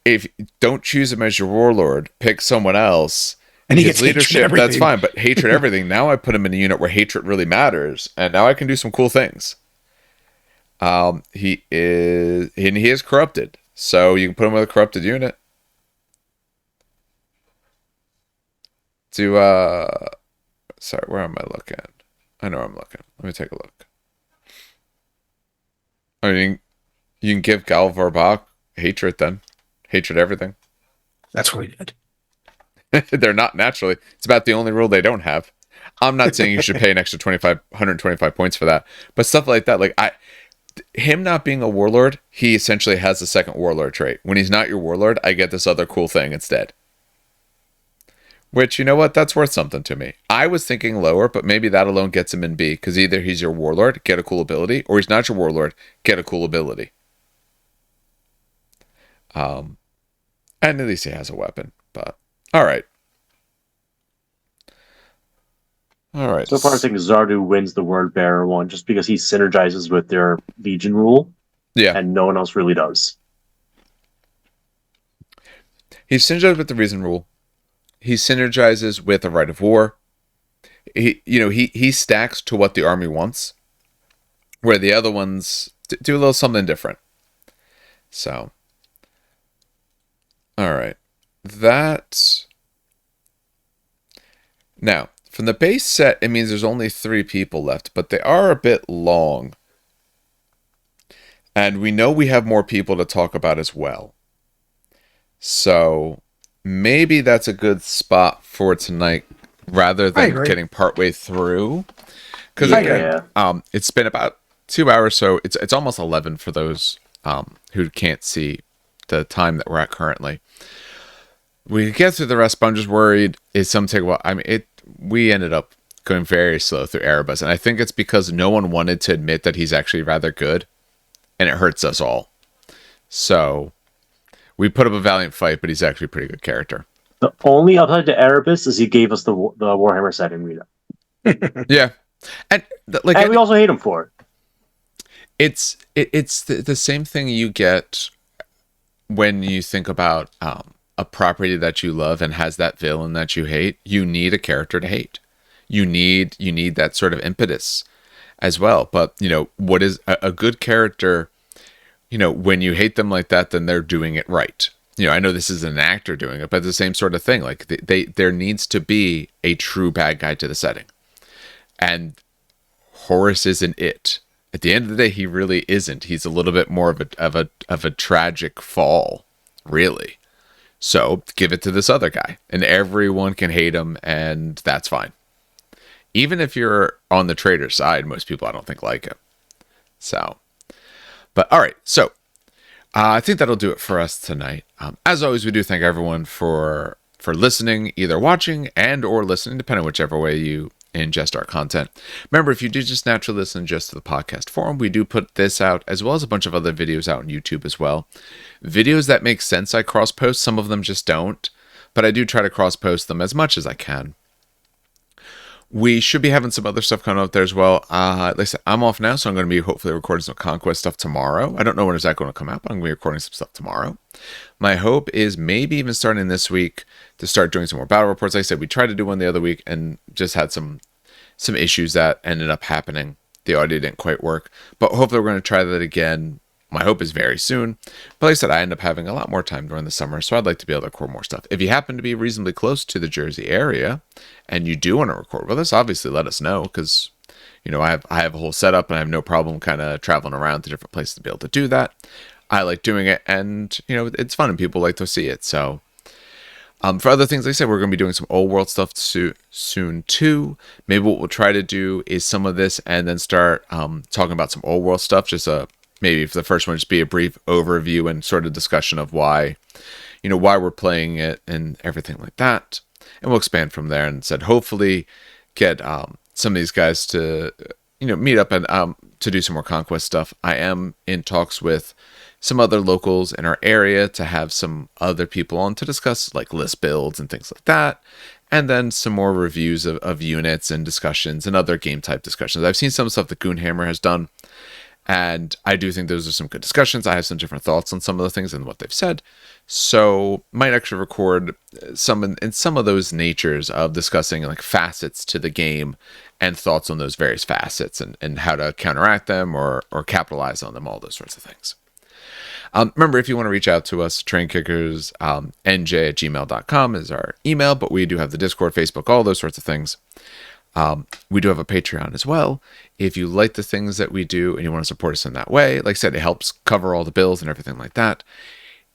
if don't choose him as your warlord, pick someone else. And he gets leadership, that's fine. But hatred everything. Now I put him in a unit where hatred really matters, and now I can do some cool things. He is corrupted, so you can put him with a corrupted unit. Sorry, where am I looking? I know I'm looking. Let me take a look. I mean, you can give Galvar Bach hatred then. Hatred everything. That's what we did. They're not naturally. It's about the only rule they don't have. I'm not saying you should pay an extra 125 points for that, but stuff like that, like him not being a warlord, he essentially has a second warlord trait. When he's not your warlord, I get this other cool thing instead. Which, you know what? That's worth something to me. I was thinking lower, but maybe that alone gets him in B, because either he's your warlord, get a cool ability, or he's not your warlord, get a cool ability. And at least he has a weapon, but all right. So far, I think Zardu wins the word bearer one just because he synergizes with their Legion rule. Yeah. And no one else really does. He synergizes with the reason rule. He synergizes with a right of war. He stacks to what the army wants, where the other ones do a little something different. So, all right. Now, from the base set, it means there's only 3 people left, but they are a bit long. And we know we have more people to talk about as well. So, maybe that's a good spot for tonight, rather than getting partway through. Because it's been about 2 hours, so it's almost 11 for those who can't see the time that we're at currently. We could get through the rest, but I'm just worried is some take a while. I mean, we ended up going very slow through Erebus, and I think it's because no one wanted to admit that he's actually rather good, and it hurts us all. So we put up a valiant fight, but he's actually a pretty good character. The only upside to Erebus is he gave us the Warhammer setting readout. Yeah, and we also hate him for it. It's the same thing you get when you think about a property that you love and has that villain that you hate. You need a character to hate. You need that sort of impetus as well. But what is a good character? When you hate them like that, then they're doing it right. I know this is an actor doing it, but the same sort of thing. Like there needs to be a true bad guy to the setting, and Horus isn't it. At the end of the day, he really isn't. He's a little bit more of a tragic fall, really. So give it to this other guy, and everyone can hate him, and that's fine. Even if you're on the traitor side, most people I don't think like him. So, but all right. So I think that'll do it for us tonight. As always, we do thank everyone for listening, either watching and or listening, depending on whichever way you ingest our content. Remember, if you do just naturally listen just to the podcast forum, we do put this out as well as a bunch of other videos out on YouTube as well. Videos that make sense, I cross post. Some of them just don't, but I do try to cross post them as much as I can. We should be having some other stuff coming up there as well. Like I said, I'm off now, so I'm going to be hopefully recording some Conquest stuff tomorrow. I don't know when is that going to come out, but I'm going to be recording some stuff tomorrow. My hope is maybe even starting this week to start doing some more battle reports. Like I said, we tried to do one the other week and just had some issues that ended up happening. The audio didn't quite work, but hopefully we're going to try that again. My hope is very soon. But like I said, I end up having a lot more time during the summer, so I'd like to be able to record more stuff. If you happen to be reasonably close to the Jersey area and you do want to record with us, obviously let us know, because I have a whole setup and I have no problem kind of traveling around to different places to be able to do that. I like doing it, and it's fun and people like to see it. So for other things, like I said, we're going to be doing some old world stuff soon too. Maybe what we'll try to do is some of this and then start talking about some old world stuff. Just maybe for the first one, just be a brief overview and sort of discussion of why, why we're playing it and everything like that. And we'll expand from there, and said hopefully get some of these guys to meet up and to do some more conquest stuff. I am in talks with some other locals in our area to have some other people on to discuss like list builds and things like that, and then some more reviews of units and discussions and other game type discussions. I've seen some stuff that Goonhammer has done, and I do think those are some good discussions. I have some different thoughts on some of the things and what they've said, so might actually record some in some of those natures of discussing like facets to the game and thoughts on those various facets and how to counteract them or capitalize on them, all those sorts of things. Remember, if you want to reach out to us, trainkickers, nj@gmail.com is our email, but we do have the Discord, Facebook, all those sorts of things. We do have a Patreon as well. If you like the things that we do and you want to support us in that way, like I said, it helps cover all the bills and everything like that.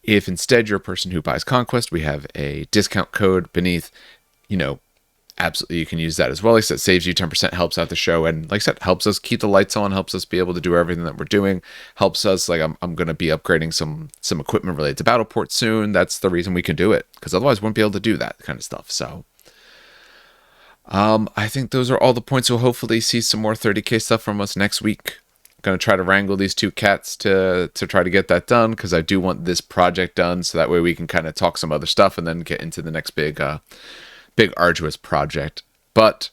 If instead you're a person who buys Conquest, we have a discount code beneath, absolutely you can use that as well. Like I said, saves you 10%, helps out the show, and like I said, helps us keep the lights on, helps us be able to do everything that we're doing, helps us, like I'm going to be upgrading some equipment related to Battleport soon. That's the reason we can do it, because otherwise we wouldn't be able to do that kind of stuff. So I think those are all the points. We'll hopefully see some more 30k stuff from us next week. I'm going to try to wrangle these two cats to try to get that done, because I do want this project done, so that way we can kind of talk some other stuff and then get into the next big arduous project. But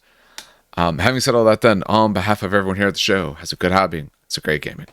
having said all that, then on behalf of everyone here at the show, has a good hobby. It's a great gaming.